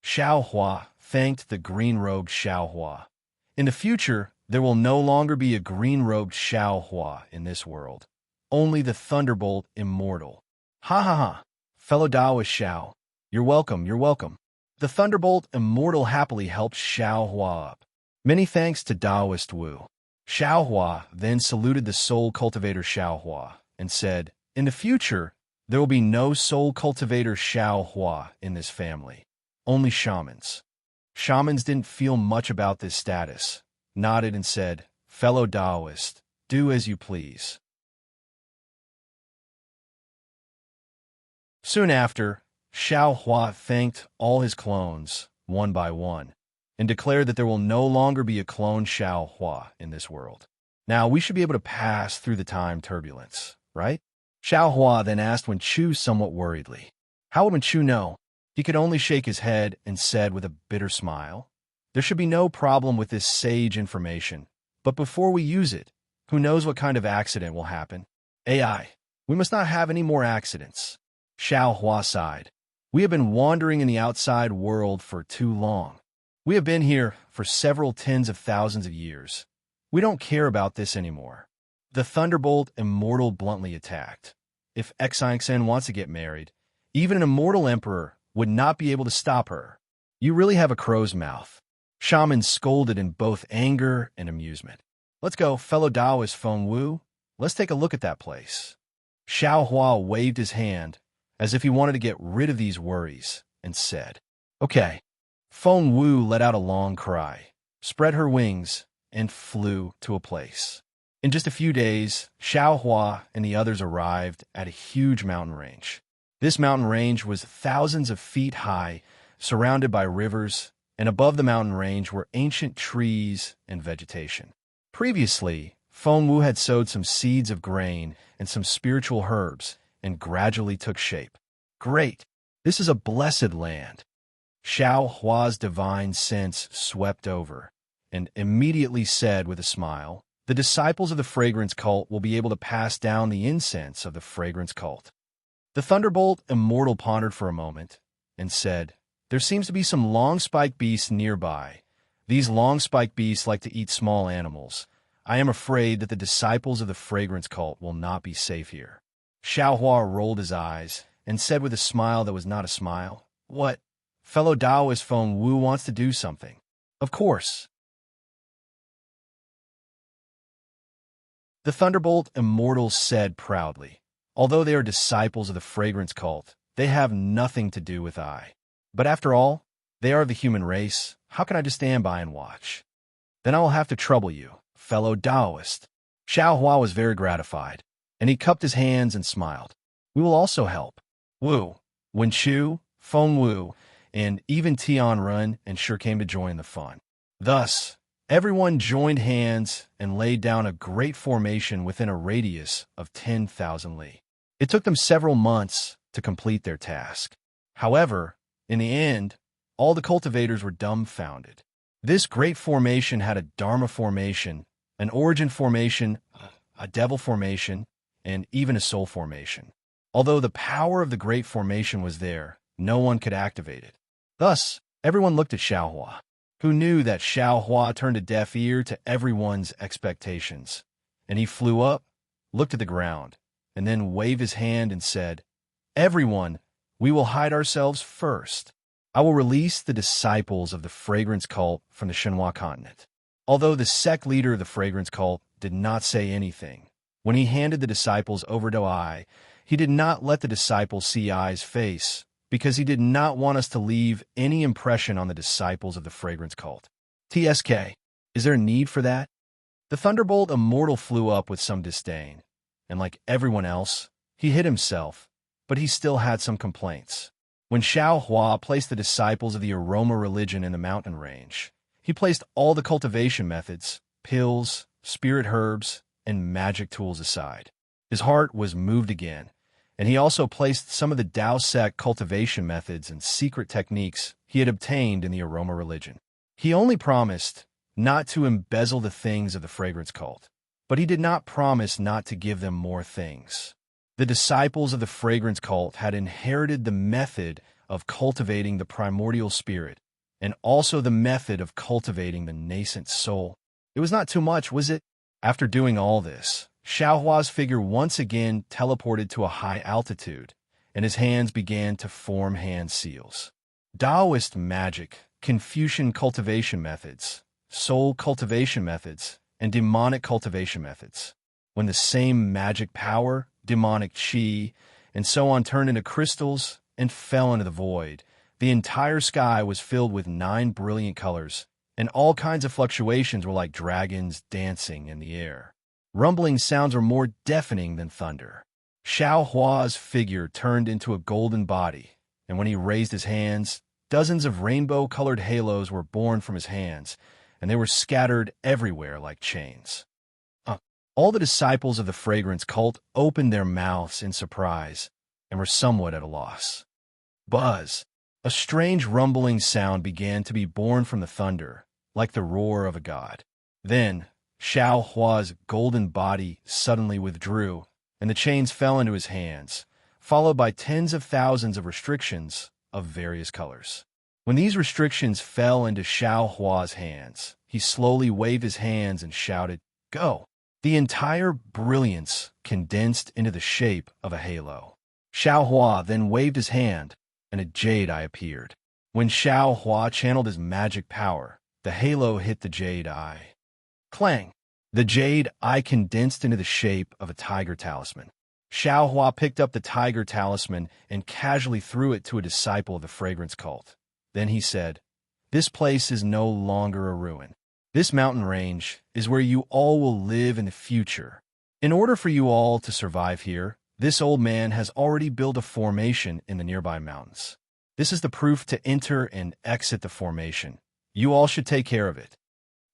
Xiao Hua thanked the green-robed Xiao Hua. "In the future, there will no longer be a green-robed Xiao Hua in this world. Only the Thunderbolt Immortal." "Ha ha ha, fellow Taoist Xiao. You're welcome, you're welcome." The Thunderbolt Immortal happily helped Xiao Hua up. "Many thanks to Taoist Wu." Xiao Hua then saluted the soul cultivator Xiao Hua and said, "In the future, there will be no soul cultivator Xiao Hua in this family. Only shamans." Shamans didn't feel much about this status, nodded and said, "Fellow Taoist, do as you please." Soon after, Xiao Hua thanked all his clones, one by one, and declared that there will no longer be a clone Xiao Hua in this world. Now we should be able to pass through the time turbulence, right? Xiao Hua then asked Wen Chu somewhat worriedly. How would Wen Chu know? He could only shake his head and said with a bitter smile, "There should be no problem with this sage information, but before we use it, who knows what kind of accident will happen? AI, we must not have any more accidents." Xiao Hua sighed. "We have been wandering in the outside world for too long. We have been here for several tens of thousands of years. We don't care about this anymore." The Thunderbolt Immortal bluntly attacked. "If Xinxen wants to get married, even an immortal emperor would not be able to stop her. You really have a crow's mouth." Shaman scolded in both anger and amusement. "Let's go, fellow Taoist Feng Wu. Let's take a look at that place." Xiao Hua waved his hand as if he wanted to get rid of these worries, and said, "Okay." Feng Wu let out a long cry, spread her wings, and flew to a place. In just a few days, Xiao Hua and the others arrived at a huge mountain range. This mountain range was thousands of feet high, surrounded by rivers, and above the mountain range were ancient trees and vegetation. Previously, Feng Wu had sowed some seeds of grain and some spiritual herbs, and gradually took shape. Great! This is a blessed land. Xiao Hua's divine sense swept over, and immediately said with a smile, The disciples of the fragrance cult will be able to pass down the incense of the fragrance cult. The Thunderbolt Immortal pondered for a moment and said, "There seems to be some long-spiked beasts nearby. These long-spiked beasts like to eat small animals. I am afraid that the disciples of the fragrance cult will not be safe here." Xiaohua rolled his eyes and said with a smile that was not a smile, "What? Fellow Taoist Feng Wu wants to do something. Of course." The Thunderbolt Immortals said proudly, "Although they are disciples of the fragrance cult, they have nothing to do with I. But after all, they are the human race. How can I just stand by and watch? Then I will have to trouble you, fellow Taoist." Xiaohua was very gratified, and he cupped his hands and smiled. "We will also help. Wu, Wenchu, Feng Wu, and even Tianrun and sure came to join the fun." Thus, everyone joined hands and laid down a great formation within a radius of 10,000 li. It took them several months to complete their task. However, in the end, all the cultivators were dumbfounded. This great formation had a Dharma formation, an origin formation, a devil formation, and even a soul formation. Although the power of the great formation was there, no one could activate it. Thus, everyone looked at Xiaohua, who knew that Xiaohua turned a deaf ear to everyone's expectations. And he flew up, looked at the ground, and then waved his hand and said, "Everyone, we will hide ourselves first. I will release the disciples of the fragrance cult from the Shenhua continent." Although the sect leader of the fragrance cult did not say anything, when he handed the disciples over to I, he did not let the disciples see I's face, because he did not want us to leave any impression on the disciples of the fragrance cult. TSK, is there a need for that? The Thunderbolt Immortal flew up with some disdain, and like everyone else, he hid himself, but he still had some complaints. When Xiaohua placed the disciples of the aroma religion in the mountain range, he placed all the cultivation methods, pills, spirit herbs, and magic tools aside. His heart was moved again, and he also placed some of the Tao sect cultivation methods and secret techniques he had obtained in the aroma religion. He only promised not to embezzle the things of the fragrance cult, but he did not promise not to give them more things. The disciples of the fragrance cult had inherited the method of cultivating the primordial spirit, and also the method of cultivating the nascent soul. It was not too much, was it? After doing all this, Xiaohua's figure once again teleported to a high altitude, and his hands began to form hand seals. Taoist magic, Confucian cultivation methods, soul cultivation methods, and demonic cultivation methods. When the same magic power, demonic qi, and so on turned into crystals and fell into the void, the entire sky was filled with 9 brilliant colors, and all kinds of fluctuations were like dragons dancing in the air. Rumbling sounds were more deafening than thunder. Xiaohua's figure turned into a golden body, and when he raised his hands, dozens of rainbow-colored halos were born from his hands, and they were scattered everywhere like chains. All the disciples of the fragrance cult opened their mouths in surprise and were somewhat at a loss. Buzz! A strange rumbling sound began to be born from the thunder, like the roar of a god. Then, Xiaohua's golden body suddenly withdrew, and the chains fell into his hands, followed by tens of thousands of restrictions of various colors. When these restrictions fell into Xiaohua's hands, he slowly waved his hands and shouted, "Go!" The entire brilliance condensed into the shape of a halo. Xiaohua then waved his hand, and a jade eye appeared. When Xiaohua channeled his magic power, the halo hit the jade eye. Clang! The jade eye condensed into the shape of a tiger talisman. Xiaohua picked up the tiger talisman and casually threw it to a disciple of the fragrance cult. Then he said, "This place is no longer a ruin. This mountain range is where you all will live in the future. In order for you all to survive here, this old man has already built a formation in the nearby mountains. This is the proof to enter and exit the formation. You all should take care of it.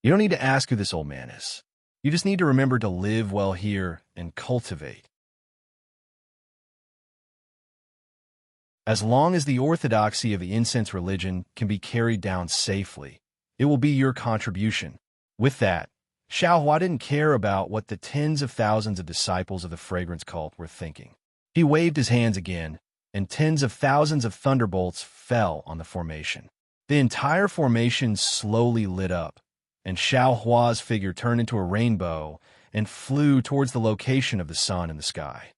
You don't need to ask who this old man is. You just need to remember to live well here and cultivate. As long as the orthodoxy of the incense religion can be carried down safely, it will be your contribution." With that, Xiaohua didn't care about what the tens of thousands of disciples of the fragrance cult were thinking. He waved his hands again, and tens of thousands of thunderbolts fell on the formation. The entire formation slowly lit up, and Xiaohua's figure turned into a rainbow and flew towards the location of the sun in the sky.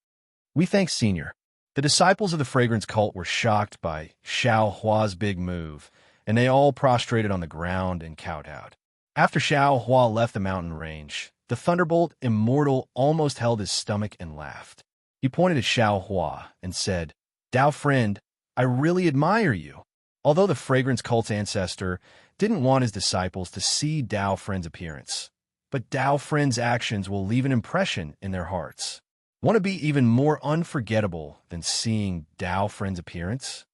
We thank Senior. The disciples of the fragrance cult were shocked by Xiaohua's big move, and they all prostrated on the ground and kowtowed. After Xiaohua left the mountain range, the Thunderbolt Immortal almost held his stomach and laughed. He pointed at Xiaohua and said, "Dao friend, I really admire you." Although the fragrance cult's ancestor didn't want his disciples to see Dao friend's appearance, but Dao friend's actions will leave an impression in their hearts. Want to be even more unforgettable than seeing Dao friend's appearance?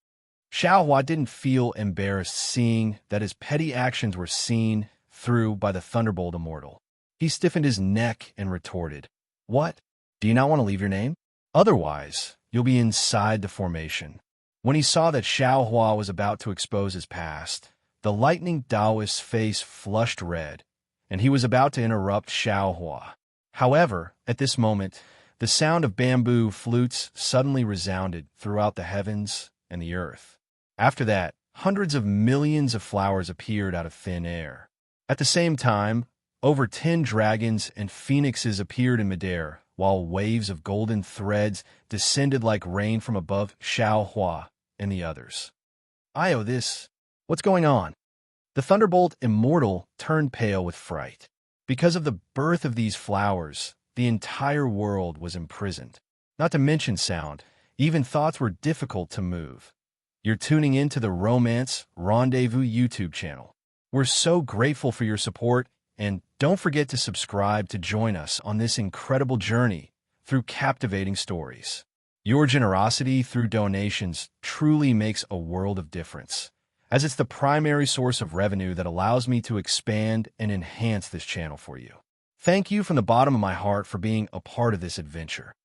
Xiaohua didn't feel embarrassed seeing that his petty actions were seen through by the Thunderbolt Immortal. He stiffened his neck and retorted, "What? Do you not want to leave your name? Otherwise, you'll be inside the formation." When he saw that Xiaohua was about to expose his past, the lightning Taoist's face flushed red, and he was about to interrupt Xiaohua. However, at this moment, the sound of bamboo flutes suddenly resounded throughout the heavens and the earth. After that, hundreds of millions of flowers appeared out of thin air. At the same time, over 10 dragons and phoenixes appeared in midair, while waves of golden threads descended like rain from above Xiaohua and the others. "I owe this. What's going on?" The Thunderbolt Immortal turned pale with fright. Because of the birth of these flowers, the entire world was imprisoned. Not to mention sound, even thoughts were difficult to move. You're tuning into the Romance Rendezvous YouTube channel. We're so grateful for your support, and don't forget to subscribe to join us on this incredible journey through captivating stories. Your generosity through donations truly makes a world of difference, as it's the primary source of revenue that allows me to expand and enhance this channel for you. Thank you from the bottom of my heart for being a part of this adventure.